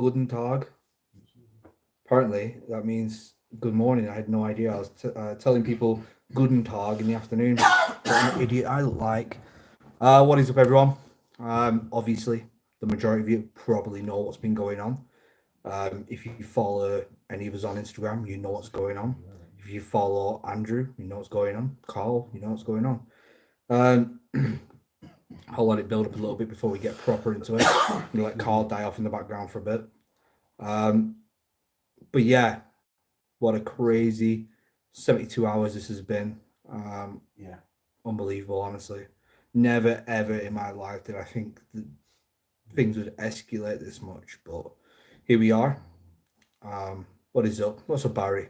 Guten Tag. Apparently, that means good morning. I had no idea. I was telling people Guten Tag in the afternoon. What an idiot I look like. What is up, everyone? Obviously, the majority of you probably know what's been going on. If you follow any of us on Instagram, you know what's going on. If you follow Andrew, you know what's going on. Carl, you know what's going on. Um, I'll let it build up a little bit before we get proper into it. I'm gonna let Carl die off in the background for a bit. Um, but yeah, what a crazy 72 hours this has been. Yeah. Unbelievable, honestly. Never ever in my life did I think that things would escalate this much, but here we are. What is up? What's up, Barry?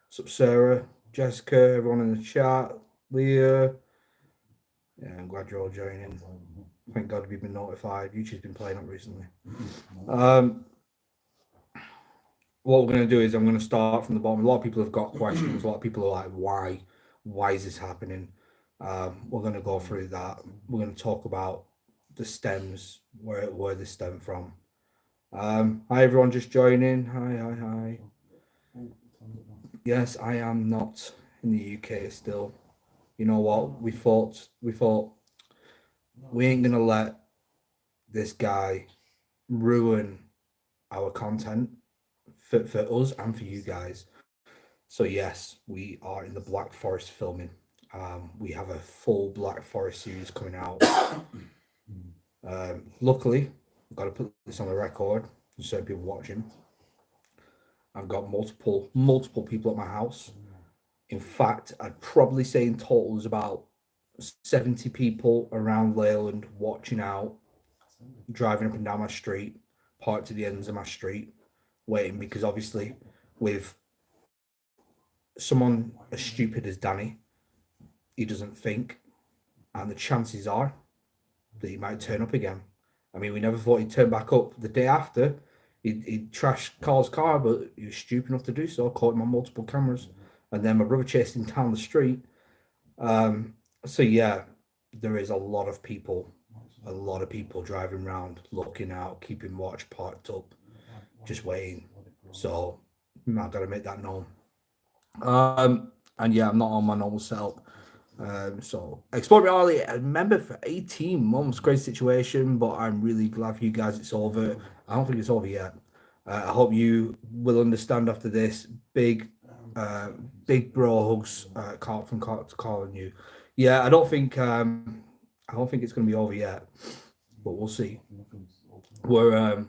What's up, Sarah, Jessica, everyone in the chat, Leah? Yeah, I'm glad you're all joining. Thank God we've been notified. YouTube's been playing up recently. Um, what we're going to do is I'm going to start from the bottom. A lot of people have got questions. A lot of people are like, why is this happening? We're going to go through that. We're going to talk about the stems, where they stem from. Hi everyone, just joining. Hi. Yes, I am not in the UK still. You know what? We thought we ain't gonna let this guy ruin our content for us and for you guys. So yes, we are in the Black Forest filming. We have a full Black Forest series coming out. Luckily, I've got to put this on the record. There's certain people watching. I've got multiple people at my house. In fact, I'd probably say in total there's about 70 people around Leyland watching out, driving up and down my street, parked to the ends of my street, waiting because obviously with someone as stupid as Danny, he doesn't think, and the chances are that he might turn up again. I mean, we never thought he'd turn back up the day after. He'd trashed Carl's car, but he was stupid enough to do so, caught him on multiple cameras. And then my brother chased him down the street. So, yeah, there is a lot of people driving around, looking out, keeping watch, parked up, just waiting. So, I've got to make that known. And yeah, I'm not on my normal setup. So Explore Reality, I remember for 18 months, great situation, but I'm really glad for you guys it's over. I don't think it's over yet. I hope you will understand after this. Uh, big bro hugs, Carl from Carl to calling you. Yeah, I don't think it's gonna be over yet, but we'll see. We're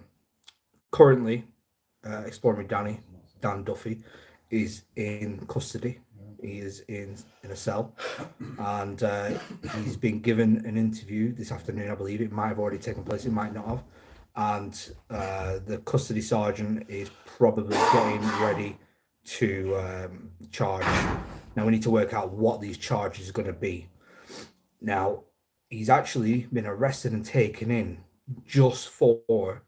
currently exploring with Dan Duffy is in custody. He is in a cell, and he's been given an interview this afternoon. I believe it might have already taken place. It might not have. And the custody sergeant is probably getting ready to charge. Now we need to work out what these charges are going to be. Now he's actually been arrested and taken in just for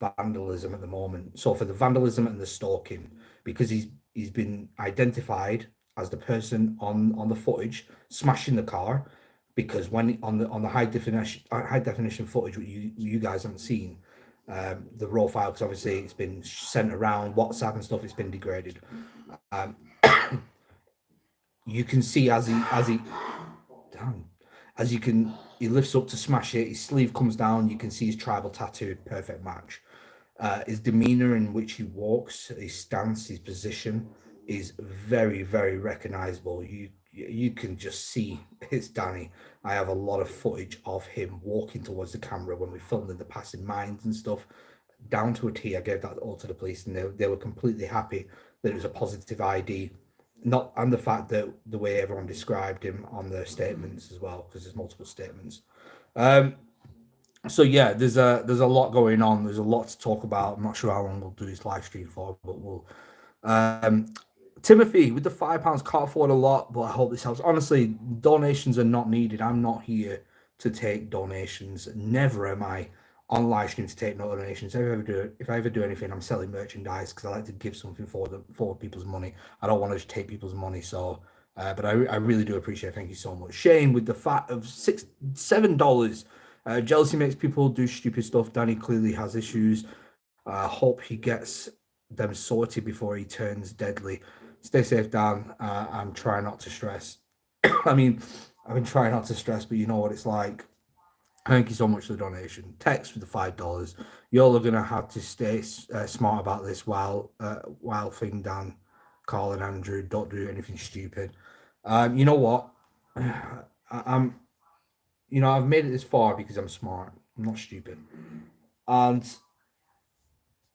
vandalism at the moment. So for the vandalism and the stalking, because he's been identified as the person on the footage smashing the car. Because when on the high definition footage, what you guys haven't seen, the raw file, because obviously it's been sent around WhatsApp and stuff, it's been degraded. Um, you can see damn, as you can, he lifts up to smash it. His sleeve comes down. You can see his tribal tattoo, perfect match. His demeanor in which he walks, his stance, his position is very recognizable. You can just see it's Danny. I have a lot of footage of him walking towards the camera when we filmed in the passing mines and stuff. Down to a T, I gave that all to the police, and they were completely happy that it was a positive ID. Not and the fact that the way everyone described him on their statements as well, because there's multiple statements. Um, so yeah, there's a lot going on. There's a lot to talk about. I'm not sure how long we'll do this live stream for, but we'll. Um, Timothy with the £5 can't afford a lot, but I hope this helps. Honestly, donations are not needed. I'm not here to take donations. Never am I on live stream to take donations. If I ever do anything, I'm selling merchandise because I like to give something for people's money. I don't want to just take people's money. So, but I really do appreciate it. Thank you so much. Shane with the fat of $7. Jealousy makes people do stupid stuff. Danny clearly has issues. I hope he gets them sorted before he turns deadly. Stay safe, Dan. I'm trying not to stress. I mean, I've been trying not to stress, but you know what it's like. Thank you so much for the donation. Text for the $5. Y'all are gonna have to stay smart about this while thing Dan, Carl, and Andrew don't do anything stupid. You know what? I'm I've made it this far because I'm smart. I'm not stupid. And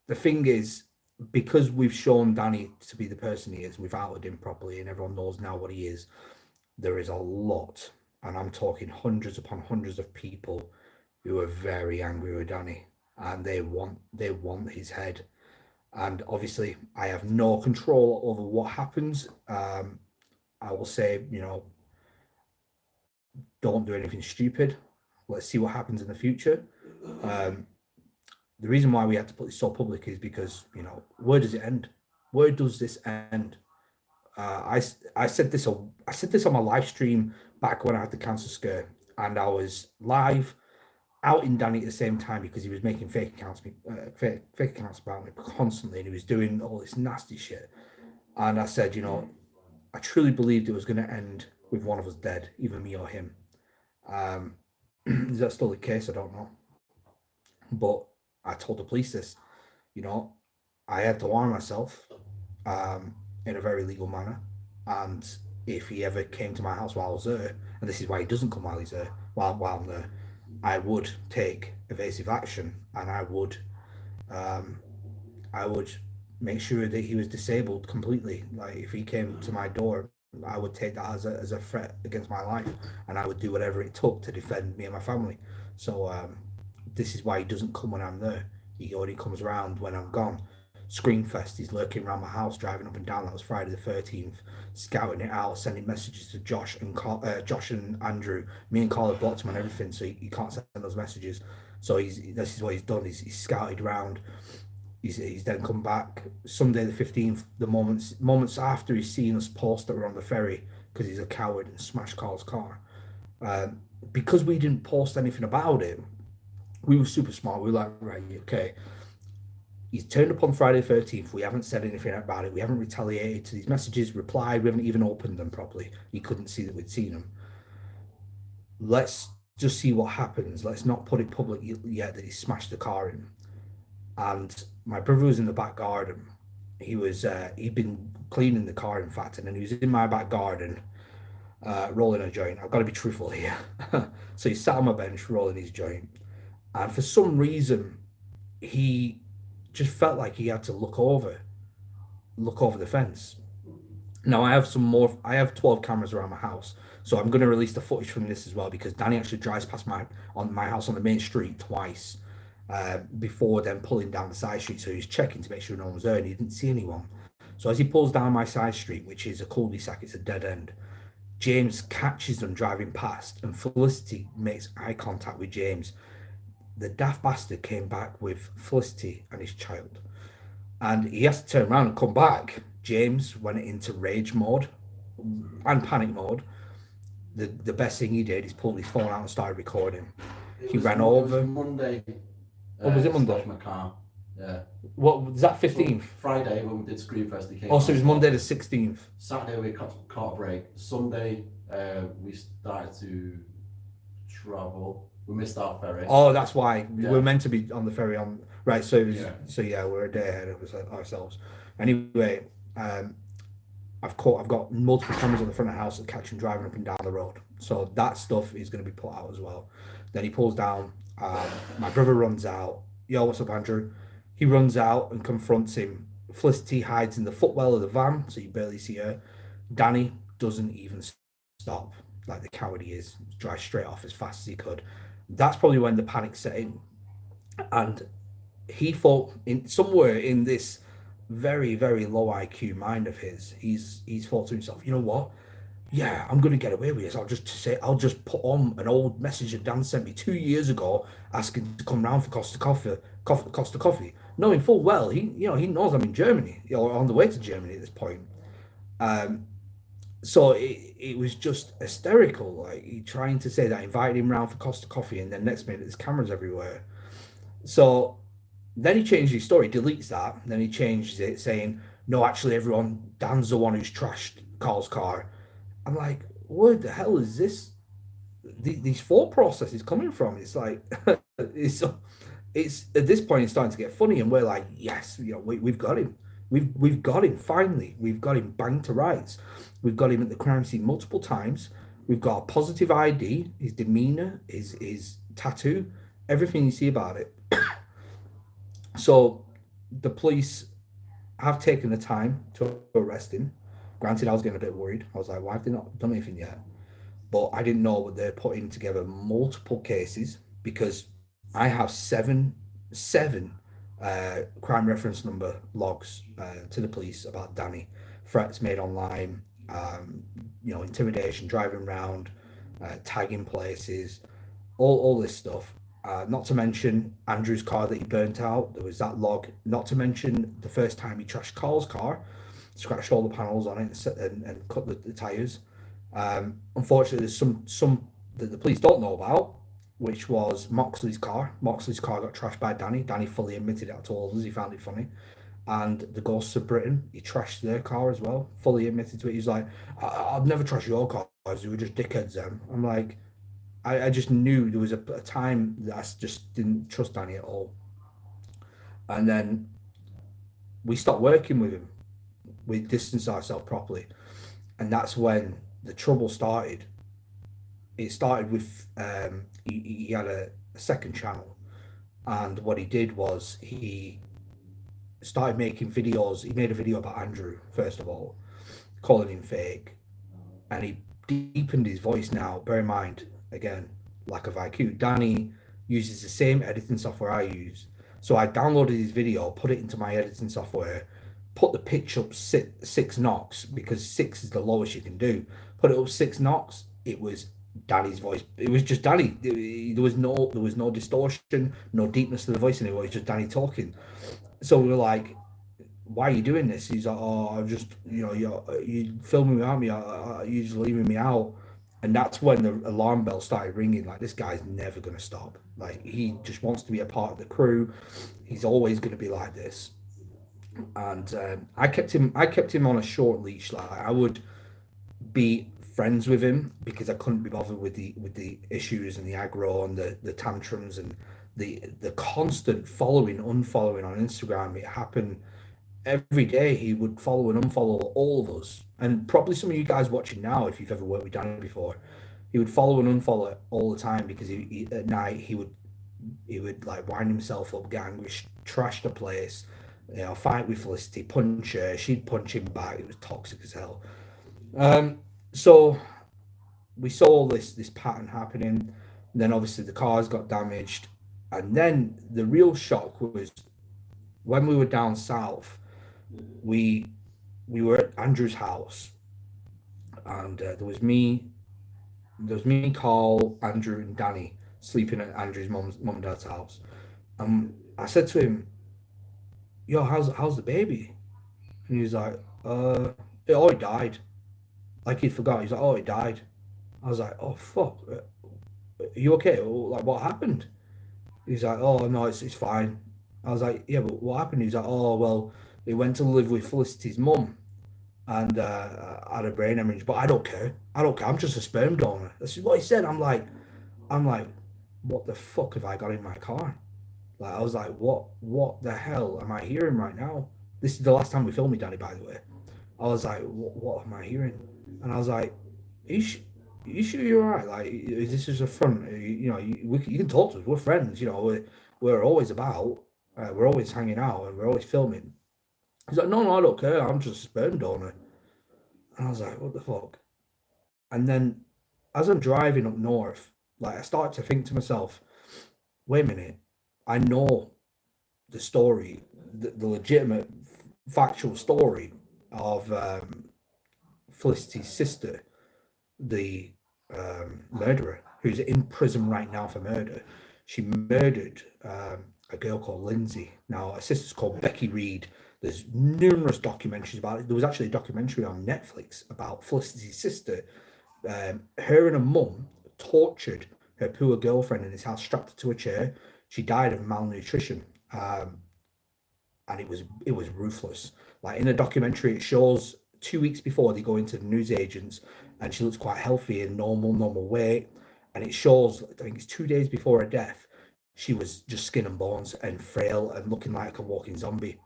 the thing is, because we've shown Danny to be the person he is, we've outed him properly, and everyone knows now what he is. There is a lot, and I'm talking hundreds upon hundreds of people who are very angry with Danny, and they want his head. And obviously, I have no control over what happens. I will say, don't do anything stupid. Let's see what happens in the future. Um, the reason why we had to put this so public is because where does it end? Where does this end? I said this on my live stream back when I had the cancer scare, and I was live outing Danny at the same time because he was making fake accounts about me constantly, and he was doing all this nasty shit. And I said, I truly believed it was going to end with one of us dead, either me or him. Um, is that still the case? I don't know, but I told the police this. You know, I had to arm myself in a very legal manner. And if he ever came to my house while I was there, and this is why he doesn't come while he's there, while I'm there, I would take evasive action, and um, I would make sure that he was disabled completely. Like if he came to my door, I would take that as a threat against my life, and I would do whatever it took to defend me and my family. So this is why he doesn't come when I'm there. He only comes around when I'm gone. Screenfest, he's lurking around my house, driving up and down. That was Friday the 13th, scouting it out, sending messages to Josh and Andrew. Me and Carl have blocked him on everything, so he can't send those messages. So this is what he's done. He's scouted around. He's then come back Sunday the 15th, the moments after he's seen us post that we're on the ferry because he's a coward and smashed Carl's car. Because we didn't post anything about it, we were super smart. We were like, right, okay, he's turned up on Friday the 13th. We haven't said anything about it. We haven't retaliated to these messages, replied. We haven't even opened them properly. He couldn't see that we'd seen them. Let's just see what happens. Let's not put it public yet that he smashed the car in. And my brother was in the back garden. He'd been cleaning the car, in fact, and then he was in my back garden, rolling a joint. I've got to be truthful here. So he sat on my bench rolling his joint, and for some reason, he just felt like he had to look over the fence. Now I have some more. I have 12 cameras around my house, so I'm going to release the footage from this as well because Danny actually drives past my house on the main street twice before then pulling down the side street. So he's checking to make sure no one's there, and he didn't see anyone. So as he pulls down my side street, which is a cul-de-sac, it's a dead end. James catches them driving past, and Felicity makes eye contact with James. The daft bastard came back with Felicity and his child, and he has to turn around and come back. James went into rage mode and panic mode. The best thing he did is pull his phone out and started recording. He ran over. It was Monday. Oh, was it Monday? My car. Yeah. What was that? 15th. Friday when we did Screenfest, he came. Oh, so it was Monday the 16th. Saturday we caught a break. Sunday we started to travel. We missed our ferry. Oh, that's why we Yeah. were meant to be on the ferry on right. So it was, Yeah. so yeah, we're a day ahead of ourselves. Anyway, I've got multiple cameras on the front of the house that catch him driving up and down the road. So that stuff is going to be put out as well. Then he pulls down. My brother runs out. Yo, what's up, Andrew? He runs out and confronts him. Felicity hides in the footwell of the van, so you barely see her. Danny doesn't even stop, like the coward he is, drives straight off as fast as he could. That's probably when the panic set in, and he thought in somewhere in this very very low IQ mind of his, he's thought to himself, you know what? Yeah, I'm gonna get away with this. I'll just put on an old message that Dan sent me 2 years ago, asking to come round for Costa Coffee, knowing full well he knows I'm in Germany, or on the way to Germany at this point. Um, so it was just hysterical. Like he trying to say that I invited him round for Costa Coffee, and then next minute there's cameras everywhere. So Then he changed his story, deletes that. Then he changes it, saying, "No, actually, everyone, Dan's the one who's trashed Carl's car." I'm like, "What the hell is this? These thought processes coming from?" It's like, it's it's at this point it's starting to get funny, and we're like, "Yes, we've got him. We've got him finally. We've got him banged to rights. We've got him at the crime scene multiple times. We've got a positive ID, his demeanor, his tattoo, everything you see about it." So the police have taken the time to arrest him. Granted, I was getting a bit worried. I was like, why have they not done anything yet? But I didn't know that they're putting together multiple cases because I have seven crime reference number logs to the police about Danny. Threats made online, intimidation, driving around, tagging places, all this stuff. Not to mention Andrew's car that he burnt out. There was that log. Not to mention the first time he trashed Carl's car, scratched all the panels on it and cut the tires. Unfortunately, there's some that the police don't know about, which was Moxley's car. Moxley's car got trashed by Danny. Danny fully admitted it to all of us. He found it funny. And the Ghosts of Britain, he trashed their car as well. Fully admitted to it. He's like, I've never trashed your cars. You were just dickheads then. I'm like, I just knew there was a time that I just didn't trust Danny at all. And then we stopped working with him. We distanced ourselves properly. And that's when the trouble started. It started with he had a second channel. And what he did was he started making videos. He made a video about Andrew, first of all, calling him fake. And he deepened his voice now. Bear in mind, again, lack of IQ. Danny uses the same editing software I use. So I downloaded his video, put it into my editing software, put the pitch up 6 knocks because 6 is the lowest you can do. Put it up 6 knocks. It was Danny's voice. It was just Danny. There was no distortion, no deepness to the voice anymore. It was just Danny talking. So we were like, why are you doing this? He's like, oh, I'm just, you filming without me, you just leaving me out. And that's when the alarm bell started ringing. Like, this guy's never going to stop. Like, he just wants to be a part of the crew. He's always going to be like this. And I kept him on a short leash. Like, I would be friends with him because I couldn't be bothered with the issues and the aggro and the tantrums and the constant following, unfollowing on Instagram. It happened every day. He would follow and unfollow all of us, and probably some of you guys watching now, if you've ever worked with Danny before, he would follow and unfollow all the time because he at night he would like wind himself up, get angry, trash the place, fight with Felicity, punch her, she'd punch him back. It was toxic as hell. So we saw this pattern happening. Then obviously the cars got damaged, and then the real shock was when we were down south. We were at Andrew's house, and there was me, Carl, Andrew, and Danny sleeping at Andrew's mum and dad's house. I said to him, "Yo, how's the baby?" And he was like, he died." Like he'd forgot. He's like, "Oh, he died." I was like, "Oh fuck, are you okay? Like, what happened?" He's like, "Oh no, it's fine." I was like, "Yeah, but what happened?" He's like, "Oh well, he went to live with Felicity's mum and had a brain hemorrhage, but I don't care. I don't care. I'm just a sperm donor." This is what he said. I'm like, what the fuck have I got in my car? Like, I was like, what the hell am I hearing right now? This is the last time we filmed me, Danny, by the way. I was like, what am I hearing? And I was like, you sure you're all right? Like, is this just a front? You can talk to us. We're friends. We're always about. We're always hanging out and we're always filming. He's like, no, I don't care. I'm just a sperm donor. And I was like, what the fuck? And then as I'm driving up north, like I started to think to myself, wait a minute, I know the story, the legitimate factual story of Felicity's sister, the murderer, who's in prison right now for murder. She murdered a girl called Lindsay. Now, her sister's called Becky Reed. There's numerous documentaries about it. There was actually a documentary on Netflix about Felicity's sister. Her and her mum tortured her poor girlfriend in his house, strapped her to a chair. She died of malnutrition. and it was ruthless. Like in a documentary, it shows 2 weeks before they go into the newsagents, and she looks quite healthy and normal weight, and it shows I think it's 2 days before her death, she was just skin and bones and frail and looking like a walking zombie.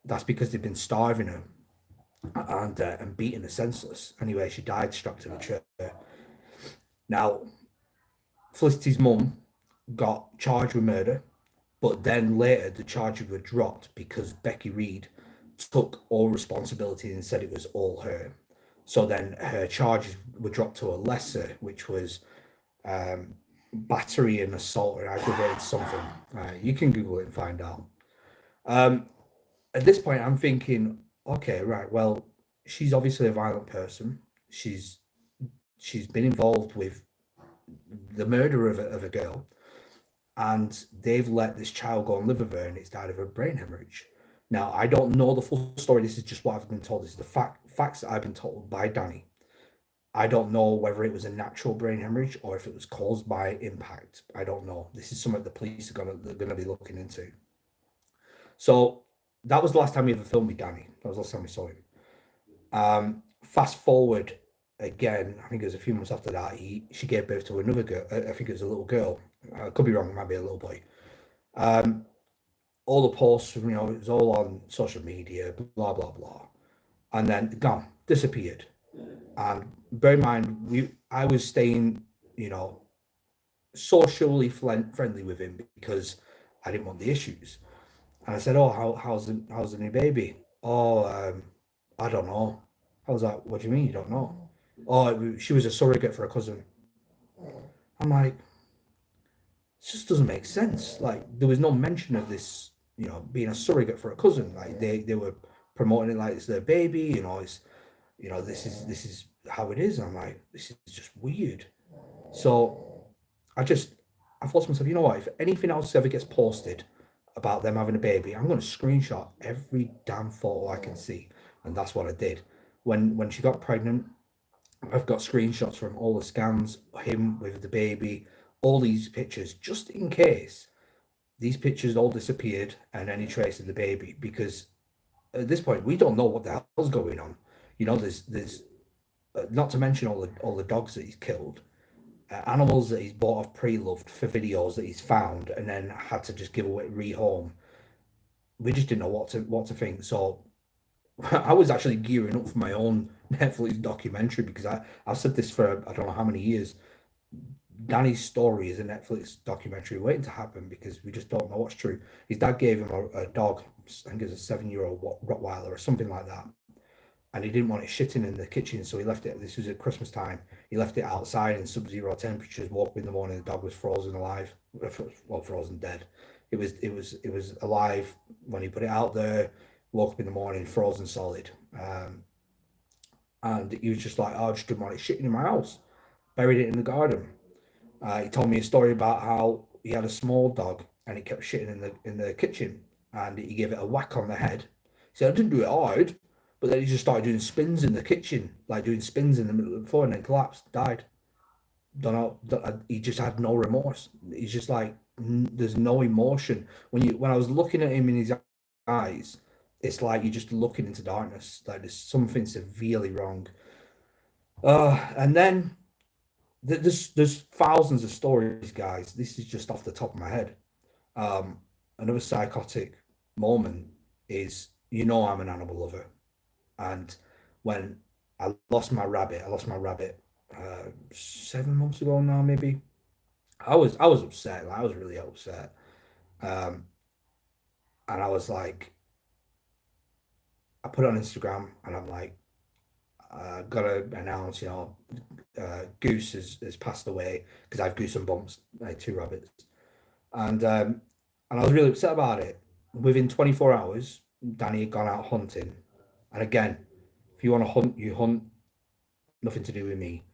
That's because they've been starving her and beating her senseless. Anyway, she died strapped to the chair. Now, Felicity's mum got charged with murder, but then later the charges were dropped because Becky Reed took all responsibility and said it was all her. So then her charges were dropped to a lesser, which was battery and assault or aggravated something. You can Google it and find out. At this point, I'm thinking, okay, right, well, she's obviously a violent person. She's been involved with the murder of a girl, and they've let this child go and live with her, and it's died of a brain hemorrhage. Now, I don't know the full story. This is just what I've been told. This is the facts that I've been told by Danny. I don't know whether it was a natural brain hemorrhage or if it was caused by impact. I don't know. This is something the police are gonna be looking into. So that was the last time we ever filmed with Danny. That was the last time we saw him. Fast forward again, I think it was a few months after that, she gave birth to another girl. I think it was a little girl. I could be wrong, it might be a little boy. All the posts, it was all on social media, blah, blah, blah. And then gone, disappeared. And bear in mind, I was staying, socially friendly with him because I didn't want the issues. And I said, "Oh, how's the new baby?" "Oh, I don't know." I was like, "What do you mean you don't know?" "Oh, she was a surrogate for a cousin." I'm like, it just doesn't make sense. Like there was no mention of this, being a surrogate for a cousin. Like they were promoting it like it's their baby. It's this is how it is. And I'm like, this is just weird. So I thought to myself, you know what? If anything else ever gets posted about them having a baby, I'm going to screenshot every damn photo I can see, and that's what I did. When she got pregnant, I've got screenshots from all the scans, him with the baby, all these pictures, just in case these pictures all disappeared and any trace of the baby, because at this point we don't know what the hell's going on. There's not to mention all the dogs that he's killed, animals that he's bought off pre-loved for videos that he's found and then had to just give away rehome. We just didn't know what to think. So I was actually gearing up for my own Netflix documentary because I've said this for I don't know how many years. Danny's story is a Netflix documentary waiting to happen because we just don't know what's true. His dad gave him a dog, I think it's a 7-year-old Rottweiler or something like that, and he didn't want it shitting in the kitchen, so he left it. This was at Christmas time. He left it outside in sub-zero temperatures. Woke up in the morning, the dog was frozen alive, well, frozen dead. It was alive when he put it out there. Woke up in the morning, frozen solid, and he was just like, "Oh, I just didn't want it shitting in my house." Buried it in the garden. He told me a story about how he had a small dog and it kept shitting in the kitchen, and he gave it a whack on the head. He said, "I didn't do it hard." But then he just started doing spins in the kitchen, like doing spins in the middle of the floor, and then collapsed, died. Don't know. He just had no remorse. He's just like, there's no emotion. When I was looking at him in his eyes, it's like you're just looking into darkness. Like there's something severely wrong. And then there's thousands of stories, guys. This is just off the top of my head. Another psychotic moment is, I'm an animal lover. And when I lost my rabbit 7 months ago now, maybe. I was upset. Like, I was really upset. Um, and I was like, I put it on Instagram, and I'm like, gotta announce, Goose has passed away because I have Goose and Bumps, like 2 rabbits, and I was really upset about it. Within 24 hours, Danny had gone out hunting, and again, if you want to hunt, you hunt. Nothing to do with me.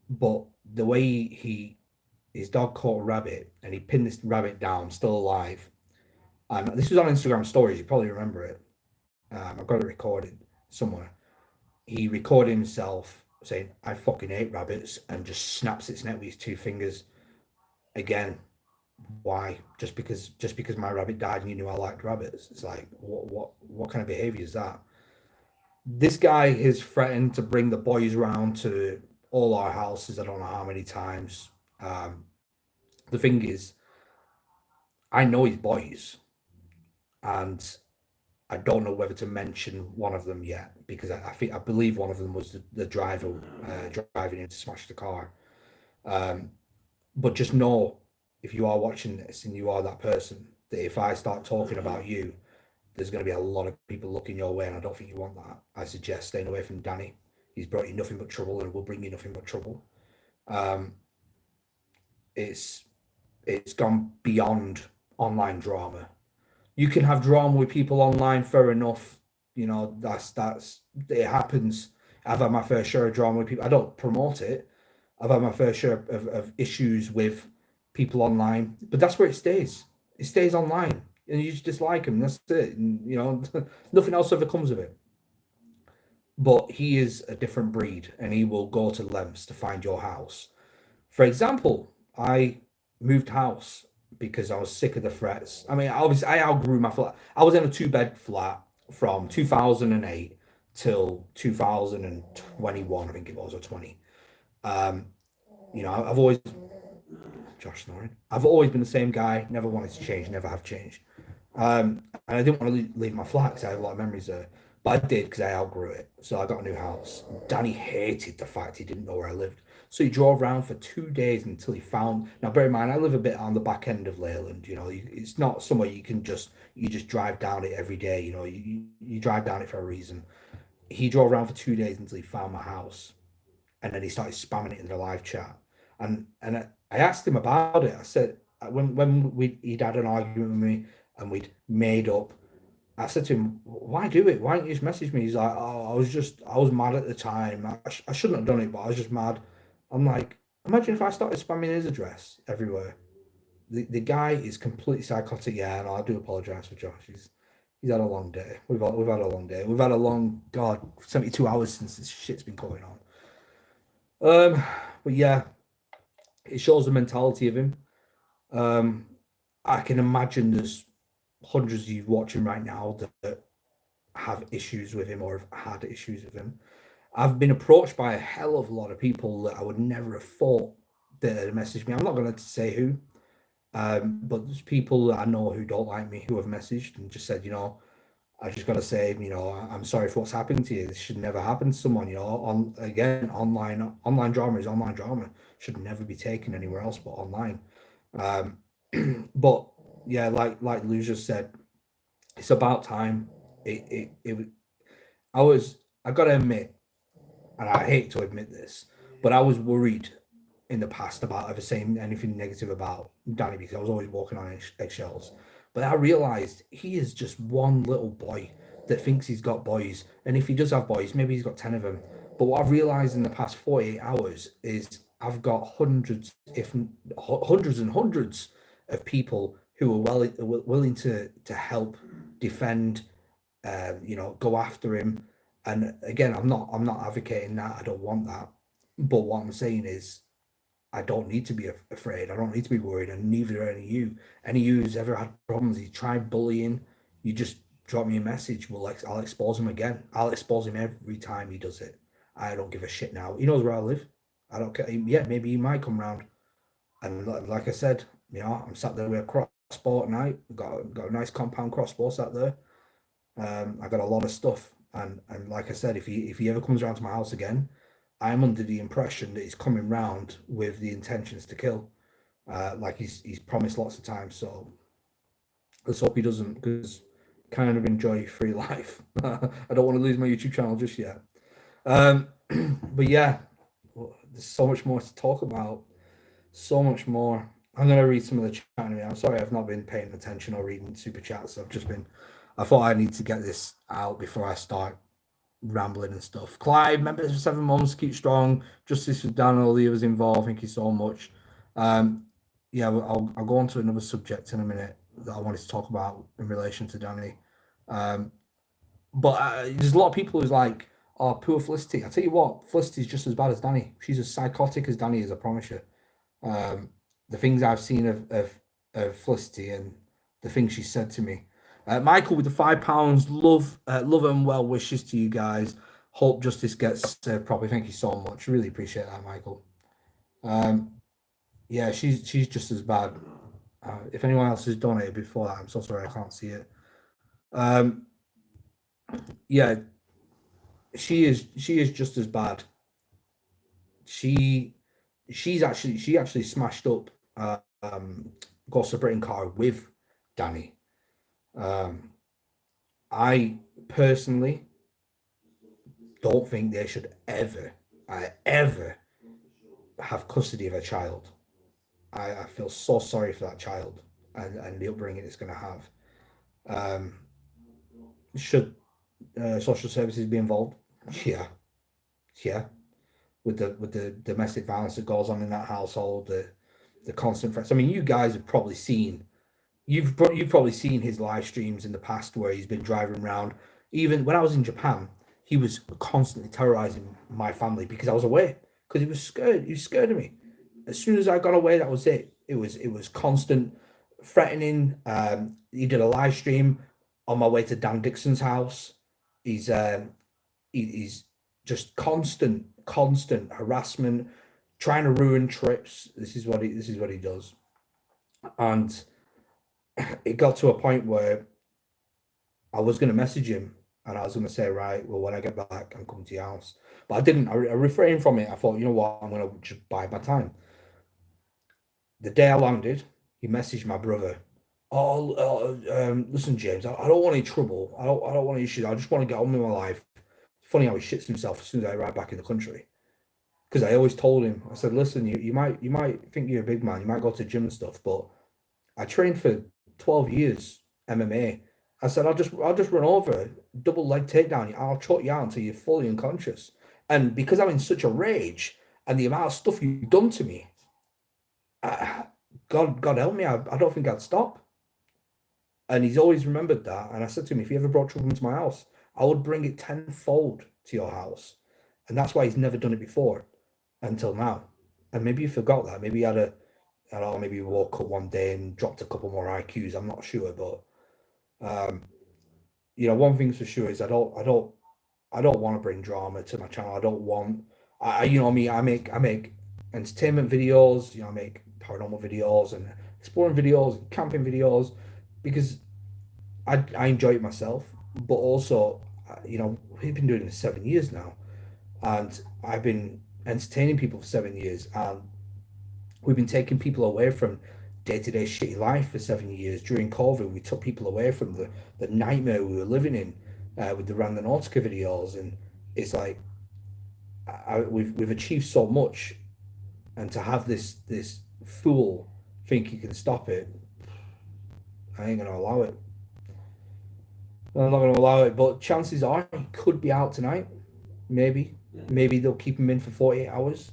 But the way his dog caught a rabbit and he pinned this rabbit down, still alive. And this was on Instagram stories. You probably remember it. I've got it recorded somewhere. He recorded himself saying, "I fucking hate rabbits," and just snaps its neck with his 2 fingers. Again, why? Just because my rabbit died and you knew I liked rabbits? It's like, what kind of behavior is that? This guy has threatened to bring the boys round to all our houses. I don't know how many times. Um, the thing is, I know his boys, and I don't know whether to mention one of them yet because I believe one of them was the driver driving in to smash the car. Um, but just know, if you are watching this and you are that person, that if I start talking about you, there's going to be a lot of people looking your way, and I don't think you want that. I suggest staying away from Danny. He's brought you nothing but trouble, and will bring you nothing but trouble. Um, it's it's gone beyond online drama. You can have drama with people online, fair enough. You know, that's it happens. I've had my fair share of drama with people. I don't promote it. I've had my fair share of issues with people online, but that's where it stays. It stays online, and you just dislike them. That's it. And, you know, nothing else ever comes of it. But he is a different breed, and he will go to lengths to find your house. For example, I moved house because I was sick of the threats. I mean, obviously, I outgrew my flat. I was in a two-bed flat from 2008 till 2021, I think it was, or 20. Um, you know, I've always, Josh snoring. I've always been the same guy. Never wanted to change. Never have changed. And I didn't want to leave my flat because I have a lot of memories there. But I did because I outgrew it. So I got a new house. Danny hated the fact he didn't know where I lived. So he drove around for 2 days until he found. Now, bear in mind, I live a bit on the back end of Leyland. You know, it's not somewhere you just drive down it every day. You know, you drive down it for a reason. He drove around for 2 days until he found my house, and then he started spamming it in the live chat. And I asked him about it. I said, when he'd had an argument with me and we'd made up, I said to him, "Why do it? Why didn't you just message me?" He's like, "Oh, I was mad at the time. I shouldn't have done it, but I was just mad." I'm like, imagine if I started spamming his address everywhere. The guy is completely psychotic. Yeah, and I do apologize for Josh. He's had a long day. We've had a long day. We've had a long, God, 72 hours since this shit's been going on. But yeah, it shows the mentality of him. Um, I can imagine there's hundreds of you watching right now that have issues with him or have had issues with him. I've been approached by a hell of a lot of people that I would never have thought that had messaged me. I'm not going to say who, but there's people that I know who don't like me who have messaged and just said, you know, I just got to say, you know, I'm sorry for what's happened to you. This should never happen to someone. You know, on again, online drama is online drama. Should never be taken anywhere else but online. Um, but yeah, like Lou just said, it's about time. It I got to admit, and I hate to admit this, but I was worried in the past about ever saying anything negative about Danny because I was always walking on eggshells. But I realized he is just one little boy that thinks he's got boys. And if he does have boys, maybe he's got 10 of them. But what I've realized in the past 48 hours is I've got hundreds, if hundreds and hundreds of people who are willing to help defend, you know, go after him. And again, I'm not advocating that. I don't want that. But what I'm saying is I don't need to be afraid. I don't need to be worried, and neither are any of you. Any of you who's ever had problems, you tried bullying, you just drop me a message. I'll expose him again. I'll expose him every time he does it. I don't give a shit now. He knows where I live. I don't care. Yeah, maybe he might come round. And like I said, you know, I'm sat there with a crossbow at night. Got a nice compound crossbow sat there. I got a lot of stuff, and like I said, if he ever comes around to my house again, I'm under the impression that he's coming round with the intentions to kill, like he's promised lots of times. So let's hope he doesn't, because kind of enjoy free life. I don't want to lose my YouTube channel just yet. But yeah, there's so much more to talk about. So much more. I'm gonna read some of the chat anyway. I'm sorry I've not been paying attention or reading super chats. I thought I need to get this out before I start rambling and stuff. Clive, members for 7 months, keep strong. Justice for Dan and all the others involved. Thank you so much. Yeah, I'll go on to another subject in a minute that I wanted to talk about in relation to Danny. But there's a lot of people who's like, "Oh, poor Felicity." I tell you what, Felicity's just as bad as Danny. She's as psychotic as Danny is. I promise you. The things I've seen of of Felicity and the things she said to me. Michael with the £5, love and well wishes to you guys. Hope justice gets served properly. Thank you so much. Really appreciate that, Michael. Yeah, she's just as bad. If anyone else has donated before that, I'm so sorry I can't see it. Yeah, she is just as bad. She actually smashed up Ghost of Britain car with Danny. I personally don't think they should ever have custody of a child. I feel so sorry for that child and the upbringing it's going to have. Should social services be involved? Yeah, yeah. With the domestic violence that goes on in that household, the constant threats. I mean, you guys have probably seen you've probably seen his live streams in the past where he's been driving around. Even when I was in Japan, he was constantly terrorizing my family because I was away because he was scared. He was scared of me. As soon as I got away, that was it. It was constant threatening. He did a live stream on my way to Dan Dixon's house. He's he's just constant harassment, trying to ruin trips. This is what he does. And it got to a point where I was going to message him and I was going to say, right, well, when I get back, I'm coming to your house. But I didn't. I refrained from it. I thought, you know what, I'm going to just bide my time. The day I landed, he messaged my brother. Listen, James, I don't want any trouble. I don't want any issues. I just want to get on with my life. Funny how he shits himself as soon as I arrive back in the country. Because I always told him, I said, listen, you might think you're a big man, you might go to the gym and stuff, but I trained for 12 years MMA. I said, I'll just run over, double leg takedown, I'll choke you out until you're fully unconscious. And because I'm in such a rage and the amount of stuff you've done to me, God help me, I don't think I'd stop. And he's always remembered that. And I said to him, if you ever brought trouble into my house, I would bring it tenfold to your house. And that's why he's never done it before until now. And maybe you forgot that. Maybe he had I don't know, maybe he woke up one day and dropped a couple more IQs. I'm not sure, but one thing's for sure is I don't want to bring drama to my channel. I don't want I make entertainment videos, I make paranormal videos and exploring videos and camping videos because I enjoy it myself, but also we've been doing this 7 years now, and I've been entertaining people for 7 years, and we've been taking people away from day-to-day shitty life for 7 years. During COVID, we took people away from the nightmare we were living in with the Randonautica videos, and it's like we've achieved so much, and to have this fool think he can stop it, I ain't gonna allow it. I'm not gonna allow it. But chances are he could be out tonight. Maybe they'll keep him in for 48 hours.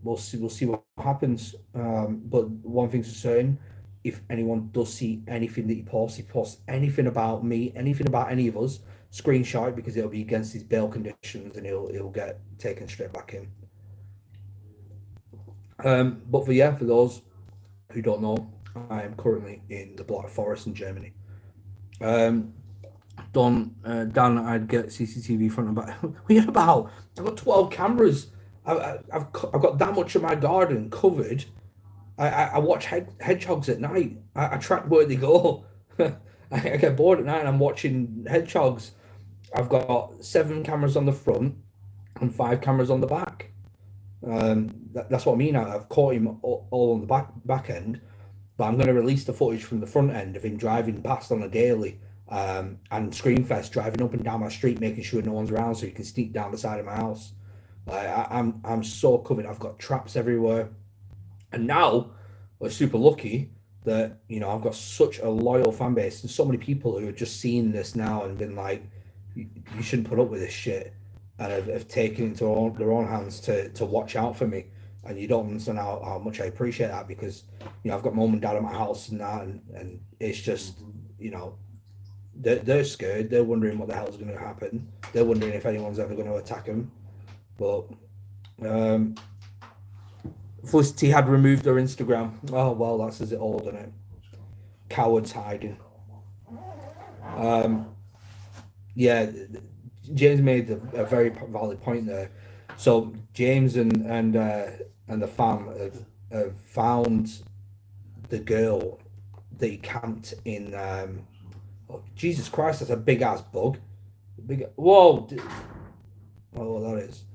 We'll see what happens. But one thing's for certain: if anyone does see anything that he posts anything about me, anything about any of us, screenshot it because it'll be against his bail conditions and he'll get taken straight back in. But for those who don't know, I am currently in the Black Forest in Germany. Dan, I'd get CCTV front and back. What are you about? I've got 12 cameras. I've got that much of my garden covered. I watch hedgehogs at night. I track where they go. I get bored at night and I'm watching hedgehogs. I've got 7 cameras on the front and 5 cameras on the back. That's what I mean. I've caught him all on the back end, but I'm going to release the footage from the front end of him driving past on a daily, and Screamfest driving up and down my street, making sure no one's around so he can sneak down the side of my house. I'm so covered. I've got traps everywhere, and now we're super lucky that I've got such a loyal fan base and so many people who have just seen this now and been like, you shouldn't put up with this shit, and have taken it into their own hands to watch out for me. And you don't understand how much I appreciate that, because I've got mom and dad at my house and that, and it's just they're scared. They're wondering what the hell's going to happen. They're wondering if anyone's ever going to attack them. But Felicity had removed her Instagram. Oh well, that says it all, doesn't it? Cowards hiding. Yeah, James made a very valid point there. So James and the fam have found the girl that he camped in. Oh, Jesus Christ, that's a big ass bug. Big. Whoa. Oh, well, that is.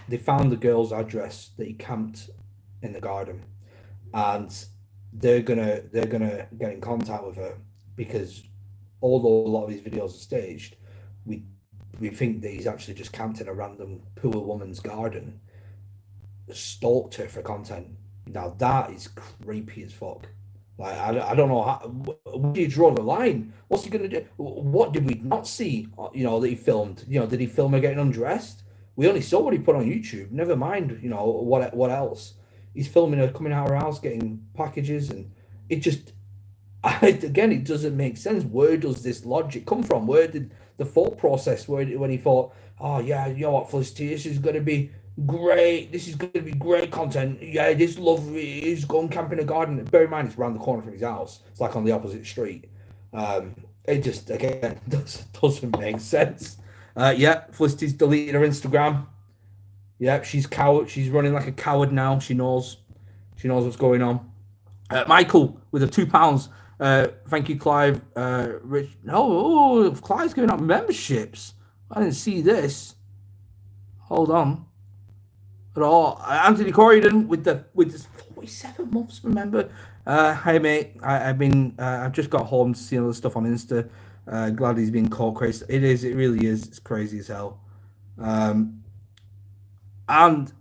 They found the girl's address that he camped in the garden, and they're gonna get in contact with her because although a lot of these videos are staged, we we think that he's actually just camped in a random poor woman's garden, stalked her for content. Now that is creepy as fuck. Like I don't know how, where do you draw the line? What's he gonna do? What did we not see? That he filmed. Did he film her getting undressed? We only saw what he put on YouTube. Never mind. What else? He's filming her coming out of her house, getting packages, and it just again it doesn't make sense. Where does this logic come from? Where did the thought process when he thought, oh yeah, you know what, Felicity, this is gonna be great. This is going to be great content. Yeah, this lovely. He's going camping in a garden. Bear in mind, it's around the corner from his house. It's like on the opposite street. It just again doesn't make sense. Yeah, Felicity's deleted her Instagram. Yeah, she's coward. She's running like a coward now. She knows. She knows what's going on. Michael with the £2. Thank you, Clive. Rich. Oh, Clive's giving up memberships. I didn't see this. Hold on. At all. Anthony Corridon with this 47 months. Remember, hey mate, I've just got home to see all the stuff on Insta. Glad he's been caught crazy. It is. It really is. It's crazy as hell. And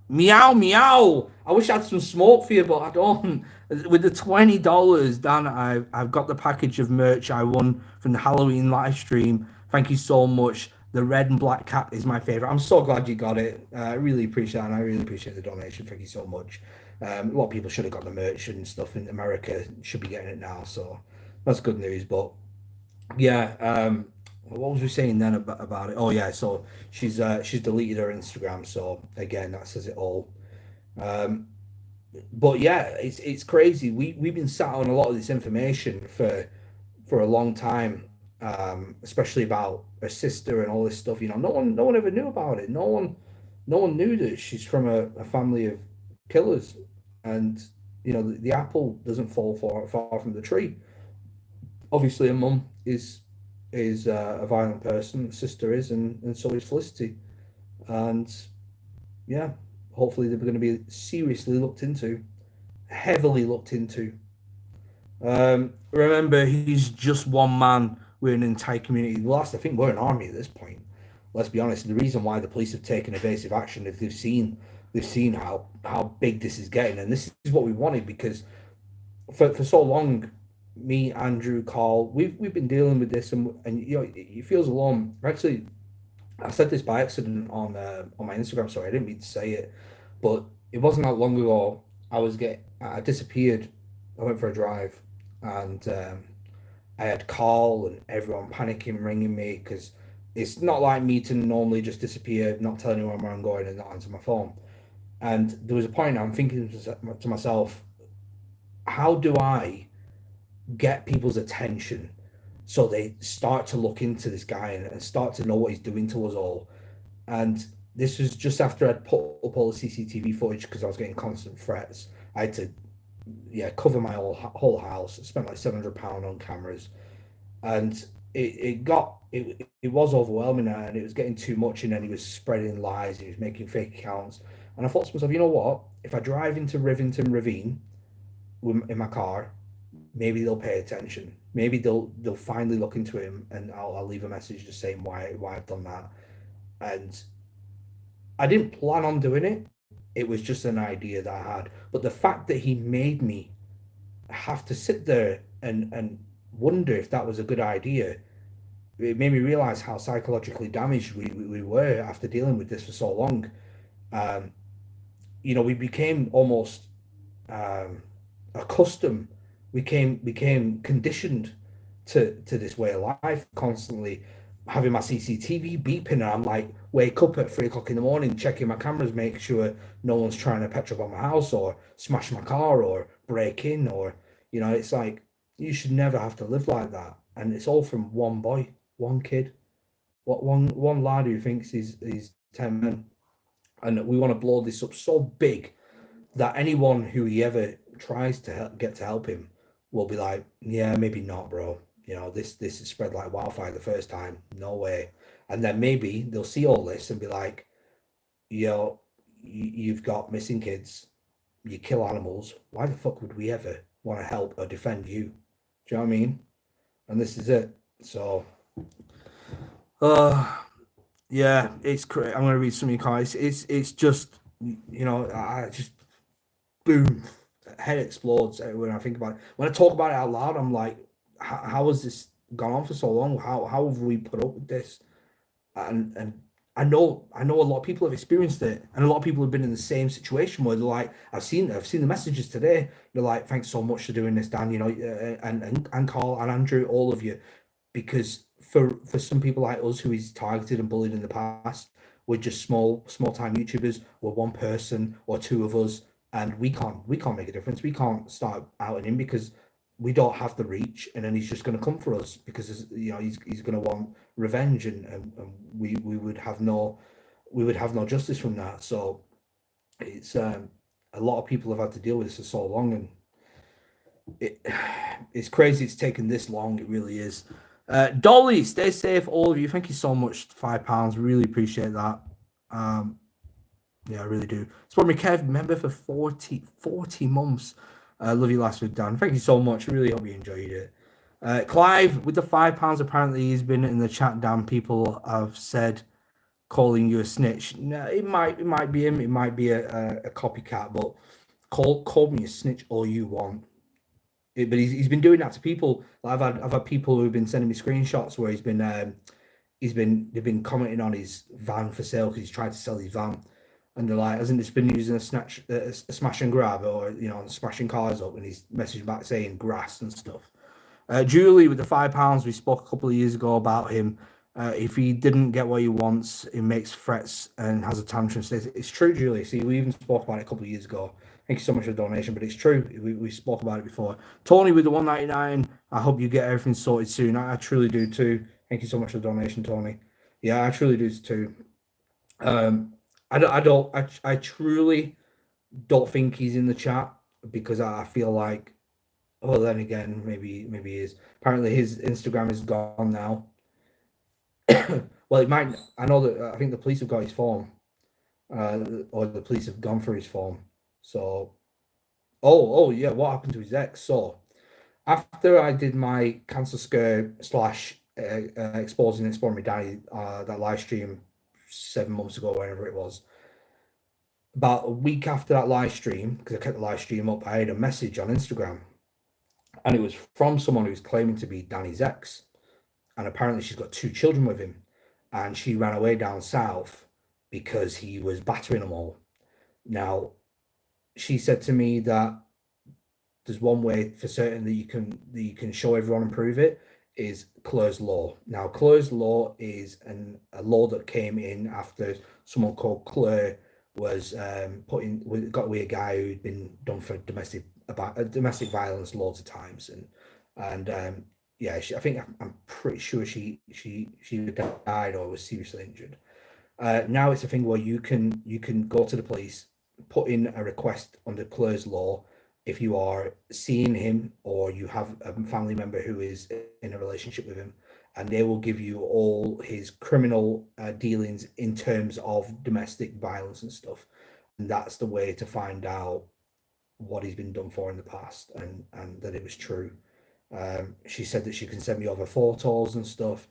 meow meow. I wish I had some smoke for you, but I don't. With the $20, Dan, I've got the package of merch I won from the Halloween live stream. Thank you so much. The red and black cat is my favorite. I'm so glad you got it. I really appreciate it, and I really appreciate the donation. Thank you so much. A lot of people should have got the merch and stuff in America. Should be getting it now, so that's good news. But yeah, what was we saying then about it? Oh yeah, so she's deleted her Instagram. So again, that says it all. But yeah, it's crazy. We've been sat on a lot of this information for a long time, especially about her sister and all this stuff. No one ever knew about it. No one knew that she's from a family of killers, and the apple doesn't fall far from the tree. Obviously, her mum is a violent person. Her sister is, and so is Felicity, and yeah, hopefully they're going to be seriously looked into, heavily looked into. Remember, he's just one man. We're an entire community. Well, that's the thing. We're an army at this point. Let's be honest. The reason why the police have taken evasive action is they've seen how big this is getting, and this is what we wanted because for so long, me, Andrew, Carl, we've been dealing with this, and it feels alone. Actually, I said this by accident on my Instagram. Sorry, I didn't mean to say it, but it wasn't that long ago. I disappeared. I went for a drive, and I had Carl and everyone panicking, ringing me because it's not like me to normally just disappear, not tell anyone where I'm going, and not answer my phone. And there was a point I'm thinking to myself, how do I get people's attention so they start to look into this guy and start to know what he's doing to us all? And this was just after I'd put up all the CCTV footage because I was getting constant threats. I had to, yeah, cover my whole house. I spent like £700 on cameras, and it was overwhelming, and it was getting too much. And then he was spreading lies. He was making fake accounts, and I thought to myself, you know what? If I drive into Rivington Ravine in my car, maybe they'll pay attention. Maybe they'll finally look into him, and I'll leave a message just saying why I've done that. And I didn't plan on doing it. It was just an idea that I had. But the fact that he made me have to sit there and wonder if that was a good idea, it made me realize how psychologically damaged we were after dealing with this for so long. Um, we became almost accustomed. We became conditioned to this way of life constantly having my CCTV beeping, and I'm like, wake up at 3 o'clock in the morning, checking my cameras, make sure no one's trying to petrol bomb my house or smash my car or break in, or it's like you should never have to live like that. And it's all from one boy, one kid, what one lad who thinks he's 10 men, and we want to blow this up so big that anyone who he ever tries to get to help him will be like, yeah, maybe not, bro. This is spread like wildfire the first time. No way. And then maybe they'll see all this and be like, you've got missing kids, you kill animals. Why the fuck would we ever want to help or defend you? Do you know what I mean? And this is it. So, yeah, it's crazy. I'm gonna read some of your comments. It's just, I just boom, head explodes when I think about it. When I talk about it out loud, I'm like, how has this gone on for so long? How have we put up with this? And I know a lot of people have experienced it, and a lot of people have been in the same situation where they're like, I've seen the messages today. They're like, thanks so much for doing this, Dan. And Carl and Andrew, all of you, because for some people like us who is targeted and bullied in the past, we're just small time YouTubers. We're one person or two of us, and we can't make a difference. We can't start outing him because we don't have the reach, and then he's just going to come for us because he's going to want revenge, and we would have no justice from that. So it's a lot of people have had to deal with this for so long, and it's crazy it's taken this long. It really is. Dolly, stay safe, all of you. Thank you so much. £5, really appreciate that. Yeah, I really do. Support me, Kev, member for 40 months. Love you last week, Dan. Thank you so much. Really hope you enjoyed it. Clive, with the £5, apparently he's been in the chat, Dan. People have said calling you a snitch. No, it might be him. It might be a copycat, but call me a snitch all you want. But he's been doing that to people. I've had people who've been sending me screenshots where they've been commenting on his van for sale because he's tried to sell his van. And they're like, hasn't this been using a smash and grab, or smashing cars up? And he's messaging back saying grass and stuff. Julie, with the £5, we spoke a couple of years ago about him. If he didn't get what he wants, he makes threats and has a tantrum. It's true, Julie. See, we even spoke about it a couple of years ago. Thank you so much for the donation, but it's true. We spoke about it before. Tony with the 199. I hope you get everything sorted soon. I truly do too. Thank you so much for the donation, Tony. Yeah, I truly do too. I truly don't think he's in the chat because I feel like, well, then again, maybe he is. Apparently his Instagram is gone now. Well, it might. I know that I think the police have got his phone, or the police have gone through his phone. So, oh yeah, what happened to his ex? So, after I did my cancer scare / exposing and exploring my daddy, that live stream 7 months ago, whenever it was, about a week after that live stream, because I kept the live stream up, I had a message on Instagram, and it was from someone who's claiming to be Danny's ex, and apparently she's got 2 children with him, and she ran away down south because he was battering them all. Now, she said to me that there's one way for certain that you can show everyone and prove it is Clare's Law. Now, Clare's Law is a law that came in after someone called Clare was got with a guy who'd been done for domestic violence loads of times, and yeah, I'm pretty sure she died or was seriously injured. Now it's a thing where you can go to the police, put in a request under Clare's Law if you are seeing him or you have a family member who is in a relationship with him, and they will give you all his criminal dealings in terms of domestic violence and stuff. And that's the way to find out what he's been done for in the past, and that it was true. She said that she can send me over photos and stuff.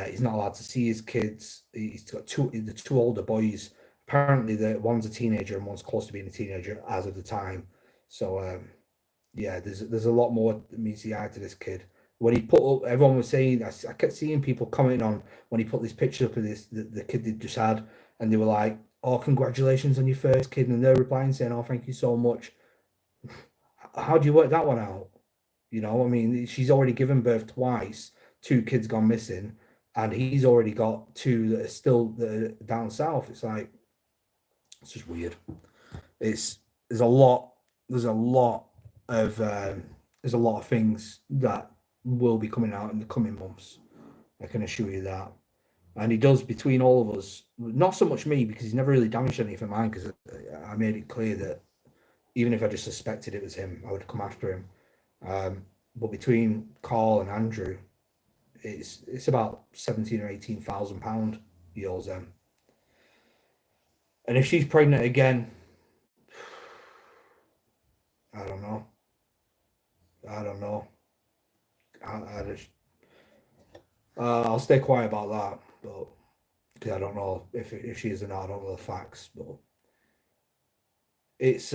He's not allowed to see his kids. He's got the 2 older boys. Apparently, one's a teenager and one's close to being a teenager as of the time. So, yeah, there's a lot more that meets the eye to this kid. When he put up, everyone was saying, I kept seeing people commenting on when he put this picture up of the kid they just had, and they were like, "Oh, congratulations on your first kid," and they're replying saying, "Oh, thank you so much." How do you work that one out? I mean, she's already given birth twice, 2 kids gone missing. and he's already got two that are still down south. It's like, it's just weird. It's there's a lot there's a lot of there's a lot of things that will be coming out in the coming months. I can assure you that. And he does between all of us, not so much me because he's never really damaged anything of mine because I made it clear that even if I just suspected it was him, I would come after him. But between Carl and Andrew, it's about 17 or 18,000 pound he owes them. And if she's pregnant again, I don't know. I don't know. I just I'll stay quiet about that, but because I don't know if she is or not. I don't know the facts, but it's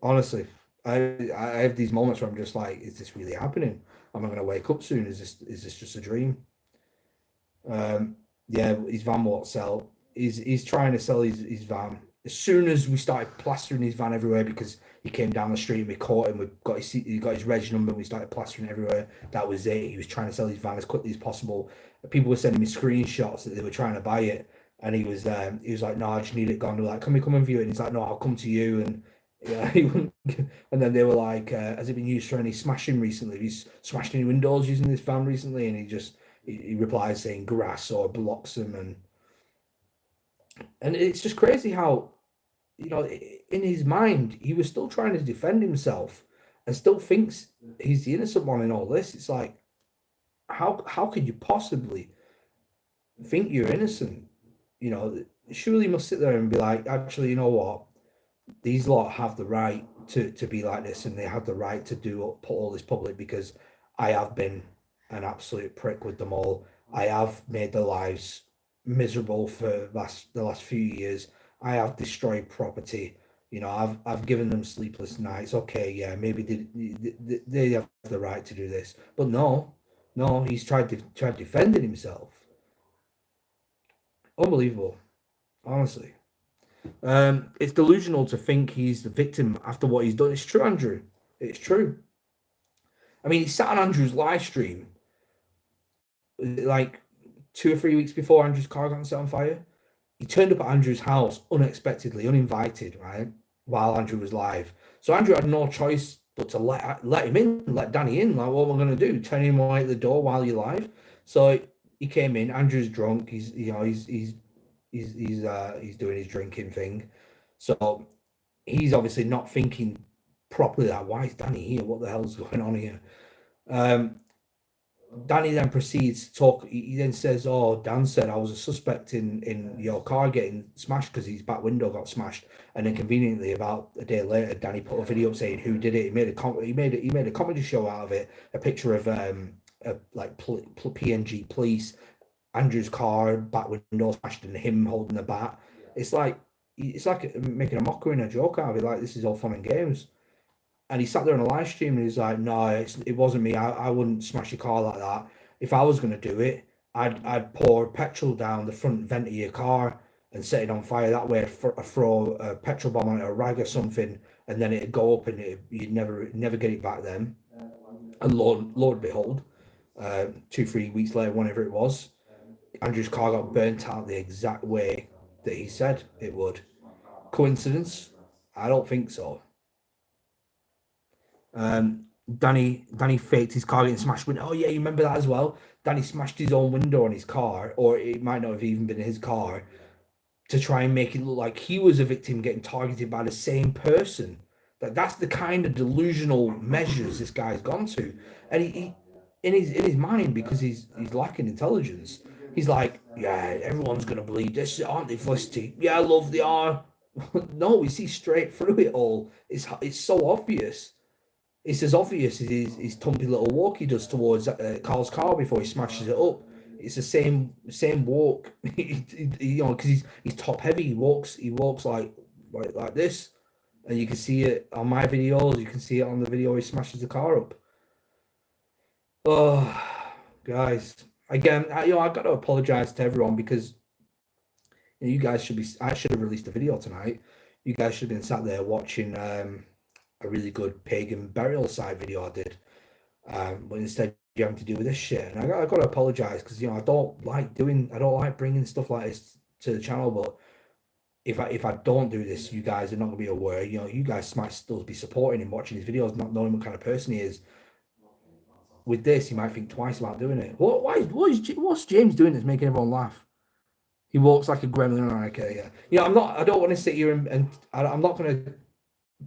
honestly, I have these moments where I'm just like, is this really happening? Am I going to wake up soon? Is this just a dream? Yeah, his van won't sell. He's trying to sell his van. As soon as we started plastering his van everywhere because he came down the street and we caught him, he got his reg number and we started plastering everywhere. That was it. He was trying to sell his van as quickly as possible. People were sending me screenshots that they were trying to buy it, and he was like, no, I just need it gone. They're like, can we come and view it? And he's like, no, I'll come to you. And yeah, he wouldn't. And then they were like, has it been used for any smashing recently? He's smashed any windows using this van recently, and he replies saying grass or blocks them, and it's just crazy how, in his mind he was still trying to defend himself and still thinks he's the innocent one in all this. It's like, how could you possibly think you're innocent? Surely you must sit there and be like, actually, you know what? These lot have the right to be like this, and they have the right to put all this public because I have been an absolute prick with them all. I have made their lives miserable for the last few years. I have destroyed property. I've given them sleepless nights. Okay, yeah, maybe they have the right to do this, but no, he's tried defending himself. Unbelievable, honestly. It's delusional to think he's the victim after what he's done. It's true, Andrew. It's true. I mean, he sat on Andrew's live stream like 2 or 3 weeks before Andrew's car got set on fire. He turned up at Andrew's house unexpectedly, uninvited, right, while Andrew was live. So Andrew had no choice but to let him in, let Danny in. Like, what am I going to do? Turn him away at the door while you're live? So he came in. Andrew's drunk. He's doing his drinking thing. So he's obviously not thinking properly that, why is Danny here? What the hell's going on here? Danny then proceeds to talk. He then says, "Oh, Dan said I was a suspect in your car getting smashed because his back window got smashed." And then conveniently, about a day later, Danny put a video up saying who did it. He made a comedy show out of it. A picture of PNG police, Andrew's car, back window smashed, and him holding the bat. It's like making a mockery and a joke out of it. Like, this is all fun and games. And he sat there on a live stream and he's like, "No, it wasn't me. I wouldn't smash your car like that. If I was going to do it, I'd pour petrol down the front vent of your car and set it on fire. That way, I'd throw a petrol bomb on it, a rag or something, and then it'd go up and you'd never get it back then." And Lord behold, 2-3 weeks later, whenever it was, Andrew's car got burnt out the exact way that he said it would. Coincidence? I don't think so. Danny faked his car getting smashed window. Oh yeah, you remember that as well? Danny smashed his own window on his car, or it might not have even been his car, to try and make it look like he was a victim getting targeted by the same person. That's the kind of delusional measures this guy's gone to. And he in his mind, because he's lacking intelligence, he's like, yeah, everyone's gonna believe this, aren't they, Felicity? Yeah, love, they are. No, we see straight through it all. It's so obvious. It's as obvious as his tumpy little walk he does towards Carl's car before he smashes it up. It's the same walk, because he's top heavy. He walks like this, and you can see it on my videos. You can see it on the video he smashes the car up. Oh, guys, again, I got to apologize to everyone because you guys should be. I should have released a video tonight. You guys should have been sat there watching a really good pagan burial site video I did. But instead you're having to deal with this shit. And I got to apologize because I don't like bringing stuff like this to the channel. But if I don't do this, you guys are not gonna be aware. You guys might still be supporting him, watching his videos, not knowing what kind of person he is. With this, you might think twice about doing it. What's James doing that's making everyone laugh? He walks like a gremlin on IKEA. I don't want to sit here and I'm not gonna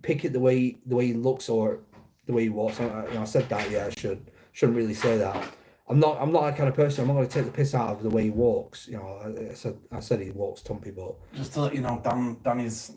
pick it the way he looks or the way he walks. I said that. Yeah, shouldn't really say that. I'm not that kind of person. I'm not going to take the piss out of the way he walks. I said he walks tumpy, but Just to let you know, Danny's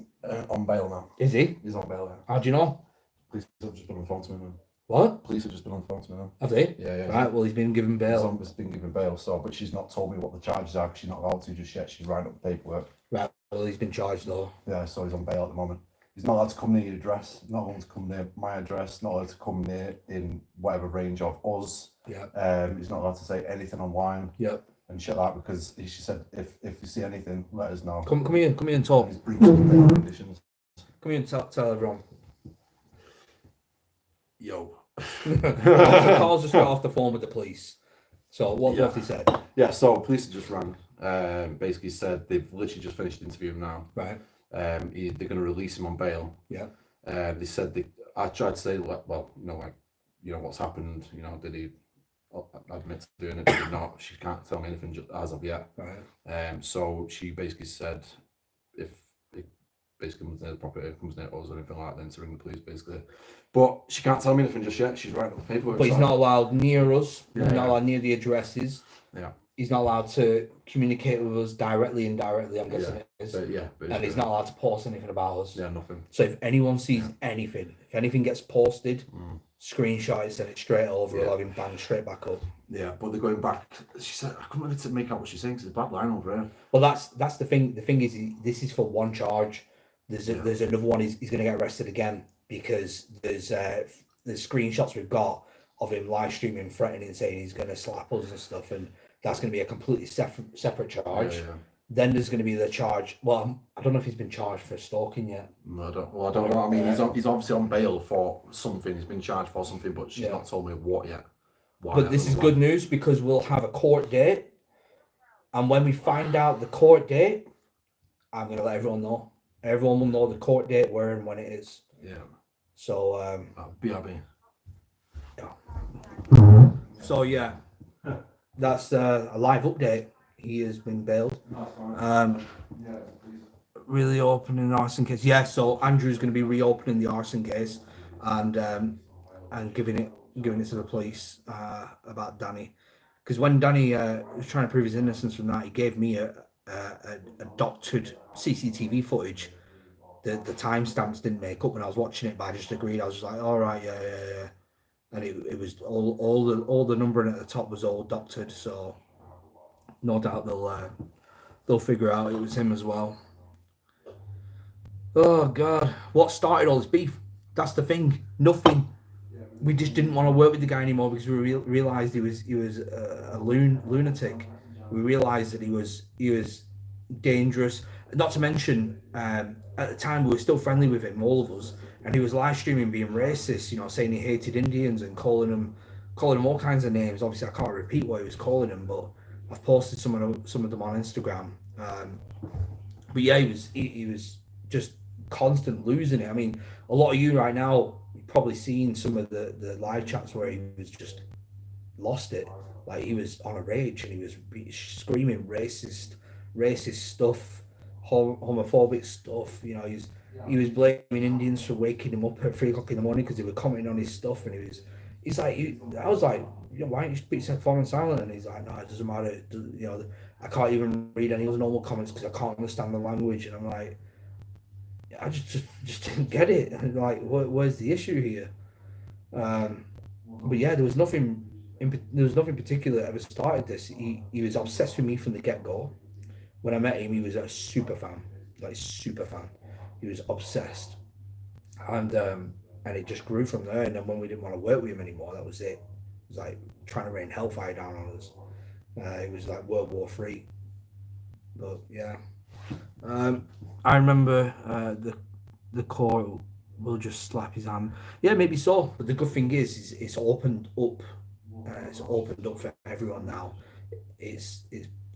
on bail now. is he? He's on bail, yeah. How do you know? Police have just been on the phone to me now. What? Police have just been on the phone to me now. Have they? Yeah. Right. Well, he's been given bail. He's been given bail, but she's not told me what the charges are because she's not allowed to just yet. She's writing up the paperwork. Right. Well, he's been charged though. Yeah, so he's on bail at the moment. He's not allowed to come near your address, not allowed to come near my address, not allowed to come near in whatever range of us. Yeah. He's not allowed to say anything online. Yep. And shit like that because she said if you see anything, let us know. Come here and talk. He's breaching the bail conditions. Come here and tell everyone. Yo. Carl's just got off the phone with the police. So what have they said? Yeah, so police just rang. Basically said they've literally just finished interviewing him now. Right. They're going to release him on bail. Yeah. They said I tried to say, well, what's happened. Did he admit to doing it? Did he not? She can't tell me anything just as of yet. Right. So she basically said if it basically comes near the property, comes near us or anything like that, then to ring the police basically. But she can't tell me anything just yet. She's writing up the paperwork. But he's not allowed near us. Yeah, He's not allowed near the addresses. Yeah. He's not allowed to communicate with us directly, indirectly, I'm guessing it is. And he's not allowed to post anything about us. Yeah, nothing. So if anyone sees anything, if anything gets posted, screenshot it, send it straight over, or have him banned straight back up. Yeah, but they're going back. She said, I couldn't really make out what she's saying because it's a bad line over here. Well, that's the thing. The thing is, this is for one charge. There's another one. He's going to get arrested again because there's screenshots we've got of him live streaming, threatening, saying he's going to slap us and stuff, and that's going to be a completely separate charge. Yeah. Then there's going to be the charge. Well, I don't know if he's been charged for stalking yet. No, I don't know. I mean, he's obviously on bail for something. He's been charged for something, but she's not told me what yet. But this is good news because we'll have a court date, and when we find out the court date, I'm going to let everyone know. Everyone will know the court date, where and when it is. Yeah. So BRB. Yeah. So yeah, that's a live update. He has been bailed. Really opening the arson case. Yeah. So Andrew's going to be reopening the arson case, and giving it to the police about Danny, because when Danny was trying to prove his innocence from that, he gave me a doctored CCTV footage. The timestamps didn't make up when I was watching it, but I just agreed. I was just like, all right, yeah. And it was all the numbering at the top was all doctored, so no doubt they'll figure out it was him as well. Oh God, what started all this beef? That's the thing. Nothing. We just didn't want to work with the guy anymore because we realized he was a lunatic. We realized that he was dangerous. Not to mention, at the time we were still friendly with him, all of us, and he was live streaming being racist, saying he hated Indians and calling them all kinds of names. Obviously, I can't repeat what he was calling them, but I've posted some of them on Instagram. But yeah, he was just constant losing it. I mean, a lot of you right now you've probably seen some of the live chats where he was just lost it. Like he was on a rage and he was screaming racist stuff, homophobic stuff. He was blaming Indians for waking him up at 3 o'clock in the morning because they were commenting on his stuff, and I was like, why don't you put your phone on silent? And he's like, no, it doesn't matter. I can't even read any of the normal comments because I can't understand the language. And I'm like, I just didn't get it. And like, where's the issue here? But yeah, there was nothing particular that ever started this. He was obsessed with me from the get-go. When I met him, he was a super fan. He was obsessed, and it just grew from there. And then when we didn't want to work with him anymore, that was it. It was like trying to rain hellfire down on us. It was like World War III. But yeah, I remember the court we'll just slap his hand. Yeah, maybe so. But the good thing is it's opened up. It's opened up for everyone now. It's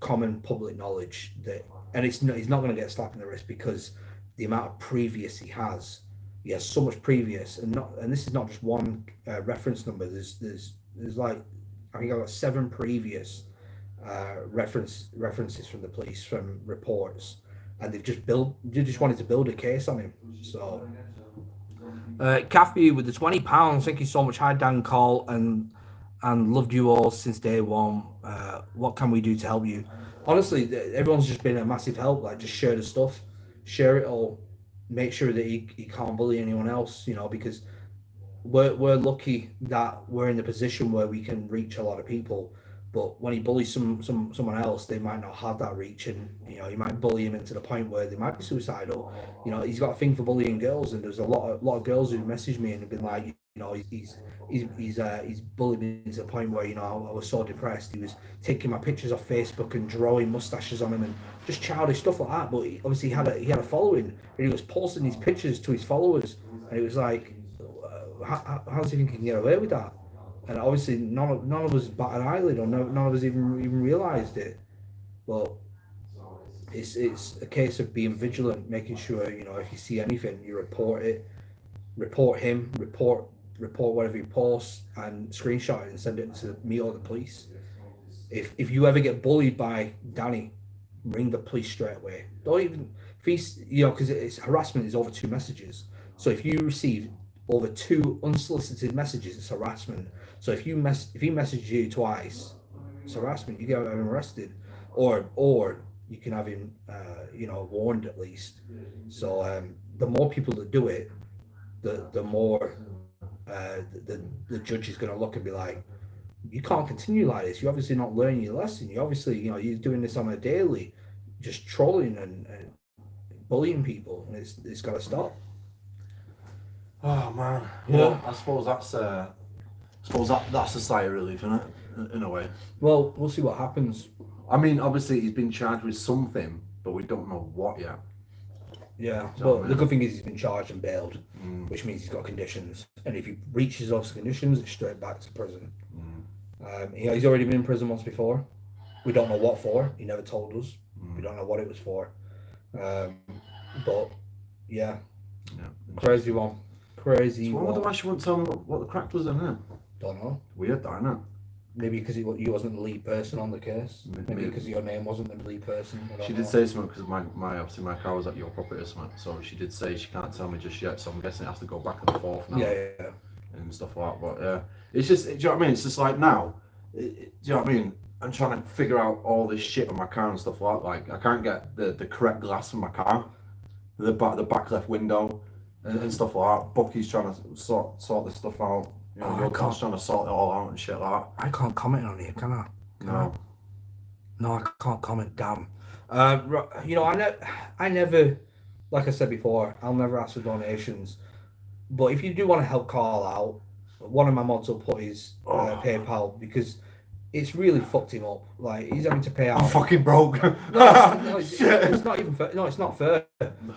common public knowledge that, and he's not going to get slapped in the wrist because the amount of previous he has. He has so much previous, and this is not just one reference number. There's like I think I got 7 previous references from the police from reports, and they just wanted to build a case on him. So, Kathy with the £20. Thank you so much. Hi Dan Call and loved you all since day one. What can we do to help you? Honestly, everyone's just been a massive help. Like, just share the stuff, share it all, make sure that he can't bully anyone else. Because we're lucky that we're in the position where we can reach a lot of people. But when he bullies someone else, they might not have that reach, and you might bully him into the point where they might be suicidal. He's got a thing for bullying girls, and there's a lot of girls who message me and have been like, he's bullied me to the point where I was so depressed. He was taking my pictures off Facebook and drawing mustaches on them and just childish stuff like that. But obviously he had a following, and he was posting these pictures to his followers, and it was like, how does he think he can get away with that? And obviously none of us bat an eyelid, or none of us even realised it. But it's a case of being vigilant, making sure if you see anything, you report it, report him, report whatever he posts, and screenshot it and send it to me or the police. If you ever get bullied by Danny, ring the police straight away. Don't even if he's because it's harassment is over 2 messages. So if you receive over 2 unsolicited messages, it's harassment. So if he messaged you twice, it's harassment. You get him arrested, or you can have him, warned at least. So the more people that do it, the more the judge is going to look and be like, you can't continue like this. You're obviously not learning your lesson. You obviously, you're doing this on a daily, just trolling and bullying people, and it's got to stop. Oh man, Yeah. Well, I suppose that's a sigh of relief, isn't it? In a way. Well, we'll see what happens. I mean, obviously he's been charged with something, but we don't know what yet. Yeah, So, but the good thing is he's been charged and bailed, which means he's got conditions. And if he breaches those conditions, it's straight back to prison. He's already been in prison once before. We don't know what for. He never told us. We don't know what it was for. But yeah, crazy one. Crazy So I one. wonder why she wouldn't tell me what the crack was in it. Don't know. Weird, that, isn't it? Maybe because you wasn't the lead person on the case. Maybe Maybe. because your name wasn't the lead person. I don't She know. did say something because my obviously my car was at your property or something. So she did say she can't tell me just yet. So I'm guessing it has to go back and forth now. Yeah. And stuff like that. But yeah, it's just, do you know what I mean? It's just like now, do you know what I mean? I'm trying to figure out all this shit on my car and stuff like that. Like, I can't get the correct glass for my car, the back left window, and stuff like that. Bucky's trying to sort this stuff out. Your car's trying to sort it all out and shit like I can't comment on it, can I? that. No. No, I can't comment. Damn. I never, like I said before, I'll never ask for donations. But if you do want to help Carl out, one of my mods will put his PayPal, because it's really fucked him up. Like, he's having to pay out. I'm fucking broke. It's not even fair. No, it's not fair.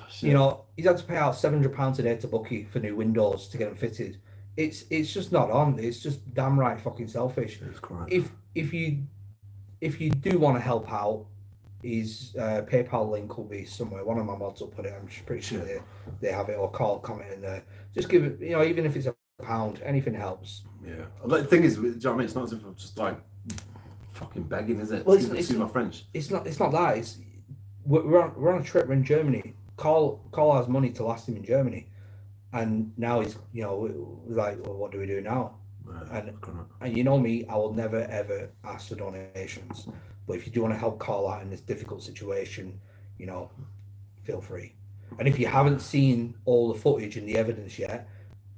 Shit. He's had to pay out £700 a day to Bucky for new windows to get them fitted. It's just not on. It's just damn right fucking selfish. It's correct. If you do want to help out, his PayPal link will be somewhere. One of my mods will put it. I'm pretty sure they have it, or Carl comment in there. Just give it. Even if it's £1, anything helps. Yeah. The thing is, do you know what I mean? It's not as if I'm just like fucking begging, is it? Well, Excuse my French. It's not that. It's we're on a trip. We're in Germany. Carl has money to last him in Germany, and now he's we're like, well, what do we do now? And you know me, I will never ever ask for donations. But if you do want to help Carl out in this difficult situation, feel free. And if you haven't seen all the footage and the evidence yet,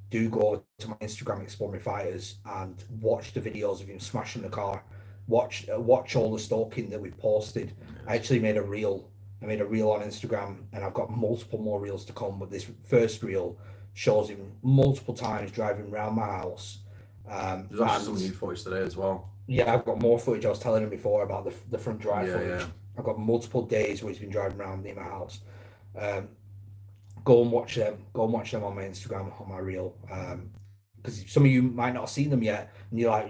do go to my Instagram, Explore My Fighters, and watch the videos of him smashing the car. Watch all the stalking that we've posted. I actually made a reel. I made a reel on Instagram, and I've got multiple more reels to come. But this first reel shows him multiple times driving around my house. There's actually some new footage today as well. Yeah, I've got more footage. I was telling him before about the front drive footage. Yeah. I've got multiple days where he's been driving around near my house. go and watch them. Go and watch them on my Instagram, on my reel. Because some of you might not have seen them yet, and you're like,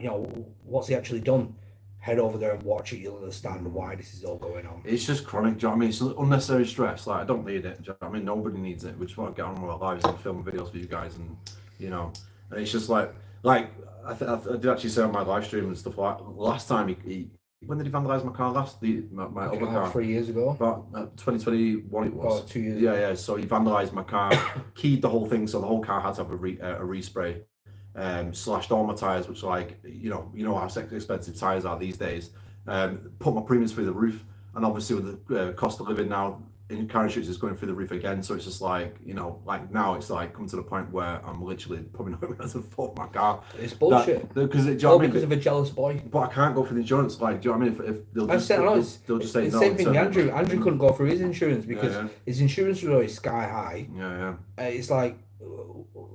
what's he actually done? Head over there and watch it. You'll understand why this is all going on. It's just chronic. Do you know what I mean? It's unnecessary stress. Like I don't need it. Do you know what I mean? Nobody needs it. We just want to get on with our lives and film videos for you guys, and and it's just like I did actually say on my live stream and stuff like last time he when did he vandalise my car last? My other car 3 years ago. about 2021 it was. 2 years. Yeah. So he vandalised my car, keyed the whole thing, so the whole car had to have a respray. Slashed all my tires, which you know how expensive tires are these days. Put my premiums through the roof, and obviously with the cost of living now, in car insurance is going through the roof again. So it's just like now it's like come to the point where I'm literally probably not going to afford my car. It's bullshit. Because because of a jealous boy. But I can't go for the insurance. Like, do you know what I mean? If they'll just say it's no. the same thing with Andrew. Andrew couldn't go through his insurance because Yeah. his insurance was always sky high. Yeah. It's like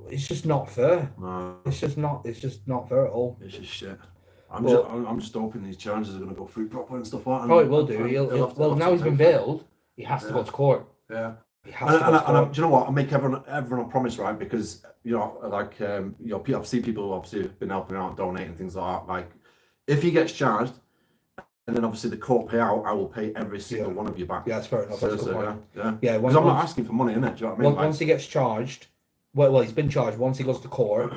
it's just not fair. No, It's just not fair at all. it's just shit. But- I'm just hoping these charges are going to go through proper and stuff like that. Oh, it will do. And He'll, have to- well, have now to he's been pay for it. bailed. He has to go to court. Yeah. He has to go to court. Do you know what? I make everyone a promise, right? Because I've seen people obviously been helping out, donating things like that. Like, if he gets charged, and then obviously the court payout, I will pay every single one of you back. Yeah, that's fair enough. That's a good point. Yeah. Yeah, Because I'm not asking for money, innit? Do you know what I mean? once he gets charged, well, he's been charged. Once he goes to court,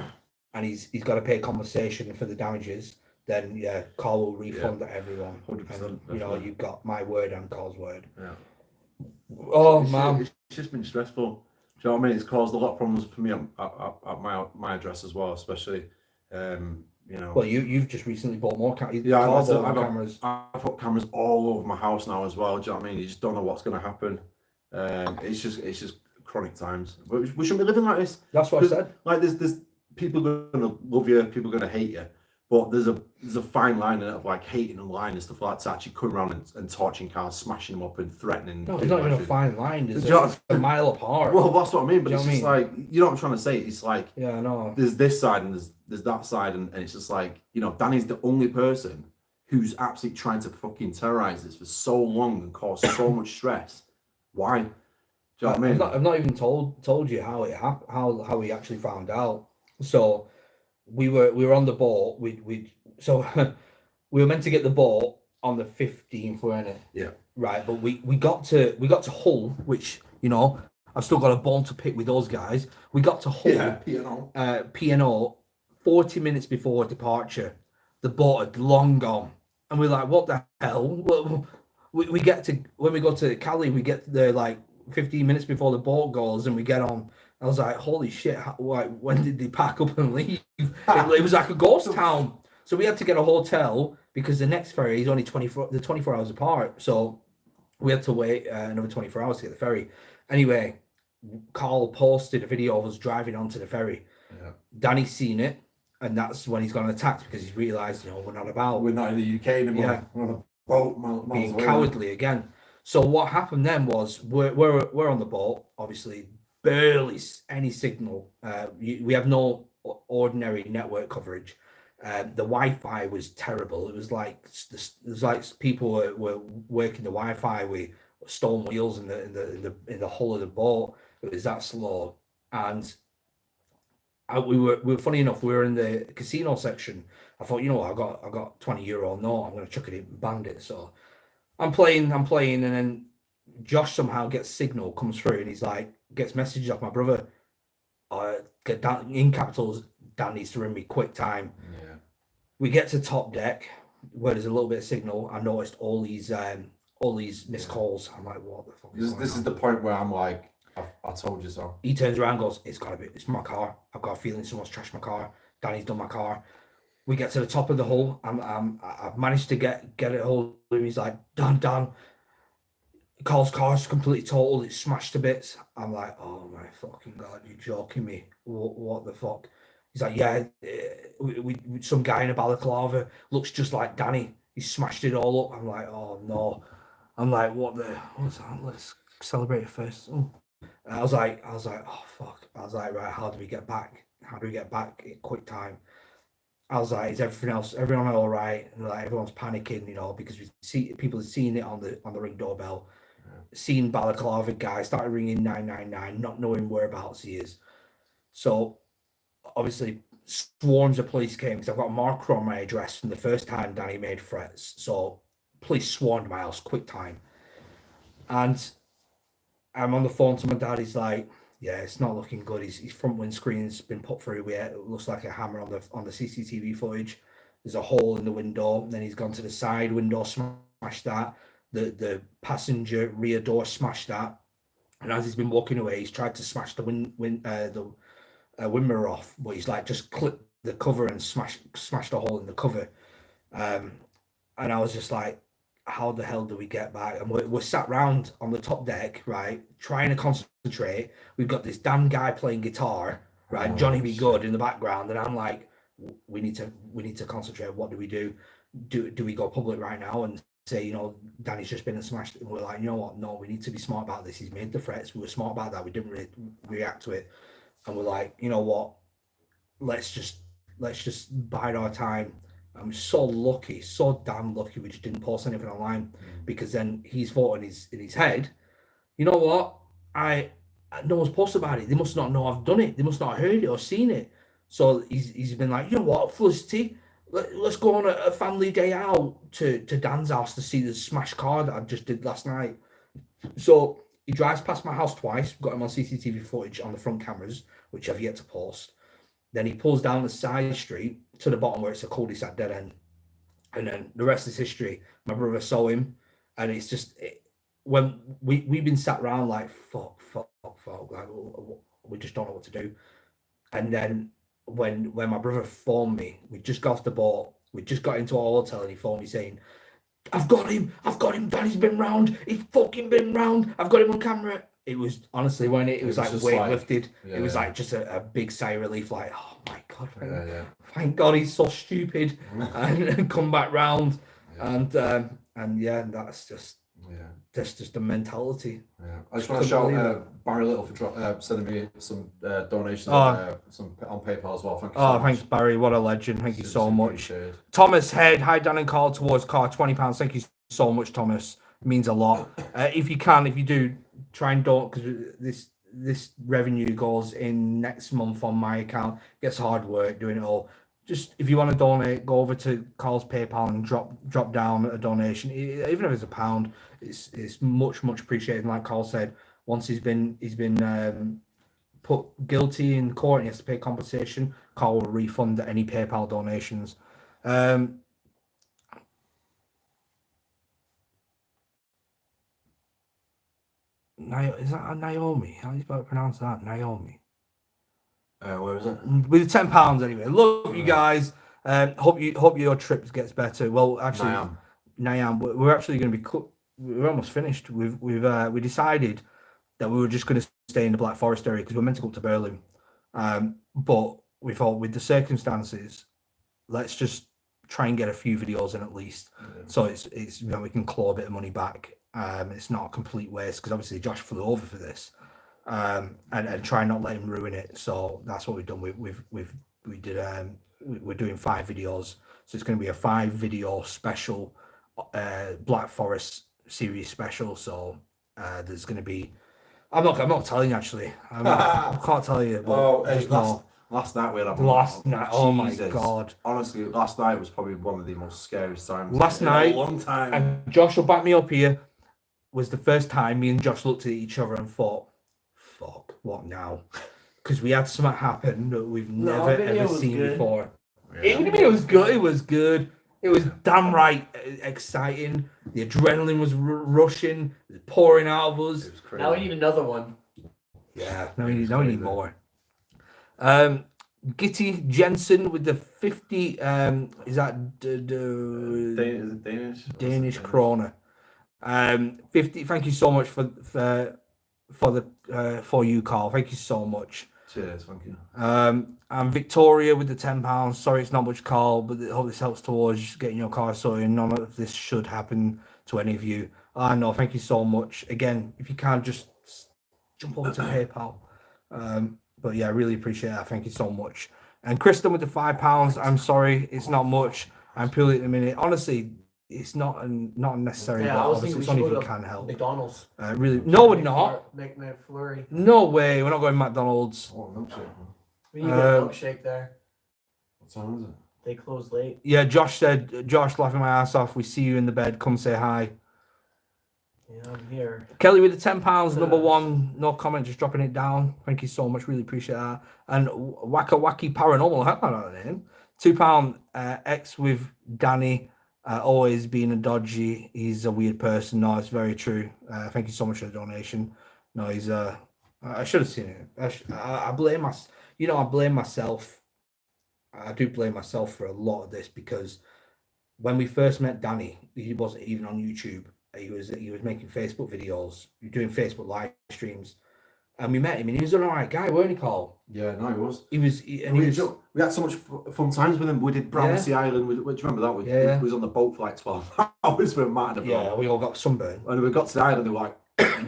and he's got to pay compensation for the damages, then yeah, Carl will refund everyone. 100%, And, definitely. you've got my word and Carl's word. Yeah. Oh It's man, it's just been stressful. Do you know what I mean? It's caused a lot of problems for me at my address as well, especially. well, you've just recently bought more Yeah, Carl that's it. bought more cameras. I put cameras all over my house now as well. Do you know what I mean? You just don't know what's going to happen. It's just chronic times. We shouldn't be living like this. That's what I said. Like there's people going to love you, people going to hate you, but there's a fine line in it of like hating and lying and stuff like that to actually coming around and torching cars, smashing them up and threatening. No, it's not even a fine line. It's Do you know- a mile apart. Well, that's what I mean. But Do you it's know just what I like you know what I'm trying to say. It's like yeah, I know. there's this side and there's that side, and it's just like Danny's the only person who's absolutely trying to fucking terrorize this for so long and cause so much stress. Why? Do you know what I mean? I've not even told you how it happened, how we actually found out. So we were on the boat. We we were meant to get the boat on the 15th, weren't it? Yeah. Right, but we got to Hull, which I've still got a bone to pick with those guys. We got to Hull, P&O, 40 minutes before departure. The boat had long gone, and we're like, what the hell? Well, we get to when we go to Cali, we get there like 15 minutes before the boat goes, and we get on. I was like, holy shit! When did they pack up and leave? It was like a ghost town. So we had to get a hotel because the next ferry is only 24 hours apart. So we had to wait another 24 hours to get the ferry. Anyway, Carl posted a video of us driving onto the ferry. Yeah. Danny's seen it, and that's when he's gone attacked because he's realised, we're not about We're not in the UK anymore. Yeah. We're on a boat, miles being away. cowardly again. So what happened then was we're on the boat, obviously barely any signal. We have no ordinary network coverage. The Wi-Fi was terrible. It was like people were working the Wi-Fi with stone wheels in the hull of the boat. It was that slow, and we were funny enough. We were in the casino section. I thought, I got €20 note. I'm gonna chuck it in and bang it. So I'm playing, and then Josh somehow gets signal, comes through, and he's like, gets messages off my brother. Get down in capitals. Dan needs to ring me quick time. Yeah. We get to top deck where there's a little bit of signal. I noticed all these missed calls. I'm like, what the fuck? This is the point where I'm like, I told you so. He turns around and goes, it's my car. I've got a feeling someone's trashed my car. Danny's done my car. We get to the top of the hull. I've managed to get it hold of him. He's like, Dan, Carl's car's completely totaled. It's smashed to bits. I'm like, oh my fucking God, you're joking me. What the fuck? He's like, yeah, we some guy in a balaclava looks just like Danny. He smashed it all up. I'm like, oh no. I'm like, what's that? Let's celebrate it first. Oh. I was like, oh fuck. I was like, right, how do we get back? How do we get back in quick time? I was like, is everyone all right? And like everyone's panicking, because we see people are seeing it on the Ring doorbell. seen Balaclava guy, started ringing 999, not knowing whereabouts he is. So obviously swarms of police came because I've got a marker on my address from the first time Danny made threats. So police swarmed my house quick time. And I'm on the phone to my dad. He's like, yeah, it's not looking good. His front windscreen's been put through. It looks like a hammer on the CCTV footage. There's a hole in the window. Then he's gone to the side window, smashed that. The passenger rear door, smashed that. And as he's been walking away, he's tried to smash the wind mirror off, but he's like just clipped the cover and smashed a hole in the cover. And I was just like, how the hell do we get back? And we're sat round on the top deck, right, trying to concentrate. We've got this damn guy playing guitar, right, Johnny B. Good in the background, and I'm like, we need to concentrate. What do we do? Do we go public right now and say, you know, Danny's just been and smashed it? And we're like, you know what? No, we need to be smart about this. He's made the threats. We were smart about that. We didn't really react to it. And we're like, you know what? Let's just bide our time. I'm so lucky, so damn lucky we just didn't post anything online, because then he's thought in his head, you know what? No one's posted about it. They must not know I've done it. They must not have heard it or seen it. So he's been like, you know what, Felicity, let's go on a family day out to Dan's house to see the smashed car that I just did last night. So he drives past my house twice, got him on CCTV footage on the front cameras, which I've yet to post. Then he pulls down the side street to the bottom where it's a cul-de-sac dead end. And then the rest is history. My brother saw him, and it's just, when we've been sat around like, fuck, like, we just don't know what to do. And then when my brother phoned me, we just got off the boat, we just got into our hotel, and he phoned me saying, I've got him, Danny's been round, he's fucking been round, I've got him on camera. It was honestly, when it was like weight lifted, it was like just a big sigh of relief, like, oh my God, thank God he's so stupid and come back round. And that's just the mentality. I just want to shout Barry Little for sending me some donations some on PayPal as well. Thank you so much. Thanks, Barry. What a legend. Thank you so much. Thomas Head, hi Dan and Carl, towards car, £20. Thank you so much, Thomas. It means a lot. If you do, try and don't, because this revenue goes in next month on my account. It gets hard work doing it all. Just if you want to donate, go over to Carl's PayPal and drop down a donation, even if it's £1. It's much appreciated. And like Carl said, once he's been put guilty in court and he has to pay compensation, Carl will refund any PayPal donations. Is that Naomi? How do you pronounce that? Naomi. Where is it? With £10 anyway. Love you guys. Hope your trip gets better. Well, actually, Niam, we're actually going to be we're almost finished. We decided that we were just going to stay in the Black Forest area because we're meant to go up to Berlin. But we thought, with the circumstances, let's just try and get a few videos in at least. So it's we can claw a bit of money back. It's not a complete waste, because obviously Josh flew over for this, and try not let him ruin it. So that's what we've done. We're doing 5 videos, so it's going to be a 5-video special, Black Forest series special. So there's going to be, I'm not telling you actually. I can't tell you. But last night we had last night. Oh my God! Honestly, last night was probably one of the most scariest times. Last night, a long time. And Josh will back me up here. Was the first time me and Josh looked at each other and thought, fuck, what now? Because we had something happen that we've never ever seen before. Yeah. It was good. It was good. It was damn right exciting. The adrenaline was rushing, it was pouring out of us. Now we need another one. Yeah, now we need more. Gitty Jensen with the 50. Is that Danish kroner? 50. Thank you so much for you, Carl. Thank you so much. Cheers, thank you. And Victoria with the £10. Sorry, it's not much, Carl, but I hope this helps towards getting your car sorted. None of this should happen to any of you. No, thank you so much. Again, if you can, just jump over to PayPal. But yeah, I really appreciate that. Thank you so much. And Kristen with the £5. I'm sorry, it's not much. I'm purely at the minute. Honestly, it's not not unnecessary, Yeah, but I was obviously thinking it's we only should if go it to can help. McDonald's. Really, no, we're not. McFlurry. No way, we're not going McDonald's. Oh, milkshake. Man. We need to get a milkshake there. What time is it? They close late. Yeah, Josh said, Josh laughing my ass off. We see you in the bed. Come say hi. Yeah, I'm here. Kelly with the £10, number one. No comment, just dropping it down. Thank you so much. Really appreciate that. And Wacka Wacky Paranormal, hell, I know that name. £2 X with Danny. Always being a dodgy. He's a weird person. No, it's very true. Thank you so much for the donation. No, he's I should have seen it. I blame myself. You know, I blame myself. I do blame myself for a lot of this because when we first met Danny, he wasn't even on YouTube. He was making Facebook videos, doing Facebook live streams, and we met him, and he was an alright guy, weren't he, Carl? Yeah, no, he was. We had so much fun times with him. We did Brownsea Island. Do you remember that? We was on the boat for like 12 hours with Matt and yeah, we all got sunburned. And we got to the island, they were like,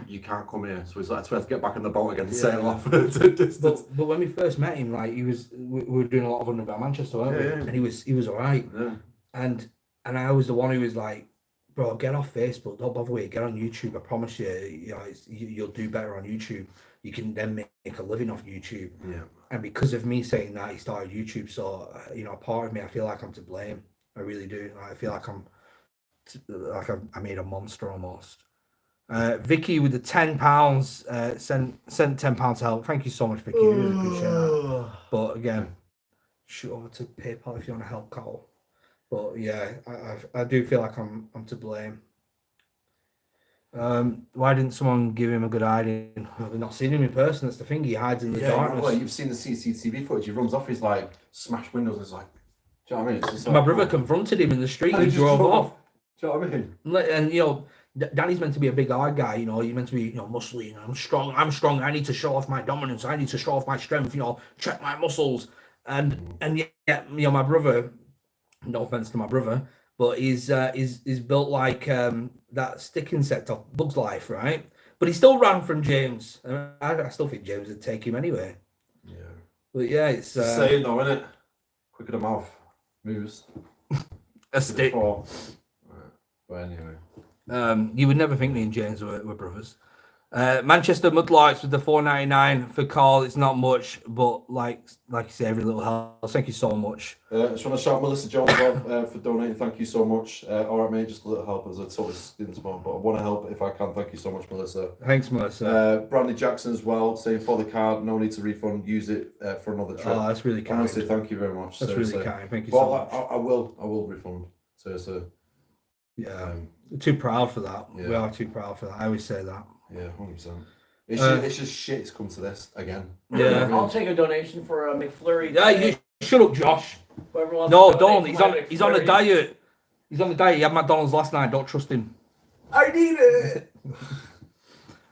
you can't come here. So we had to get back in the boat again and sail off to distance. But when we first met him, like we were doing a lot of underground Manchester, weren't we? Yeah. And he was alright. Yeah. And I was the one who was like, bro, get off Facebook. Don't bother with it. Get on YouTube. I promise you, you'll do better on YouTube. You can then make a living off YouTube. Yeah. And because of me saying that, he started YouTube. So, part of me, I feel like I'm to blame. I really do. I feel like I made a monster almost. Vicky with the £10 sent £10 to help. Thank you so much, Vicky. Really appreciate that. But again, shoot over to PayPal if you want to help Carl. But yeah, I do feel like I'm to blame. Why didn't someone give him a good hiding? We've not seen him in person. That's the thing. He hides in the darkness. Well, you've seen the CCTV footage. He runs off. He's like smashed windows. And it's like, do you know what I mean? It's just like, My brother confronted him in the street. And He he drove just drove off. off. Do you know what I mean? And Danny's meant to be a big hard guy. He's meant to be muscly. I'm strong. I need to show off my dominance. I need to show off my strength. Check my muscles. And yeah, my brother. No offense to my brother, but he's built like that stick insect off Bug's Life, right? But he still ran from James. I still think James would take him anyway. Yeah. But yeah, it's saying though, isn't it? Quicker the mouth moves. a stick. Right. But anyway. You would never think me and James were brothers. Manchester Mudlights with the $4.99 for Carl. It's not much, but like you say, every little helps. Thank you so much. I just want to shout Melissa Jones off for donating. Thank you so much. All right, mate, just a little help as I totally didn't spawn, but I want to help if I can. Thank you so much, Melissa. Thanks, Melissa. Brandy Jackson as well, saying for the card, no need to refund, use it for another trip. Oh, that's really kind. Honestly, thank you very much. That's seriously. really kind. Thank you so much. I will refund. Seriously. Yeah, we're too proud for that. Yeah. We are too proud for that. I always say that. Yeah, 100%. It's just shit. It's come to this again. Yeah. I'll take a donation for a McFlurry. Yeah, you shut up, Josh. Whoever wants No, to don't. donate He's for on. my He's on a McFlurry. diet. He's on a diet. He had McDonald's last night. Don't trust him. I need it.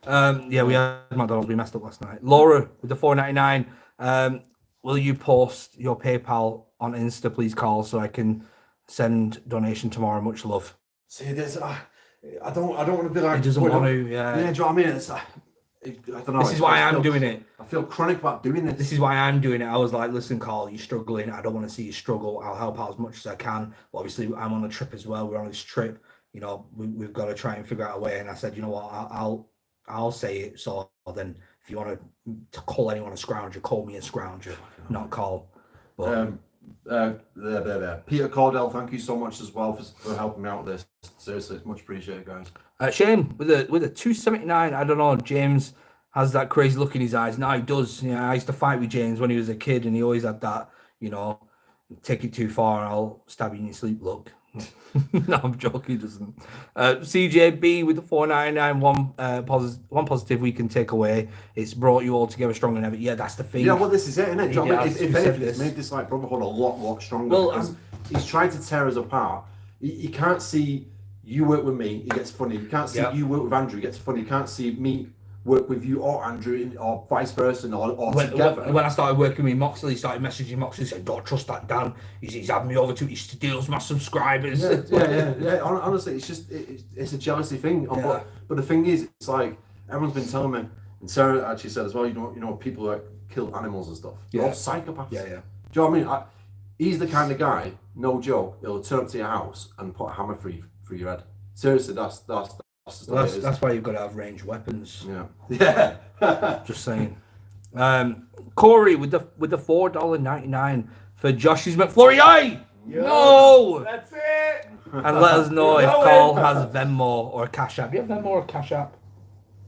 Yeah, we had McDonald's. We messed up last night. Laura with the $4.99. Will you post your PayPal on Insta, please, Carl, so I can send donation tomorrow? Much love. See, there's I don't want to be like. He doesn't want to. Yeah, do you know what I mean? It's I don't know. This is why I'm doing it. I feel chronic about doing this. This is why I'm doing it. I was like, listen, Carl, you're struggling. I don't want to see you struggle. I'll help out as much as I can. But obviously, I'm on a trip as well. We're on this trip. We've got to try and figure out a way. And I said, you know what? I'll say it. So then, if you want to call anyone a scrounger, call me a scrounger, not Carl. But there. Peter Cordell, thank you so much as well for helping me out with this. Seriously, much appreciated, guys. Shane with a $2.79. I don't know. James has that crazy look in his eyes. Now he does. I used to fight with James when he was a kid, and he always had that. Take it too far, I'll stab you in your sleep look. No, I'm joking. He doesn't. CJB with the $4.99. One positive we can take away. It's brought you all together stronger than ever. Yeah, that's the thing. Yeah, well, this is it, isn't it? Do you know what I mean? If anything, it's this. made this like brotherhood a lot stronger. Well, because he's trying to tear us apart. He can't see you work with me, it gets funny. You can't see you work with Andrew, it gets funny. You can't see me work with you or Andrew, or vice versa, or together. When I started working with Moxley, he started messaging Moxley, saying, "Don't trust that Dan. He's had me over to. He steals my subscribers." Yeah. Honestly, it's just it's a jealousy thing. Yeah. But the thing is, it's like everyone's been telling me, and Sarah actually said as well. You know, people that kill animals and stuff. They're all psychopaths. Yeah. Do you know what I mean? He's the kind of guy, no joke. He'll turn up to your house and put a hammer through through your head. Seriously, that's just the way it is. That's why you've got to have ranged weapons. Yeah. Just saying. Corey with the $4.99 for Josh's McFlurry. Aye! No! That's it. And let us know if Go Carl in. has Venmo or Cash App. Do you have Venmo or Cash App?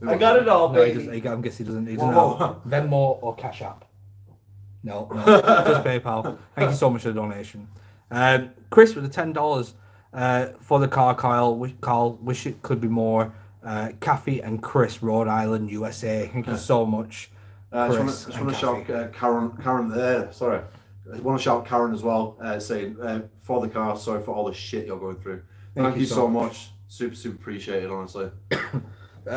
I got it all, No, he baby. doesn't. I'm guessing he doesn't. He doesn't Whoa. have Venmo or Cash App. No, just PayPal. Thank you so much for the donation. Chris with the $10 for the car, Carl, wish it could be more. Kathy and Chris, Rhode Island, USA. Thank you so much. I Chris just and want to shout Kathy. Karen there. Sorry. I want to shout Karen as well, saying for the car, sorry for all the shit you're going through. Thank you so much. Super appreciated, honestly.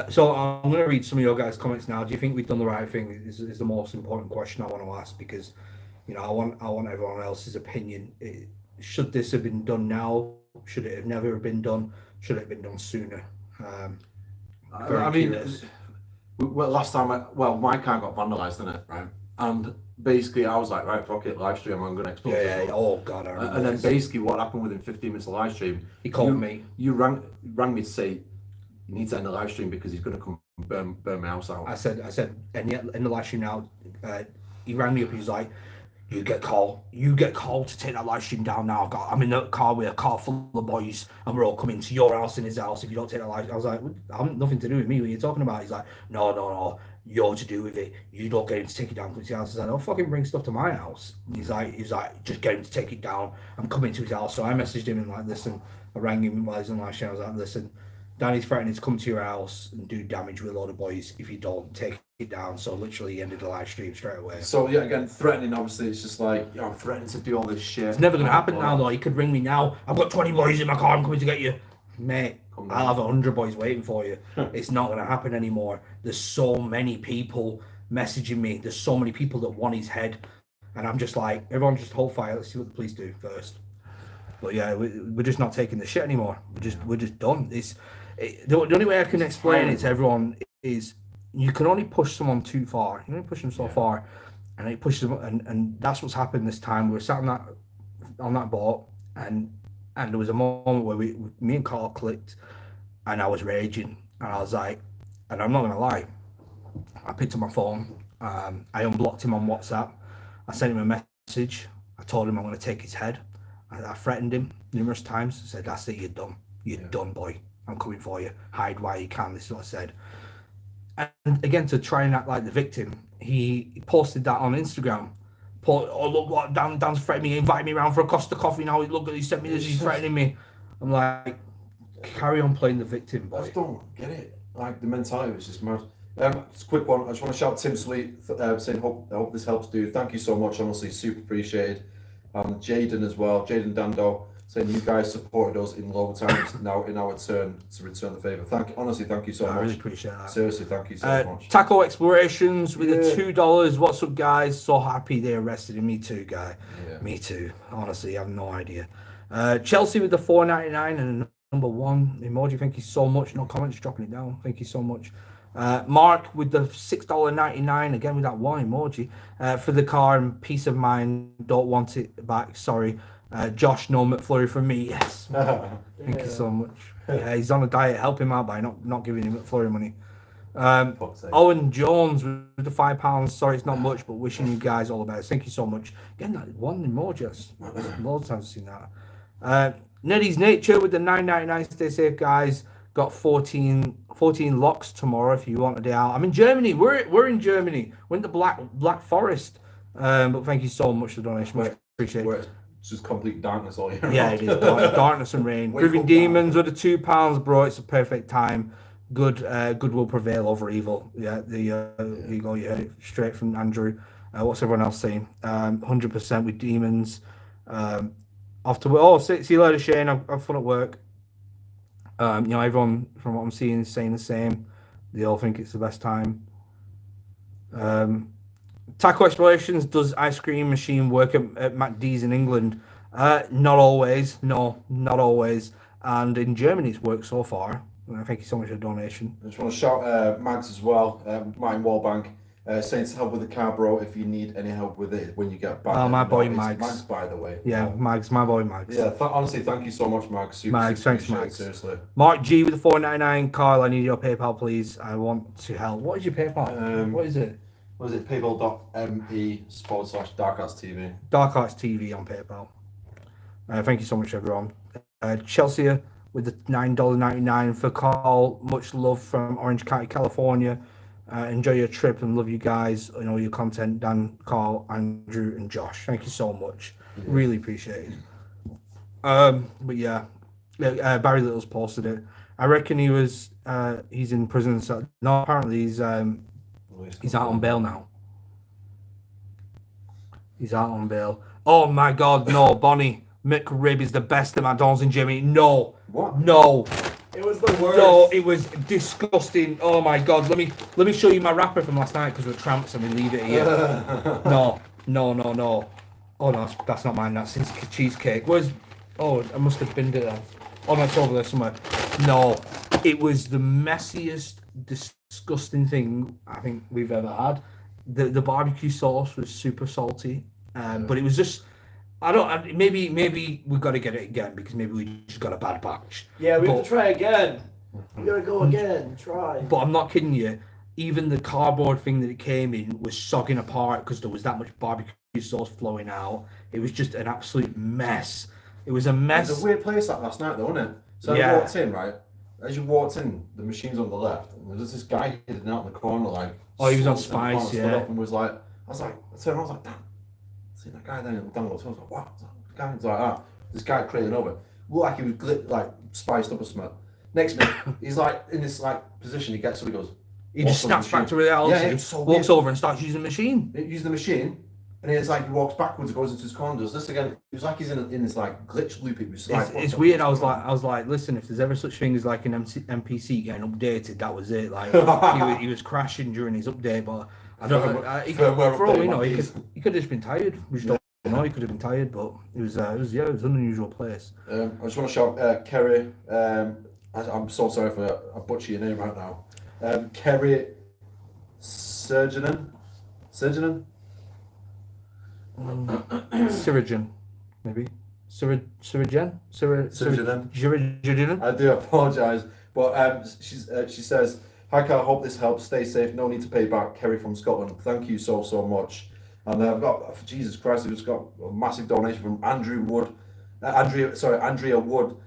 So I'm going to read some of your guys' comments now. Do you think we've done the right thing? Is the most important question I want to ask, because I want everyone else's opinion. Should this have been done now? Should it have never been done? Should it have been done sooner? Very I mean, curious. well, last time, my car got vandalised, didn't it? Right. And basically, I was like, right, fuck it, live stream. I'm going to expose it. Oh God, I remember And then this. basically, what happened within 15 minutes of live stream? He called me. You rang me to say you need to end the live stream because he's going to come burn my house out. I said, and yet in the live stream now, he rang me up. He was like, "You get called to take that live stream down now. I'm in a car with a car full of boys, and we're all coming to your house and his house if you don't take that live." I was like, "I'm nothing to do with me. What are you talking about?" He's like, "No, you're to do with it. You don't get him to take it down to his house." I said, "Don't fucking bring stuff to my house." He's like, "Just get him to take it down. I'm coming to his house." So I messaged him and like, "Listen," I rang him while he's on live stream. I was like, "Listen, Danny's threatening to come to your house and do damage with a load of boys if you don't take it down." So literally he ended the live stream straight away. So yeah, again, threatening. Obviously, it's just like I'm threatening to do all this shit. It's never going to happen now, though. He could ring me now. "I've got 20 boys in my car. I'm coming to get you." Mate, I'll have 100 boys waiting for you. It's not going to happen anymore. There's so many people messaging me. There's so many people that want his head. And I'm just like, everyone just hold fire. Let's see what the police do first. But yeah, we're just not taking the shit anymore. We're just done. The only way I can explain it to everyone is you can only push someone too far. You can only push them so far. And it pushes them, and that's what's happened this time. We were sat on that boat, and there was a moment where me and Carl clicked, and I was raging, and I was like, and I'm not gonna lie, I picked up my phone, I unblocked him on WhatsApp, I sent him a message, I told him I'm gonna take his head, I threatened him numerous times, I said, "That's it, you're done, done, boy, I'm coming for you, hide while you can." This is what I said. And again, to try and act like the victim, he posted that on Instagram. "Oh, look what Dan's threatening me, invite me around for a Costa coffee now. Look, he sent me this, he's threatening me." I'm like, carry on playing the victim, I boy. just don't get it. Like the mentality was just mad. Just a quick one. I just want to shout Tim Sweet saying, I hope this helps, dude. Thank you so much. Honestly, super appreciated. Jaden as well. Jaden Dando saying, "You guys supported us in low times. Now in our turn to return the favour." Honestly, thank you so I much. really appreciate that. Seriously, thank you so much. Taco Explorations with Yeah. the $2. What's up, guys? So happy they arrested him. Me too, guy. Yeah. Me too. Honestly, I have no idea. Chelsea with the $4.99 and number one emoji. Thank you so much. No comments, dropping it down. Thank you so much. Mark with the $6.99 again with that one emoji for the car and peace of mind. Don't want it back. Sorry. Josh, no McFlurry from me. Yes. Thank you so much. Yeah, he's on a diet. Help him out by not giving him McFlurry money. Fuck's sake. Owen Jones with the £5. Sorry, it's not much, but wishing you guys all the best. Thank you so much. Again, that one emoji. Loads of times I've seen that. Neddy's Nature with the $9.99. Stay safe, guys. Got 14 locks tomorrow if you want a day out. I'm in Germany. We're in Germany. We're in the Black Forest. But thank you so much for the donation. Much appreciate Where it. it's just complete darkness all year. Yeah, it is. Darkness and rain. Wake Proving up, Demons with the £2, bro. It's a perfect time. Good will prevail over evil. Yeah, here you go. You heard it straight from Andrew. What's everyone else saying? 100% with Demons. Off to work. Oh, see you later, Shane. I've fun at work. Everyone from what I'm seeing is saying the same. They all think it's the best time. Taco Explorations, does ice cream machine work at McD's in England? Not always. No, not always. And in Germany, it's worked so far. Thank you so much for the donation. I just want to shout Mags as well, Martin Wallbank. Saying to help with the car, bro. If you need any help with it when you get back. Oh, my let me know. boy It's Mags. Mags, by the way. Yeah, Oh. Mags, my boy Mags. Yeah, honestly, thank you so much, Mags. Super, Mags, super thanks, appreciate it, Mags. seriously. Mark G with the 4.99. Carl, I need your PayPal, please. I want to help. What is your PayPal? What is it? What is it? PayPal.me/darkarts.tv. Dark Arts TV on PayPal. Thank you so much, everyone. Chelsea with the $9.99 for Carl. Much love from Orange County, California. Enjoy your trip and love you guys and all your content. Dan, Carl, Andrew, and Josh. Thank you so much. Yeah. Really appreciate it. But yeah, Barry Little's posted it. I reckon he's in prison. So no, apparently he's out on bail now. He's out on bail. Oh my God, no, Bonnie McRib is the best at McDonald's in Germany. No, What? no, It was the worst. no, it was disgusting. Oh my God, let me show you my wrapper from last night because we're tramps and we leave it here. No. Oh no, that's not mine. That's his cheesecake. Where's? Oh, I must have binned it then. Oh no, it's over there somewhere. No, it was the messiest, disgusting thing I think we've ever had. The barbecue sauce was super salty, but it was just. Maybe we've got to get it again because maybe we just got a bad batch. Yeah, we have But- to try again. We gotta go again. Try. But I'm not kidding you. Even the cardboard thing that it came in was sogging apart because there was that much barbecue sauce flowing out. It was just an absolute mess. It was a mess. It's a weird place that last night, though, isn't it? So Yeah. I walked in, right? As you walked in, the machine's on the left, and there's this guy hidden out in the corner, like. Oh, he was on slumped in the corner, spice, stood yeah. up and was like, I was like, I turned around, I was like, damn. See that guy there in the McDonald's? I was like, what? The guy was like, this guy craning over. Looked like he was like spiced up or something. Next minute, he's like in this like position. He gets up, he goes. He just walks on the snaps back machine. to reality, Yeah, it's so walks weird. over and starts using the machine. He uses the machine, and it's like he walks backwards, goes into his corner, does this again. It was like he's in this like glitch loop. It was like, It's weird. I was like, listen, if there's ever such thing as like an NPC getting updated, that was it. Like he was crashing during his update, but I don't know. Firmware For all update, we know, what he is? could have just been tired. We just don't know. He could have been tired, but it was an unusual place. I just want to shout Kerry. I'm so sorry for I butcher your name right now. Kerry Surgeon. Sirigen, maybe. Sirigen? Sirigen? I do apologise, but she says, "Hi, Carl. Hope this helps. Stay safe. No need to pay back. Kerry from Scotland. Thank you so much." And I've got Jesus Christ, I've just got a massive donation from Andrea Wood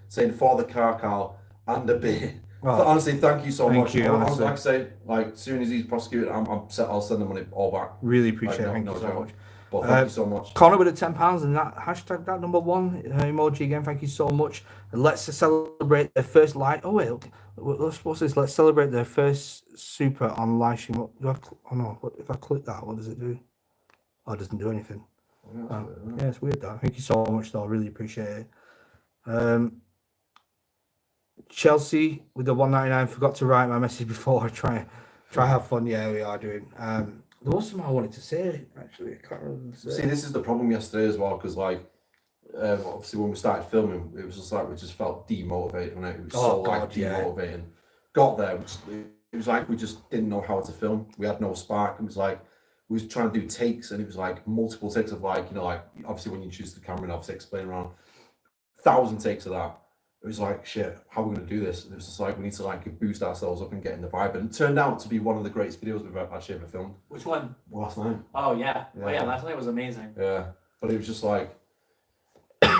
saying for the car, Carl, and a beer. Oh, Honestly, thank you so thank much. you, honestly. Like I say, like as soon as he's prosecuted, I'll send the money all back. Really appreciate it. Like, Thank no you so doubt. much. But thank you so much. Connor with the £10 and that hashtag that number one emoji again. Thank you so much. And let's celebrate their first live. Oh wait, what's this? Let's celebrate their first super on live stream. What do I? Oh no! If I click that, what does it do? Oh, it doesn't do anything. Yeah, it's weird that. Thank you so much, though. I really appreciate it. Chelsea with the 199 forgot to write my message before. I try have fun. Yeah, we are doing. There was something I wanted to say actually. I can't remember. See, this is the problem yesterday as well, because like obviously when we started filming, it was just like we just felt demotivated, and it was so like demotivating. Got there, it was like we just didn't know how to film. We had no spark. It was like we was trying to do takes, and it was like multiple takes of like like obviously when you choose the camera and obviously explain around 1,000 takes of that. It was like, shit, how are we going to do this? And it was just like, we need to like boost ourselves up and get in the vibe. And it turned out to be one of the greatest videos we've actually ever filmed. Which one? Last night. Oh yeah. Oh Yeah. yeah. Last night was amazing. Yeah. But it was just like,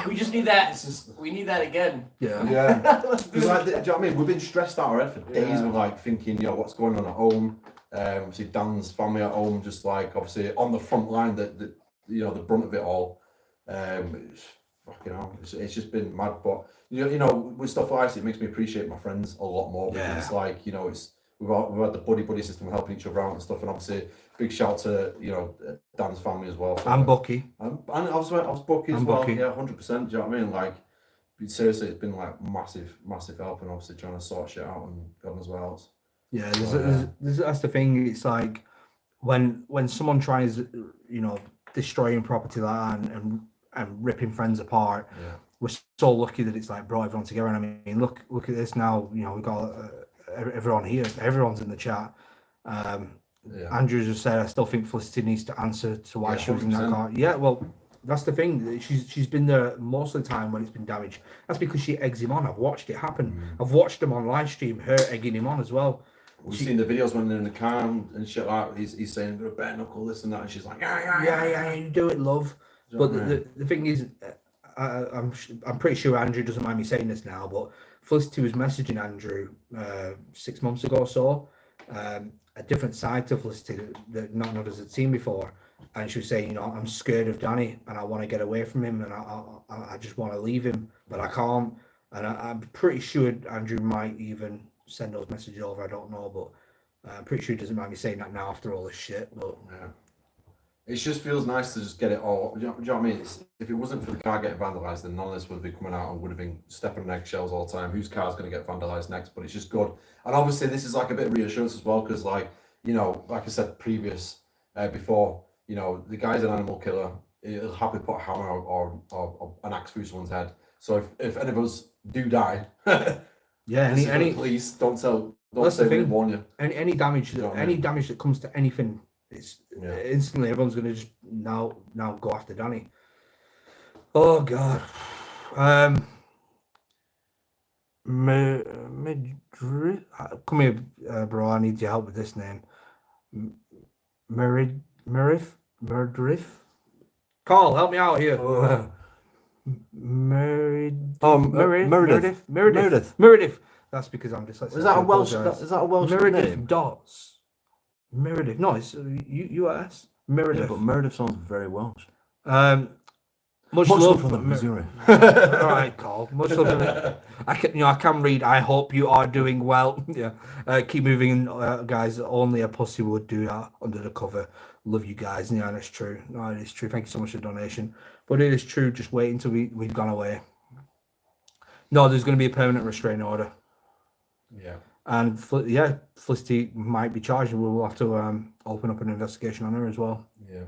We just need that. it's just, We need that again. Yeah. yeah. Let's do Because like, it. do you know what I mean? We've been stressed out already for days. Yeah. We're like thinking, what's going on at home? Obviously Dan's family at home, just like obviously on the front line, the brunt of it all. It's fucking hell. It's just been mad. But with stuff like this, it makes me appreciate my friends a lot more. Because Yeah. it's like it's we've had the buddy system, we're helping each other out and stuff. And obviously, big shout to Dan's family as well. I'm Bucky. And I was Bucky as I'm well. Bucky. Yeah, 100%. Do you know what I mean? Like, seriously, it's been like massive help, and obviously trying to sort shit out and God knows what else. Yeah, Oh, that's the thing. It's like when someone tries, destroying property like that and ripping friends apart. Yeah. We're so lucky that it's like brought everyone together. And I mean, look at this now. We've got everyone here. Everyone's in the chat. Yeah. Andrew just said, I still think Felicity needs to answer to why Yeah, she was in that 100%. car. Yeah, well, that's the thing. She's been there most of the time when it's been damaged. That's because she eggs him on. I've watched it happen. I've watched him on live stream, her egging him on as well. We've seen the videos when they're in the car and shit like that. He's saying, I'm going to bare knuckle this and that. And she's like, Yeah, you do it, love. Do you know But what I mean? the thing is, I'm pretty sure Andrew doesn't mind me saying this now, but Felicity was messaging Andrew 6 months ago or so, a different side to Felicity that none of us had seen before, and she was saying, you know, I'm scared of Danny and I want to get away from him and I just want to leave him, but I can't. And I'm pretty sure Andrew might even send those messages over. I don't know, but I'm pretty sure he doesn't mind me saying that now after all this shit. But Yeah. It just feels nice to just get it all. Do you know what I mean? If it wasn't for the car getting vandalised, then none of this would be coming out and would have been stepping on eggshells all the time. Whose car's going to get vandalised next? But it's just good. And obviously, this is like a bit of reassurance as well, because, like, you know, like I said before, you know, the guy's an animal killer. He'll happily put a hammer or an axe through someone's head. So if any of us do die, yeah, this is for the any police, don't That's say the we thing. warn you. any damage You know that what I mean? damage that comes to anything, it's Yeah. instantly everyone's gonna just now go after Danny. Oh god. Madrid, come here, bro. I need your help with this name. Meredith. Carl, help me out here. Meredith. Meredith. That's because I'm dyslexic. Is that I a Welsh? apologise. Is that a Welsh Meredith name? Dots. Meredith. No, it's US. Yeah, Meredith. but Meredith sounds very Welsh. Much Much love love from for Missouri. All right, Carl. Much love. I can read. I hope you are doing well. Yeah. Keep moving, guys. Only a pussy would do that under the cover. Love you guys. Yeah, that's true. No, it is true. Thank you so much for the donation. But it is true. Just wait until we've gone away. No, there's going to be a permanent restraining order. Yeah. And Felicity might be charged. We'll have to open up an investigation on her as well. Yeah.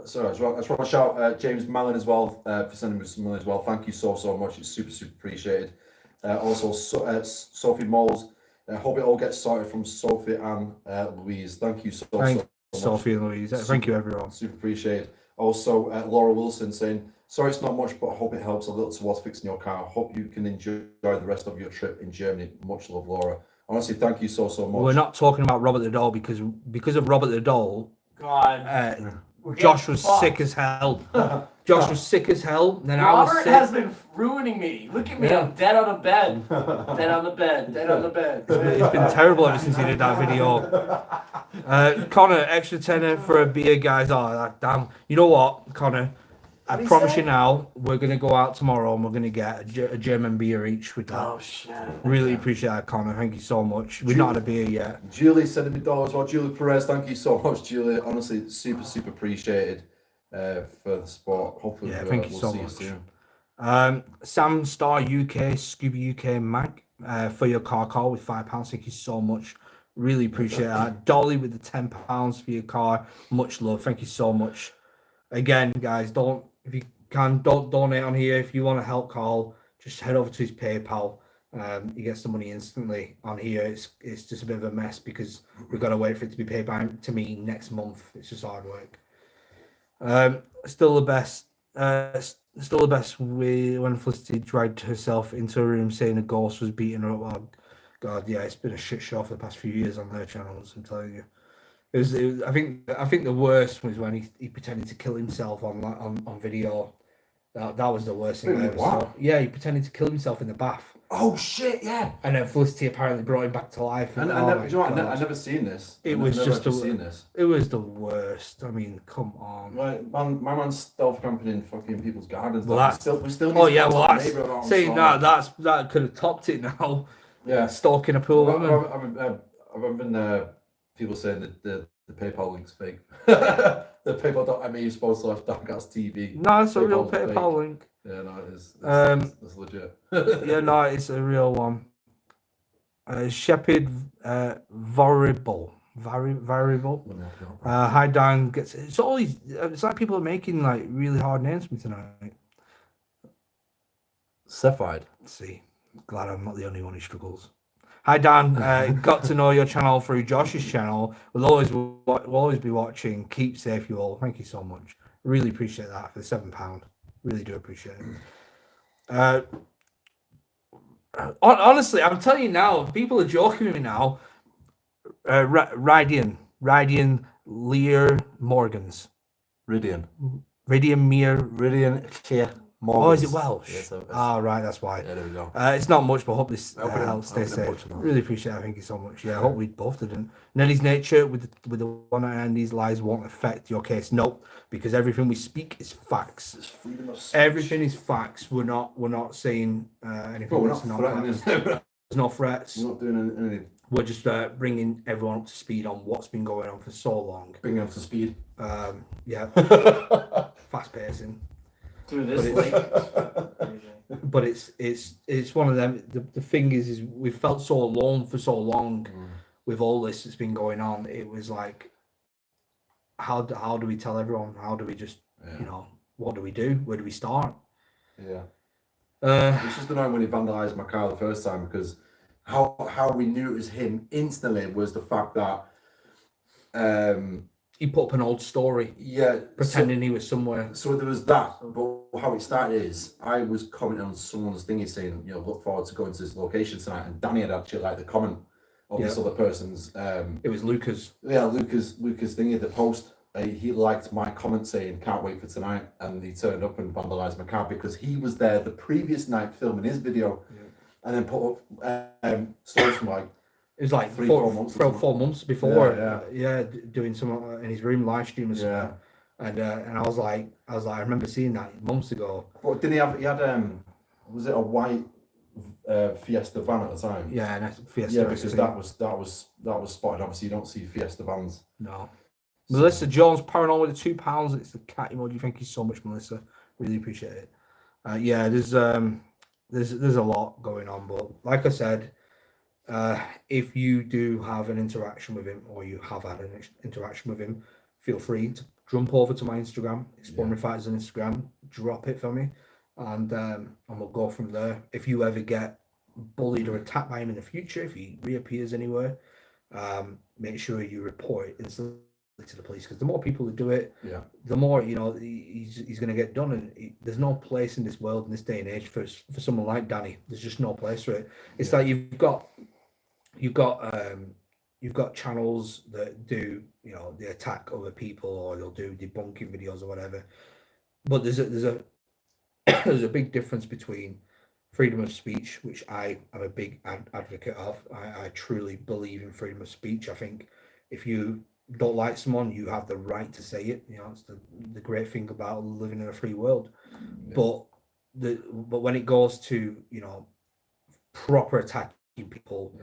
Sorry, I just want to shout James Mallon as well for sending me some money as well. Thank you so much. It's super appreciated. Also, Sophie Moles. Hope it all gets sorted from Sophie and Louise. Thank you so much. Sophie and Louise. Thank you, everyone. Super appreciated. Also, Laura Wilson saying, sorry it's not much, but I hope it helps a little towards fixing your car. Hope you can enjoy the rest of your trip in Germany. Much love, Laura. Honestly, thank you so much. We're not talking about Robert the Doll because of Robert the Doll. God. Josh was sick as hell. Josh was sick as hell. Then I was Robert sick. has been ruining me. Look at me. Yeah. I'm dead on the bed. Dead on the bed. Dead on the bed. It's been terrible ever since he did that video. Connor, extra tenner for a beer, guys. Oh, damn. You know what, Connor? I promise you now, we're going to go out tomorrow and we're going to get a German beer each with that. Oh shit. Really appreciate that, Connor. Thank you so much. We've not had a beer yet. Julie sending me dollars as well. Julie Perez, thank you so much, Julie. Honestly, super appreciated for the support. Hopefully, Yeah, thank you we'll so see much. soon. Sam Star UK, Scooby UK Mag, for your car call with £5. Thank you so much. Really appreciate that. Dolly with the £10 for your car. Much love. Thank you so much. Again, guys, don't donate on here. If you want to help Carl, just head over to his PayPal. He gets the money instantly on here. It's just a bit of a mess because we've got to wait for it to be paid to me next month. It's just hard work. Still the best. Still the best when Felicity dragged herself into a room saying a ghost was beating her up. Oh, God, yeah, it's been a shit show for the past few years on their channels. I'm telling you. It was I think the worst was when he pretended to kill himself on video. That was the worst thing I ever saw. Yeah, he pretended to kill himself in the bath. Oh shit, yeah. And then Felicity apparently brought him back to life. And I never seen this. It was just seen this. It was the worst. I mean, come on. My man's stealth camping in fucking people's gardens. Well, we still need Oh to yeah, contact well the neighbour about saying him, that could have topped it now. Yeah. Stalking a poor woman. I've been people saying that the PayPal link's fake. The PayPal.me/Darkcast No, it's a real PayPal's fake. PayPal link. Yeah, no, it is. It's legit. Yeah, no, it's a real one. Shepherd Variable. Hi Dan gets it's all these. It's like people are making like really hard names for me tonight. Cephide. Let's see, glad I'm not the only one who struggles. Hi Dan, got to know your channel through Josh's channel. We'll always be watching. Keep safe, you all. Thank you so much. Really appreciate that for the £7. Really do appreciate it. Honestly, I'm telling you now, people are joking with me now. Rydian Lear Morgans. Ridian Mir. Clear. Oh, is it Welsh? Yes, Right, that's why. yeah, there we go. It's not much, but hope this I hope I helps. didn't- Stay I hope I didn't safe. butcher that. Really appreciate it. Thank you so much. Yeah, I hope we both didn't. Nelly's nature with the one and these lies won't affect your case. Nope, because everything we speak is facts. It's freedom of speech. Everything is facts. We're not saying anything. Well, we're that's not not threatening. facts. We're There's no threats. not doing anything. We're just bringing everyone up to speed on what's been going on for so long. Bringing up to speed. Yeah, fast pacing. Through this But link. But it's one of them. The thing is we felt so alone for so long with all this that's been going on. It was like, how do we tell everyone? How do we just what do we do? Where do we start? Yeah. Uh, It's just annoying when he vandalised my car the first time, because how we knew it was him instantly was the fact that he put up an old story yeah, pretending he was somewhere. so there was that, but how it started is I was commenting on someone's thingy saying, look forward to going to this location tonight, and Danny had actually liked the comment of this other person's It was Lucas. Lucas thingy, the post. He liked my comment saying can't wait for tonight, and he turned up and vandalised my car because he was there the previous night filming his video, and then put up stories from like It was like 4 months or 4 months before. Yeah, Doing some in his room live stream or something. And I was like, I remember seeing that months ago. But didn't he had was it a white Fiesta van at the time? Yeah, and that's Fiesta. Yeah, because that was spotted. Obviously, you don't see Fiesta vans. No. Melissa Jones, Paranormal with the £2. It's the cat emoji. Thank you so much, Melissa. Really appreciate it. Yeah, there's a lot going on, but like I said, if you do have an interaction with him, or you have had an interaction with him, feel free to jump over to my Instagram, Exploding Fighters on Instagram, drop it for me, and we'll go from there. If you ever get bullied or attacked by him in the future, if he reappears anywhere, make sure you report it instantly to the police, because the more people who do it, the more he's going to get done. And there's no place in this world in this day and age for someone like Danny. There's just no place for it. It's like you've got channels that do they attack other people, or they'll do debunking videos or whatever, but there's a there's a big difference between freedom of speech, which I am a big advocate of. I truly believe in freedom of speech. I think if you don't like someone, you have the right to say it. It's the great thing about living in a free world. But when it goes to proper attacking people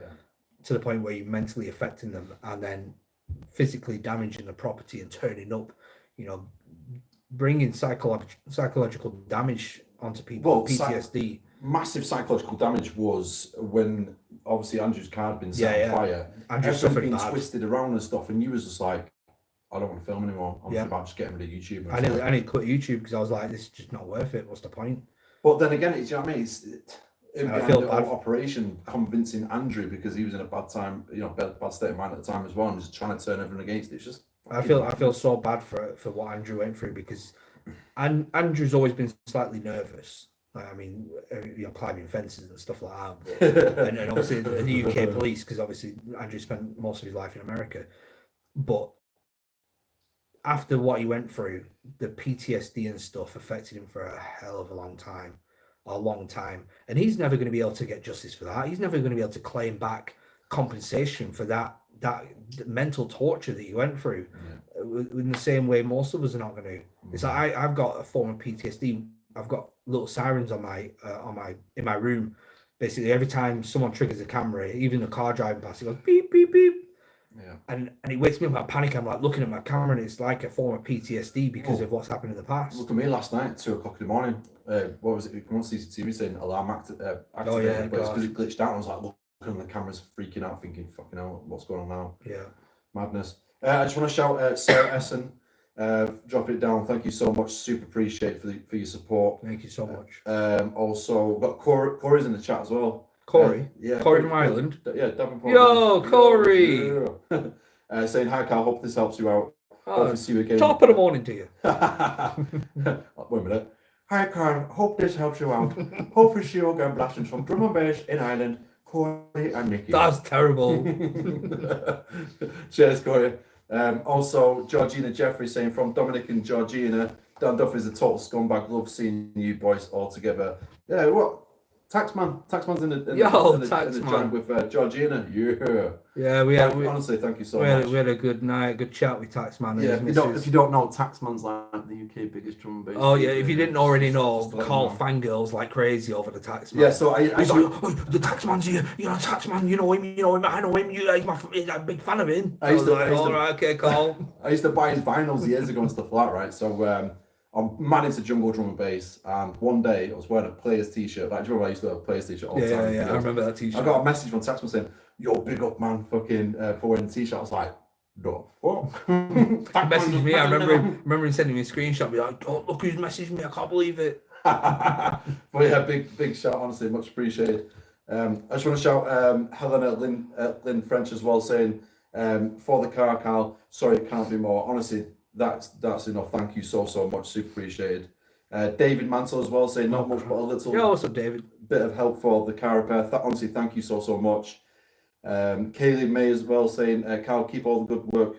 to the point where you're mentally affecting them, and then physically damaging the property and turning up, bringing psychological damage onto people, PTSD. Massive psychological damage was when obviously Andrew's car had been set on fire. Andrew Everything suffered being bad. twisted around and stuff, and you was just like, I don't want to film anymore. I'm about just getting rid of YouTube. I need to quit YouTube because I was like, this is just not worth it. What's the point? But then again, you know what I mean? It's I feel the bad. whole operation convincing Andrew, because he was in a bad time, bad state of mind at the time as well, and just trying to turn everyone against it. It's just I feel so bad for what Andrew went through, because Andrew's always been slightly nervous. I mean, climbing fences and stuff like that. But, and obviously the UK police, because obviously Andrew spent most of his life in America. But after what he went through, the PTSD and stuff affected him for a hell of a long time. And he's never going to be able to get justice for that. He's never going to be able to claim back compensation for that mental torture that he went through in the same way most of us are not going to. It's like I've got a form of PTSD. I've got little sirens in my room. Basically, every time someone triggers a camera, even a car driving past, it goes beep beep beep. And it wakes me up. I panic. I'm like looking at my camera, and it's like a form of PTSD because of what's happened in the past. Look at me last night at 2:00 in the morning. What was it? You can see CCTV saying alarm activated, but it's because it glitched out. I was like looking at the cameras, freaking out, thinking, "Fucking hell, what's going on now?" Yeah, madness. I just want to shout Sarah Essen. Drop it down. Thank you so much. Super appreciate for your support. thank you so much. Also, we've got Corey's in the chat as well. Corey. Yeah, Corey from Ireland. Yeah, Davenport. Yo, man. Corey. Yeah. Saying hi, Carl. Hope this helps you out. Hope Oh, to see you again. top of the morning to you. Wait a minute. Hi, Carl. Hope this helps you out. Hope to see you again. Blessings from Drum and Bass in Ireland. Corey and Nicky. That's terrible. Cheers, Corey. Also, Georgina Jeffrey saying from Dominic and Georgina, Dan Duff is a total scumbag. Love seeing you boys all together. Yeah, what? Taxman's in the Taxman. joint with Georgina. Yeah. Yeah, we Honestly, thank you so much. we had a good night, good chat with Taxman. And Yeah, his If you don't, missus. if you don't know, Taxman's like the UK biggest drum and bass. Oh yeah, if you didn't already know, Just let Carl them fangirls like crazy over the Taxman. Yeah, so I He's do- like, oh, the Taxman's here. You know, Taxman. You know him. I know him. He's a big fan of him. I used to- like, I used to- all right, okay, Carl. I used to buy his vinyls years ago and stuff like that, right? So I'm mad into jungle drum and bass, and one day I was wearing a Players t-shirt. Like, do you remember I used to have a Players t-shirt all the time? Yeah. I remember that I T-shirt. got a message from Taxman saying, "Yo, big up, man, fucking for wearing the t-shirt." I was like, "The fuck?" He messaged me. I remember him sending me a screenshot. Be like, "Oh, look who's messaged me! I can't believe it." But yeah, big shout, honestly, much appreciated. I just want to shout Helena Lynn French as well, saying for the car, Carl. Sorry, it can't be more. Honestly, that's enough. Thank you so much. Super appreciated. David Mansell as well, saying not much but a little Yeah, what's up, David? bit of help for the car repair. Honestly, thank you so much. Kaylee May as well, saying Carl, keep all the good work.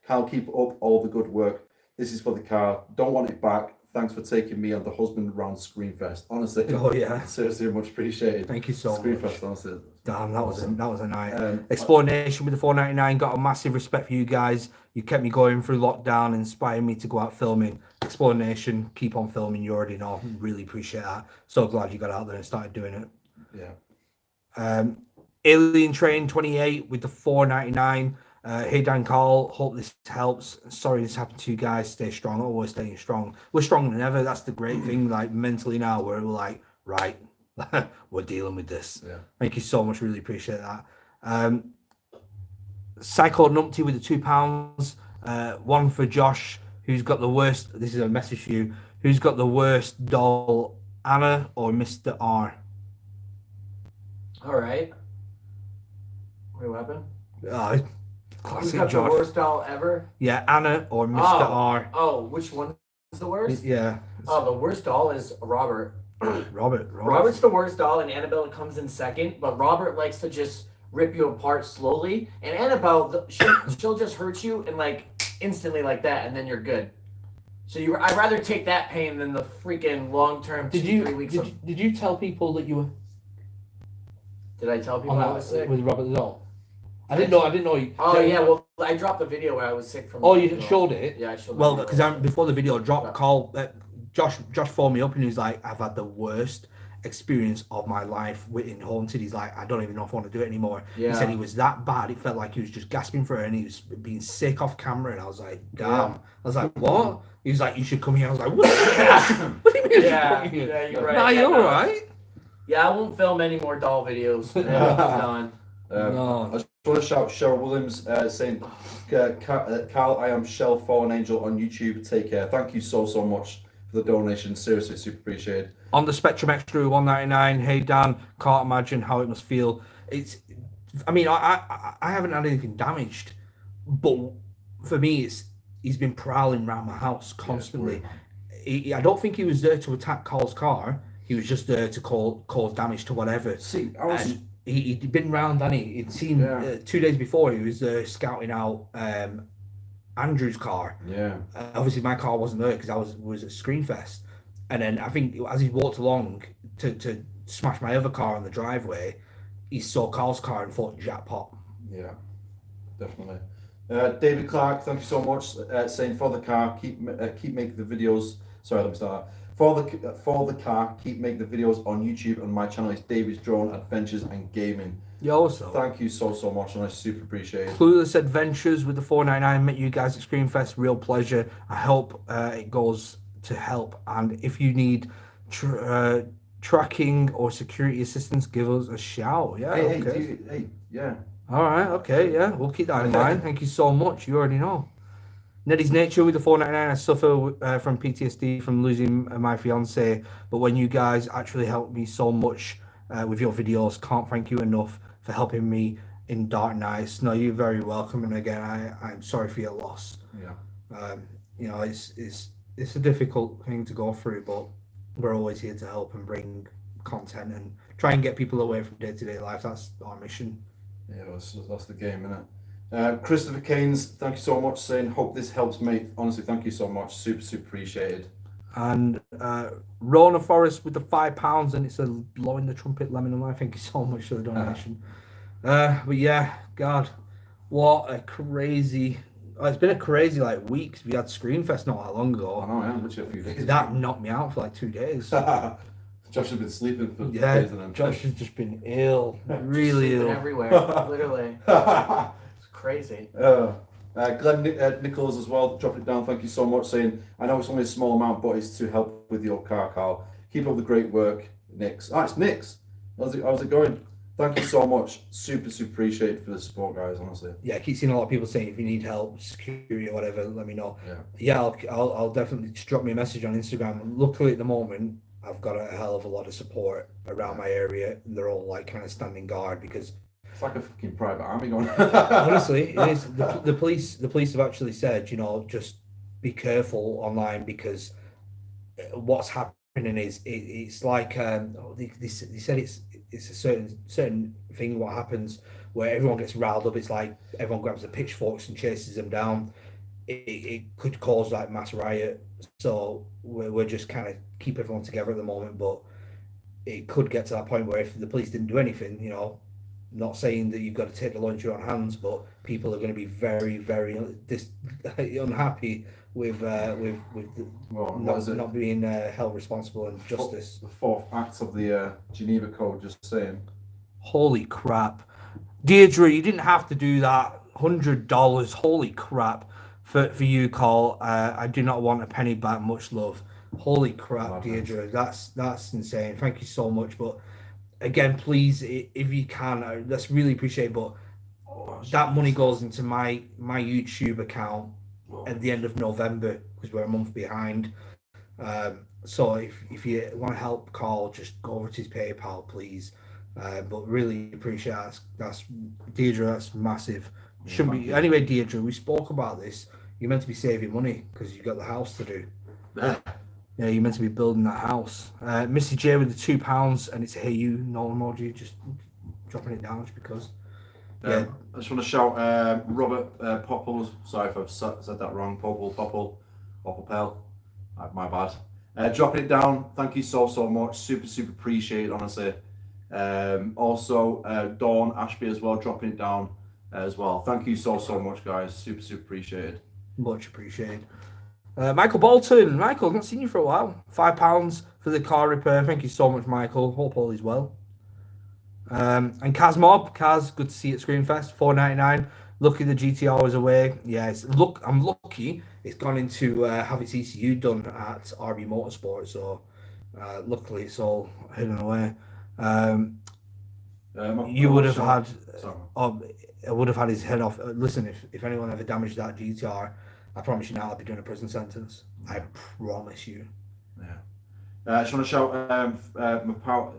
Carl, keep up all the good work. This is for the car. Don't want it back. Thanks for taking me and the husband round Screenfest. Honestly, Oh yeah, seriously, much appreciated. thank you so much. Screenfest, honestly. Damn, that was a night. I- Explore Nation with the 499. Got a massive respect for you guys. You kept me going through lockdown, inspiring me to go out filming. Explore Nation, keep on filming. You already know. Really appreciate that. So glad you got out there and started doing it. yeah. Alien Train 28 with the 499. Hey Dan Carl, hope this helps. Sorry this happened to you guys. Stay strong. Always staying strong. We're stronger than ever. That's the great thing. Like mentally now, we're like, right, we're dealing with this. Yeah. Thank you so much. Really appreciate that. Psycho Numpty with the £2. One for Josh, who's got the worst. This is a message for you. Who's got the worst doll, Anna or Mr. R? All right. Wait, what happened? Oh, Who's classic got the Josh. worst doll ever? Yeah, Anna or Mr. R. Oh, which one is the worst? Yeah. Oh, the worst doll is Robert. Robert. Robert's the worst doll, and Annabelle comes in second. But Robert likes to just rip you apart slowly, and Annabelle, she'll just hurt you and like instantly like that, and then you're good. So I'd rather take that pain than the freaking long term 2-3 weeks. Did you tell people that you were Did I tell people I was sick? with Robert the doll? I didn't know. You, Oh yeah, well I dropped the video where I was sick from. Oh, you showed it. Yeah, I showed. Well, the because video. before the video dropped, Yeah. Carl, Josh phoned me up and he was like, "I've had the worst experience of my life in Haunted." He's like, "I don't even know if I want to do it anymore." He Yeah. said he was that bad. It felt like he was just gasping for air and he was being sick off camera. And I was like, "Damn!" Yeah. I was like, "What?" He was like, "You should come here." I was like, "What? What do you mean? You should Yeah, come here?" yeah, you're right. Nah, Yeah, you're no. all right. Yeah, I won't film any more doll videos. I'm done. No. I just want to shout Cheryl Williams saying, Carl, I am Shell Fallen Angel on YouTube. Take care. Thank you so much for the donation. Seriously, super appreciated. On the Spectrum Extra 199. Hey Dan, can't imagine how it must feel. I mean, I haven't had anything damaged, but for me, he's been prowling around my house constantly. I don't think he was there to attack Carl's car. He was just there to cause damage to whatever. See, I was. And he'd been round, and he'd seen 2 days before he was scouting out Andrew's car. Yeah. Obviously, my car wasn't there because I was at Screenfest, and then I think as he walked along to smash my other car on the driveway, he saw Carl's car and thought jackpot. Yeah, definitely. David Clark, thank you so much. Saying for the car, keep making the videos. Sorry, let me start. For the car, keep making the videos on YouTube, and my channel is David's Drone Adventures and Gaming. Yo, so Thank you so much, and I super appreciate it. Clueless Adventures with the 499. Met you guys at Screenfest. Real pleasure. I hope it goes to help. And if you need tracking or security assistance, give us a shout. Yeah. Okay. Hey, yeah. All right. Okay. Yeah. We'll keep that in mind. Thank you so much. You already know. Neddy's Nature with the 499. I suffer from PTSD from losing my fiance, but when you guys actually helped me so much, with your videos. Can't thank you enough for helping me in dark nights. No, you're very welcome. And again, I'm sorry for your loss. Yeah. You know, it's a difficult thing to go through, but we're always here to help and bring content and try and get people away from day-to-day life. That's our mission. Yeah, that's the game, innit? Christopher Keynes, thank you so much, saying, hope this helps, mate. Honestly, thank you so much. Super, super appreciated. And Rona Forest with the £5, and it's a blowing the trumpet lemon and life. Thank you so much for the donation. But yeah, God, what a crazy. Oh, it's been a crazy like weeks. We had Screenfest not that long I ago. know, yeah, literally a few days. That knocked me out for like 2 days. Josh has been sleeping for Yeah, days and then Josh has just been ill, really Sleeping ill. everywhere, literally. It's crazy. Glenn Nichols as well, drop it down. Thank you so much, saying, I know it's only a small amount, but it's to help with your car, Carl. Keep up the great work, Nix. It's Nix. How's it going? Thank you so much. Super, super appreciated for the support, guys, honestly. Yeah, I keep seeing a lot of people saying if you need help, security or whatever, let me know. Yeah. Yeah, I'll definitely just drop me a message on Instagram. Luckily at the moment, I've got a hell of a lot of support around my area, and they're all like kind of standing guard because It's like a fucking private army going. honestly, it is the police. The police have actually said, you know, just be careful online because what's happening is it's like they said it's a certain thing. What happens where everyone gets riled up? It's like everyone grabs the pitchforks and chases them down. It could cause like mass riot. So we're just kind of keep everyone together at the moment, but it could get to that point where if the police didn't do anything, you know. Not saying that you've got to take the law into your own hands, but people are going to be very, very unhappy with Well, what is it? not being held responsible and justice. The fourth act of the Geneva Code, just saying. Holy crap, Deirdre, you didn't have to do that. $100. Holy crap for you, Carl. I do not want a penny back. Much love. Holy crap, Deirdre. That's insane. Thank you so much, but. Again, please, if you can, that's really appreciated. But that money goes into my YouTube account at the end of November because we're a month behind. So if you want to help Carl, just go over to his PayPal, please. But really appreciate that's Deirdre. That's massive. Shouldn't be anyway, Deirdre. We spoke about this. You're meant to be saving money because you've got the house to do. Yeah, you're meant to be building that house. Missy J with the £2, and it's a hey you, no emoji, just dropping it down just because. Yeah. I just want to shout Robert Popples. Sorry if I've said that wrong. Popple, my bad. Dropping it down. Thank you so much. Super, super appreciate, honestly. Also, Dawn Ashby as well, dropping it down as well. Thank you so much, guys. Super, super appreciated. Much appreciated. Michael Bolton. Michael, I've not seen you for a while. £5 for the car repair. Thank you so much, Michael. Hope all is well. And Kaz Mob. Kaz, good to see you at Screenfest. $4.99. Lucky the GTR was away. Yeah, I'm lucky it's gone into have its ECU done at RB Motorsport. So luckily it's all hidden away. You would have had. I would have had his head off. Listen, if anyone ever damaged that GTR, I promise you now I'll be doing a prison sentence. I promise you. Yeah. I just want to shout my power.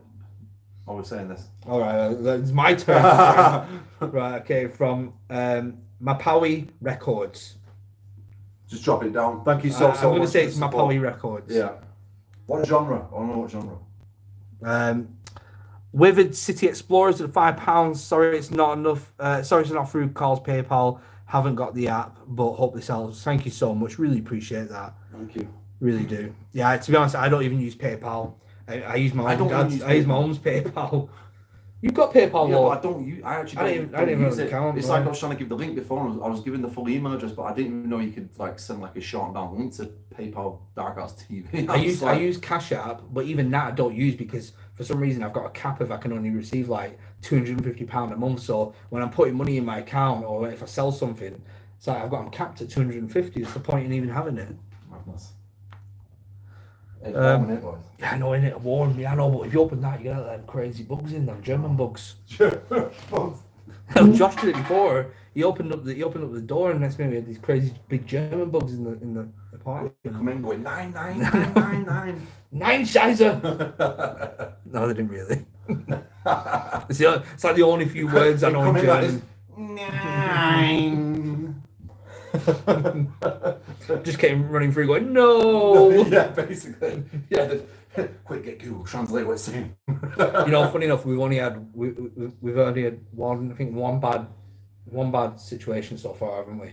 Oh, we're saying this. All right, it's my turn. Right, okay, from Mapawi Records. Just drop it down. Thank you so much. I'm going to say it's Mapawi Records. Yeah. What genre? I don't know what genre. Withered City Explorers at £5. Sorry, it's not enough. Sorry, it's not through Carl's PayPal. Haven't got the app, but hope this helps. Thank you so much. Really appreciate that. Thank you. Really do. Yeah, to be honest, I don't even use PayPal. I use my own dad's. I use my own PayPal. You've got PayPal, yeah, though. but I don't use. I didn't don't even use have an it. account, It's no. like I was trying to give the link before. I was giving the full email address, but I didn't even know you could like send like a shortened down link to PayPal Dark Arts TV. I use Cash App, but even that I don't use because for some reason I've got a cap if I can only receive like £250 a month. So when I'm putting money in my account or if I sell something, it's like I'm capped at 250. What's the point in even having it? Madness. Yeah, I know, innit? Warm. Yeah, I know, but if you open that, you get them crazy bugs in them, German bugs. Josh did it before. He opened up the door, and next minute we had these crazy big German bugs in the apartment. They come in going 99999. Nine Scheiße! No, they didn't really. It's like the only few words I know in German. Nine. Just came running through going, no. Yeah, basically. Yeah. Quick, get Google Translate what it's saying. Funny enough, we've only had one bad situation so far, haven't we?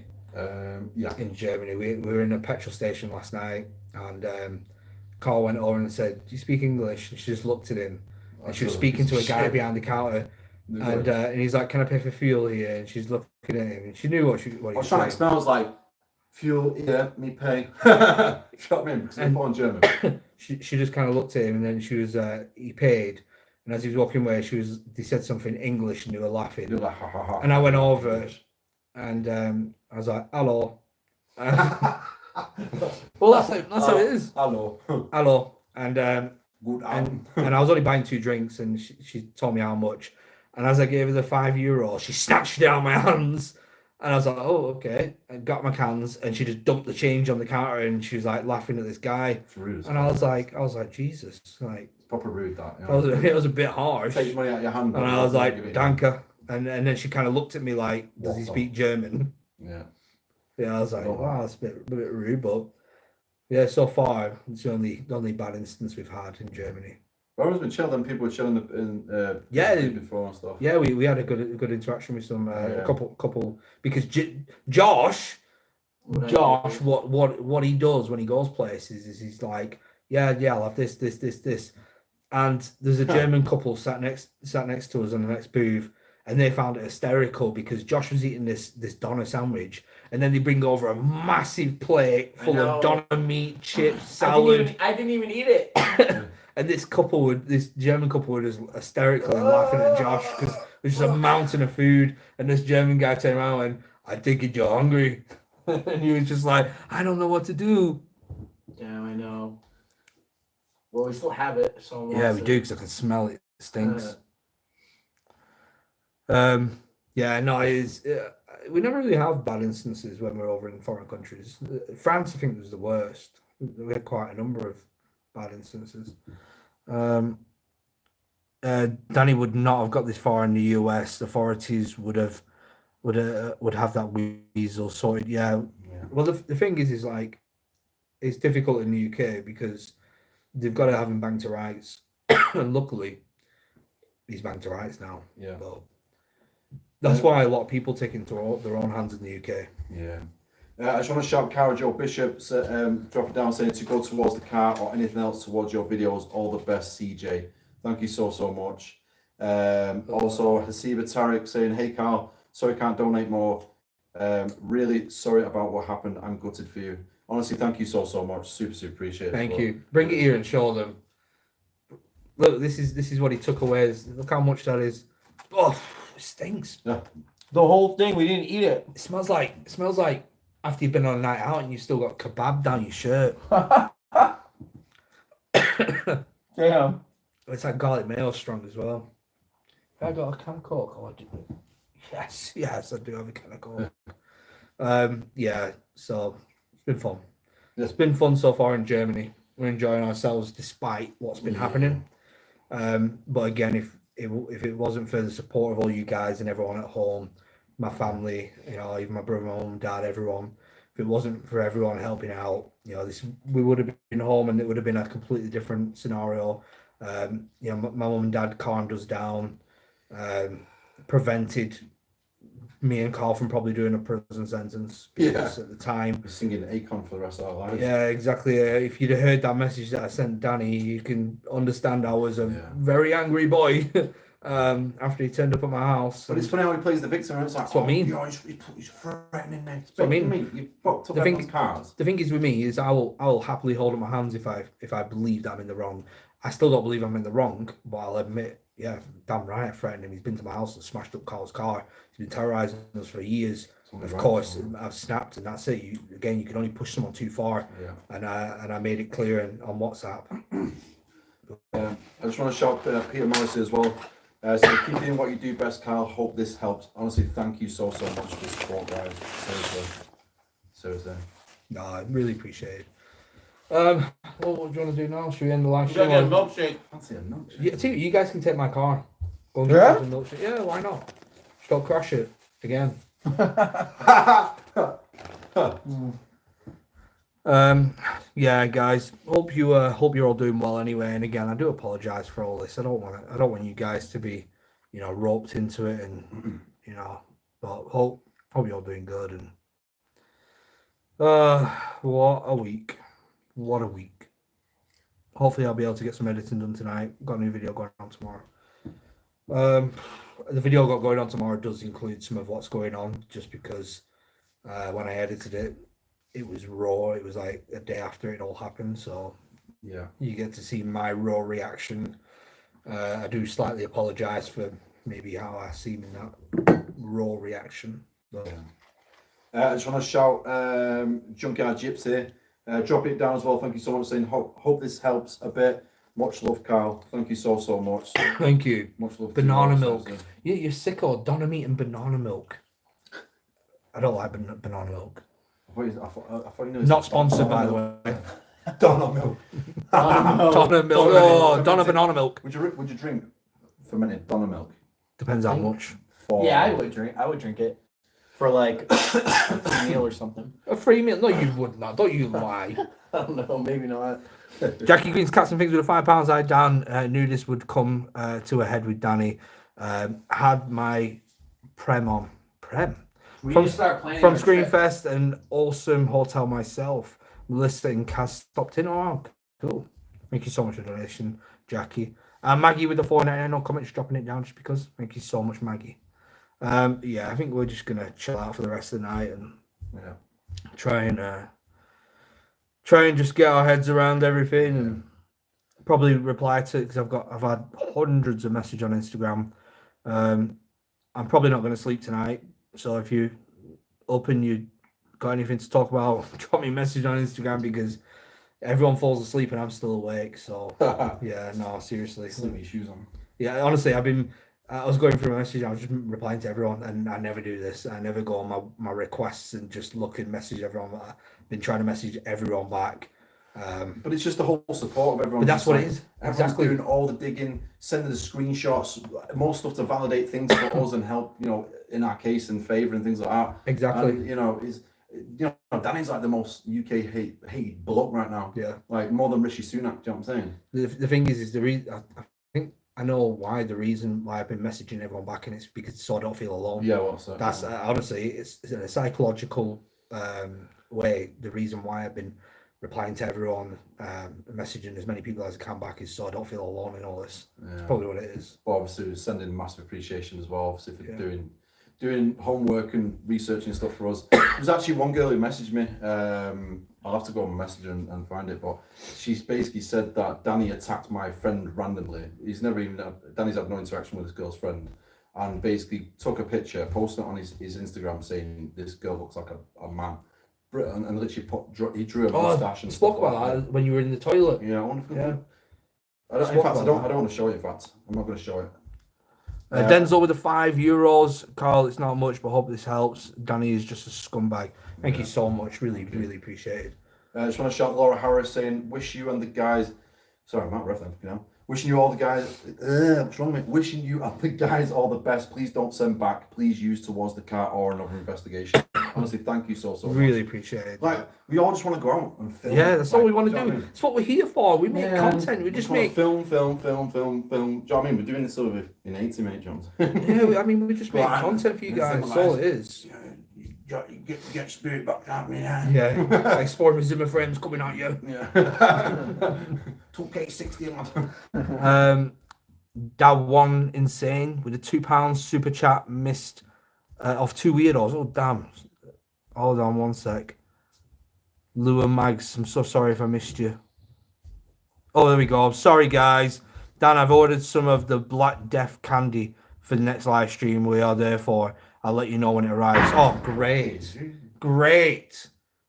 Yeah. In Germany, we were in a petrol station last night, and Carl went over and said, "Do you speak English?" And she just looked at him, and she was speaking to a guy behind the counter, and he's like, "Can I pay for fuel here?" And she's looking at him, and she knew what he I was was trying to saying. explain. I was like, fuel, yeah, me pay. You know what I mean? Because I'm in German. She just kind of looked at him, and then she was he paid, and as he was walking away, they said something in English, and they were laughing. You're like, ha ha ha. And I went over, and I was like, "Hello." Well, that's how it is. Hello. Hello, and Good and I was only buying 2 drinks, and she told me how much. And as I gave her the €5, she snatched it out of my hands, and I was like, "Oh, okay." And got my cans, and she just dumped the change on the counter, and she was like laughing at this guy. It's rude. And I was like, Jesus, like It's proper rude that. You it was a bit harsh. Take money out of your hand. And I was like, "Danke," and then she kind of looked at me like, "Does he What the- speak German?" Yeah. Yeah, I was like, Oh. "Wow, that's a bit rude," but yeah, so far it's the only bad instance we've had in Germany. I've always been chilling. People were chilling in Yeah. before and stuff. Yeah, we had a good interaction with some Yeah. couple because Josh, what he does when he goes places is he's like, yeah, I'll have this, and there's a German couple sat next to us on the next booth, and they found it hysterical because Josh was eating this doner sandwich, and then they bring over a massive plate full of doner meat, chips, salad. I didn't even eat it. And this German couple were just hysterically laughing at Josh because there's just a mountain of food, and this German guy turned around and, "I think you're hungry," and he was just like, "I don't know what to do." Yeah, I know. Well, we still have it, so Yeah, we do because I can smell it. It stinks. Yeah, no, we never really have bad instances when we're over in foreign countries. France, I think, was the worst. We had quite a number of bad instances. Danny would not have got this far in the US. Authorities would have that weasel sorted. Yeah. Well, the thing is like, it's difficult in the UK because they've got to have him banged to rights, and luckily, he's banged to rights now. Yeah. But that's why a lot of people take into their own hands in the UK. Yeah. I just want to shout Cara Joe Bishop, drop it down saying to go towards the car or anything else towards your videos. All the best, CJ. Thank you so much. Also, Hasiba Tariq saying, "Hey Carl, sorry can't donate more. Really sorry about what happened. I'm gutted for you." Honestly, thank you so much. Super appreciate it. Thank you. Bring it here and show them. Look, this is what he took away. Look how much that is. Oh, it stinks. Yeah. The whole thing, we didn't eat it. It smells like after you've been on a night out and you've still got kebab down your shirt. Damn. It's like garlic mayo strong as well. Have I got a can of Coke? Oh, yes, I do have a can of Coke. Yeah, so it's been fun. Yeah. It's been fun so far in Germany. We're enjoying ourselves despite what's been happening. But again, if it wasn't for the support of all you guys and everyone at home, my family, even my brother, my mum, dad, everyone, if it wasn't for everyone helping out, we would have been home and it would have been a completely different scenario. My mum and dad calmed us down, prevented me and Carl from probably doing a prison sentence because at the time. We're singing Akon for the rest of our lives. Yeah, exactly. If you'd have heard that message that I sent Danny, you can understand I was a very angry boy after he turned up at my house. But it's funny how he plays the victim. And it's like, That's what I mean. He's threatening me. That's what I mean. You fucked up The thing- everyone's cars. The thing is with me is I will happily hold up my hands if I believe that I'm in the wrong. I still don't believe I'm in the wrong, but I'll admit, yeah, damn right, I threatened him. He's been to my house and smashed up Carl's car. He's been terrorising us for years. Of course, I've snapped, and that's it. You can only push someone too far. Yeah. And I made it clear on WhatsApp. I just want to shout Peter Morrissey as well. So keep doing what you do best, Carl. Hope this helps. Honestly, thank you so much for the support, guys. Seriously. No, I really appreciate it. What do you want to do now? Should we end the live You stream? gotta get a or- milkshake. Fancy a milkshake. Yeah, tell you guys can take my car. Go and Yeah? get some milkshake. Yeah, why not? Just don't crash it again. Yeah, guys. Hope you're all doing well anyway. And again, I do apologize for all this. I don't want you guys to be, roped into it, and but hope you're all doing good. And what a week! What a week! Hopefully, I'll be able to get some editing done tonight. Got a new video going on tomorrow. The video I got going on tomorrow does include some of what's going on, just because when I edited it, it was raw. It was like a day after it all happened, so Yeah. you get to see my raw reaction. I do slightly apologize for maybe how I seem in that raw reaction. But I just want to shout Junkyard Gypsy. Drop it down as well. Thank you so much. Saying hope this helps a bit. Much love, Carl. Thank you so much. thank you. Much love. to Banana you milk. also. You're sick of Donna meat and banana milk. I don't like banana milk. I thought you knew Not sponsored, by the way. Donna milk. Donna milk. Oh, Donna banana milk. Would you drink fermented Donna milk? Depends how much. Yeah, I would drink it for like a meal or something. A free meal? No, you would not. Don't you lie. I don't know, maybe not. Jackie Green's Cats and Things with the £5. I knew this would come to a head with Danny. Had my Prem on. Prem? We From- need to start planning From our trip. Screenfest and Awesome Hotel myself. Melissa and Kaz stopped in. Oh, cool. Thank you so much for the donation, Jackie. Maggie with the 4.99. No comments, dropping it down just because. Thank you so much, Maggie. Yeah, I think we're just gonna chill out for the rest of the night and Yeah. try and just get our heads around everything and probably reply to it because I've had hundreds of messages on Instagram. I'm probably not going to sleep tonight, so if you up and you got anything to talk about, drop me a message on Instagram because everyone falls asleep and I'm still awake. So yeah, no, seriously. Sleep with your shoes on. Yeah, honestly, I was going through my message. I was just replying to everyone, and I never do this. I never go on my requests and just look and message everyone. I've been trying to message everyone back. But it's just the whole support of everyone. But that's Just what like, it is. Everyone's Exactly. doing all the digging, sending the screenshots, more stuff to validate things for us and help, in our case in favour and things like that. Exactly. And, Danny's like the most UK hated bloke right now. Yeah. Like more than Rishi Sunak. Do you know what I'm saying? The thing is the reason I think I know why the reason why I've been messaging everyone back, and it's because so I don't feel alone. Yeah. What's that? That's honestly, it's in a psychological way. The reason why I've been replying to everyone, messaging as many people as I can back is so I don't feel alone in all this. Yeah. Probably what it is. But obviously, we're sending massive appreciation as well. Obviously, for Yeah. doing homework and researching stuff for us. There's actually one girl who messaged me. I'll have to go on my message and find it. But she's basically said that Danny attacked my friend randomly. Danny's had no interaction with this girl's friend, and basically took a picture, posted it on his Instagram, saying this girl looks like a man. And literally he drew a mustache and spoke stuff about like that when you were in the toilet. Yeah, I wonder if Yeah. I don't, Spoke in fact, I about don't. that. I don't want to show it. In fact, I'm not going to show it. Denzel with the €5. Carl, it's not much, but hope this helps. Danny is just a scumbag. Thank you so much. Really, really appreciate it. I just want to shout Laura Harris saying, wish you and the guys. Sorry, I'm out of breath now. Wishing you all the guys. What's wrong with me? Wishing you and the guys all the best. Please don't send back. Please use towards the car or another investigation. Honestly, thank you so Really much. appreciate it. Like, we all just want to go out and film. Yeah, that's all we want do to you do. know what I mean? It's what we're here for. We make Yeah. content. We just wanna make. film. Do you know what I mean? We're doing this sort of in 80 minute jumps. Yeah, I mean, we just make Well, content for you and guys. That's all it is. You get spirit box out me now. Yeah, exploring Zimmer frames coming at you. Yeah. 2K60. That one insane with a £2 super chat missed of two weirdos. Oh damn! Hold on one sec. Lou and Mags, I'm so sorry if I missed you. Oh, there we go. Sorry guys. Dan, I've ordered some of the Black Death candy for the next live stream we are there for. I'll let you know when it arrives. Oh, great. Great.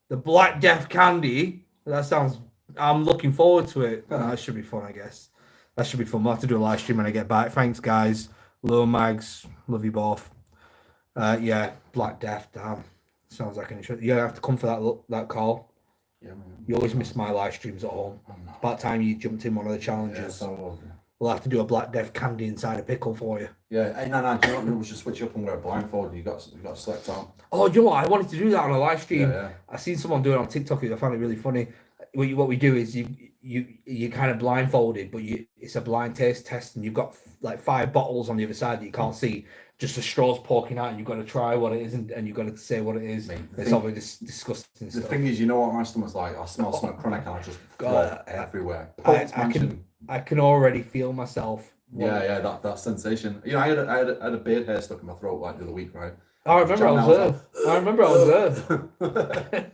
The Black Death candy. That sounds. I'm looking forward to it. That should be fun, I guess. That should be fun. We'll have to do a live stream when I get back. Thanks, guys. Lil Mags. Love you both. Yeah, Black Death. Damn. Sounds like an interest. You're going to have to come for that call. Yeah, man. You always miss my live streams at home. It's about time you jumped in one of the Yeah, challenges. so, We'll have to do a Black Death candy inside a pickle for you. yeah, hey, no, do you know what? We should switch up and wear a blindfold. You got to select out. Oh, you know what? I wanted to do that on a live stream. Yeah, I seen someone do it on TikTok. I found it really funny. What we do is you kind of blindfolded, but it's a blind taste test, and you've got like 5 bottles on the other side that you can't see. Just the straws poking out, and you've got to try what it is, and you've got to say what it is. Mate, It's obviously disgusting The stuff. thing is, you know what my stomach's like? I smell something chronic and I just God, throw everywhere. I Pope's can Mansion. I can already feel myself. Yeah, that sensation. You know, I had a beard hair stuck in my throat like the other week, right? I remember I was there. I remember I was there.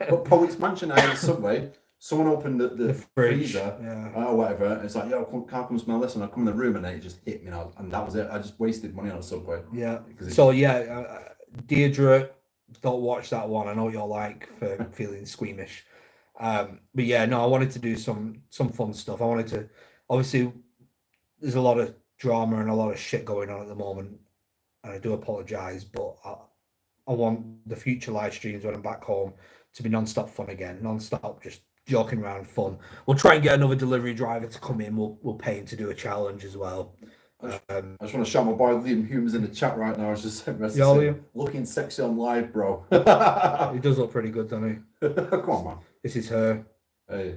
But Poet's Mansion, I had a Subway. Someone opened the fridge, freezer yeah. or whatever. And it's like, yo, come smell this. And I come in the room and then it just hit me. And that was it. I just wasted money on a Subway. Yeah. Because So yeah, Deirdre, don't watch that one. I know what you're like for feeling squeamish. But yeah, no, I wanted to do some fun stuff. I wanted to, obviously, there's a lot of drama and a lot of shit going on at the moment, and I do apologize, but I want the future live streams when I'm back home to be non-stop fun again, non-stop just joking around fun. We'll try and get another delivery driver to come in. We'll pay him to do a challenge as well. I just want to shout my boy Liam Humes in the chat right now. I was just saying, Liam. looking sexy on live, bro. He does look pretty good, doesn't he? Come on, man. This is her. Hey.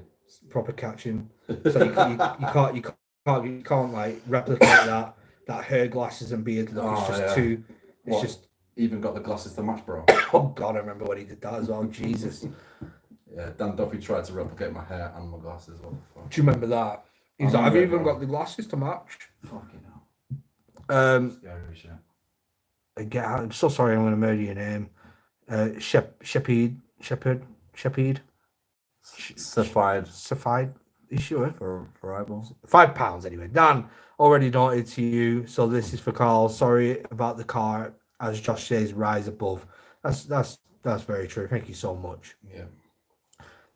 Proper catching. So you can't like replicate that hair, glasses, and beard look. It's just too. It's What? just. Even got the glasses to match, bro. Oh God, I remember when he did that as well. Jesus. Do Yeah, Dan Duffy tried to replicate my hair and my glasses. What the fuck? you remember that? He's I like, I've remember it, even bro. got the glasses to match. Fucking hell. Scary shit. Again, I'm so sorry. I'm going to murder your name. Shepard. Safide. You sure? For eyeballs. £5 anyway. Dan already donated to you, so this is for Carl. Sorry about the car, as Josh says, rise above. That's very true. Thank you so much. Yeah.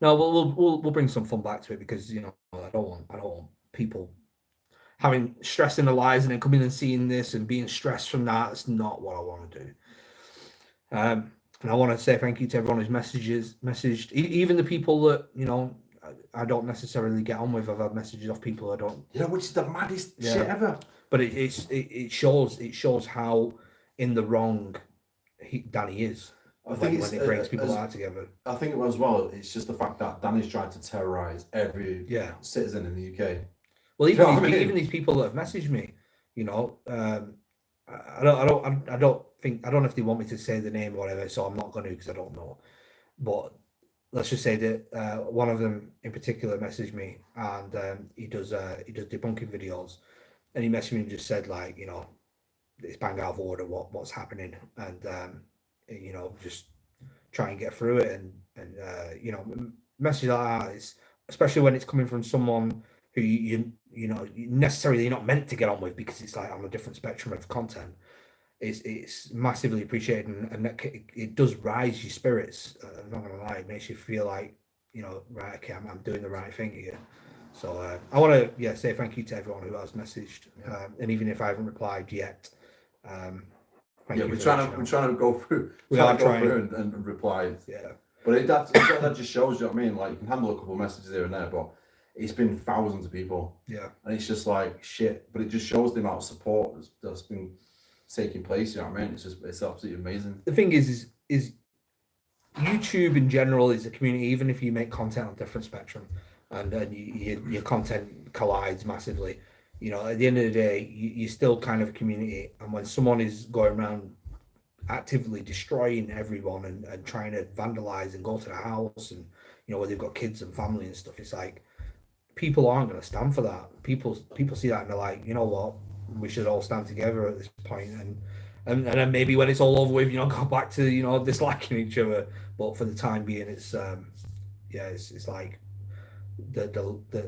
No, we'll bring some fun back to it, because I don't want people having stress in their lives and then coming and seeing this and being stressed from that. It's not what I want to do. And I want to say thank you to everyone who's messaged, even the people that I don't necessarily get on with. I've had messages off people I don't. You know, which is the maddest Yeah. shit ever. But it shows how in the wrong Danny is. I think when it brings people out together. I think it was as well. It's just the fact that Danny's tried to terrorize every citizen in the UK. Well, You know what I mean? even these people that have messaged me, I don't know if they want me to say the name or whatever, so I'm not going to, because I don't know. But let's just say that one of them in particular messaged me, and he does debunking videos, and he messaged me and just said, like, it's bang out of order what's happening, and just try and get through it, and message like that is, especially when it's coming from someone who you necessarily not meant to get on with, because it's like on a different spectrum of content. It's massively appreciated, and it does rise your spirits. I'm not gonna lie, it makes you feel like, right, okay, I'm doing the right thing here. So I want to say thank you to everyone who has messaged, and even if I haven't replied yet, we're trying to go through. We are trying and reply. Yeah, but that just shows you what I mean. Like, you can handle a couple of messages here and there, but it's been thousands of people. Yeah, and it's just like shit. But it just shows the amount of support that's been taking place. You know what I mean? It's absolutely amazing. the thing is YouTube in general is a community, even if you make content on different spectrum, and then your content collides massively. At the end of the day, you're still kind of a community, and when someone is going around actively destroying everyone and trying to vandalize and go to the house, and where they've got kids and family and stuff, it's like people aren't going to stand for that. People see that and they're like, you know what, we should all stand together at this point, and then maybe when it's all over with, go back to disliking each other. But for the time being, it's it's like the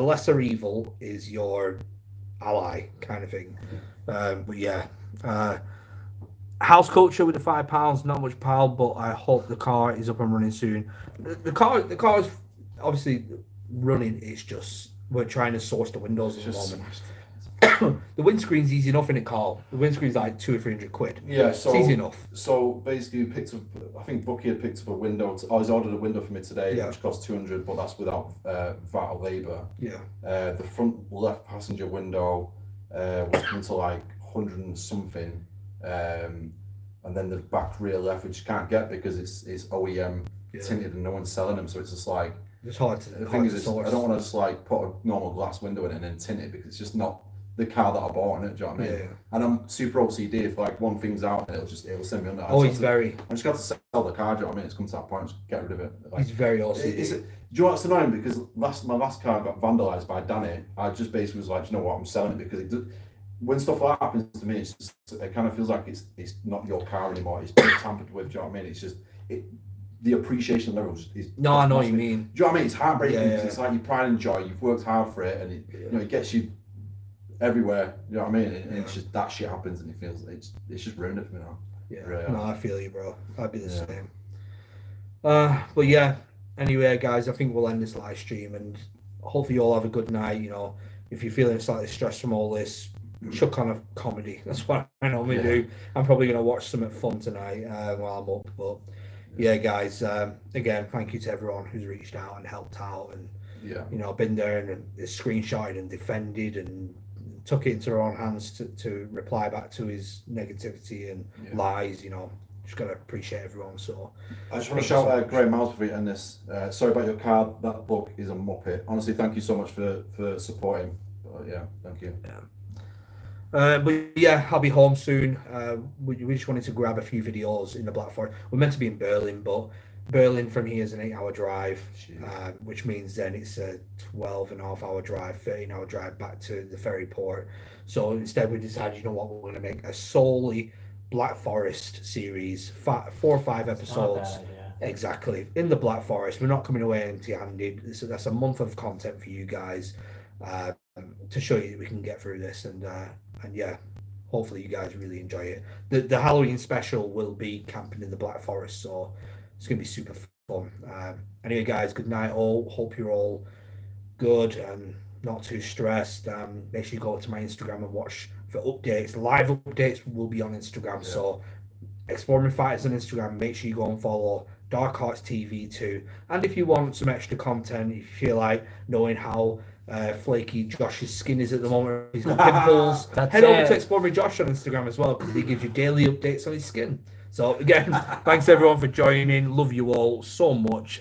lesser evil is your ally, kind of thing. But yeah, house culture with the £5, not much, pal, but I hope the car is up and running soon. The car is obviously running. It's just we're trying to source the windows at the moment. the windscreen's easy enough in a car. The windscreen's like 200 or 300 quid. Yeah, It's easy so enough. basically, we picked up. I think Bucky had picked up a window. He's ordered a window for me today, Yeah. which cost 200, but that's without VAT or labour. Yeah. The front left passenger window was coming to like 100 and something, and then the back rear left, which you can't get because it's OEM Yeah. tinted and no one's selling them. So it's just like It's hard to. the hard thing to is, source. I don't want to just like put a normal glass window in it and then tint it because it's just not the car that I bought in it. Do you know what I mean? Yeah. And I'm super OCD. If like one thing's out, it'll send me under. Oh, he's very. I just got to sell the car. Do you know what I mean? It's come to that point. Just get rid of it. Like, He's very do OCD. you know what's annoying? Because my last car got vandalised by Danny. I just basically was like, you know what? I'm selling it because when stuff like that happens to me, it's just, it kind of feels like it's not your car anymore. It's been tampered with. Do you know what I mean? It's just the appreciation level is. No, I know what you mean. Do you know what I mean? It's heartbreaking Yeah, because yeah. it's like your pride and joy. You've worked hard for it, and it gets you everywhere. You know what I mean? And it's just that shit happens, and it feels it's just ruined it for me now. Yeah. Really No, I feel you, bro. I'd be the Yeah. same. But yeah. Anyway, guys, I think we'll end this live stream, and hopefully you all have a good night. You know, if you're feeling slightly stressed from all this, chuck on a comedy. That's what I normally do. I'm probably gonna watch something fun tonight while I'm up. But yeah, guys. Again, thank you to everyone who's reached out and helped out, and Yeah. you know, been there and screenshotted and defended and took it into their own hands to reply back to his negativity and Yeah. lies. You know, just gotta appreciate everyone. So I just want to shout out Graham Miles for end this. Sorry about your card. That book is a muppet. Honestly, thank you so much for supporting. Yeah, thank you. but yeah, I'll be home soon. We just wanted to grab a few videos in the Black Forest. We're meant to be in Berlin, but Berlin from here is an 8-hour drive, which means then it's a 12.5-hour drive, 13-hour drive back to the ferry port. So instead, we decided, you know what, we're going to make a solely Black Forest series, 4 or 5 episodes. Not a bad idea. Exactly. In the Black Forest. We're not coming away empty-handed. So that's a month of content for you guys to show you that we can get through this. And yeah, hopefully you guys really enjoy it. The Halloween special will be camping in the Black Forest, so it's going to be super fun. Anyway, guys, good night all. Hope you're all good and not too stressed. Make sure you go to my Instagram and watch for updates. Live updates will be on Instagram. So Exploring Fighters on Instagram, make sure you go and follow Dark Hearts TV too. And if you want some extra content, if you feel like knowing how flaky Josh's skin is at the moment, he's got pimples, head over to Exploring Josh on Instagram as well, because he gives you daily updates on his skin. So again, thanks everyone for joining. Love you all so much.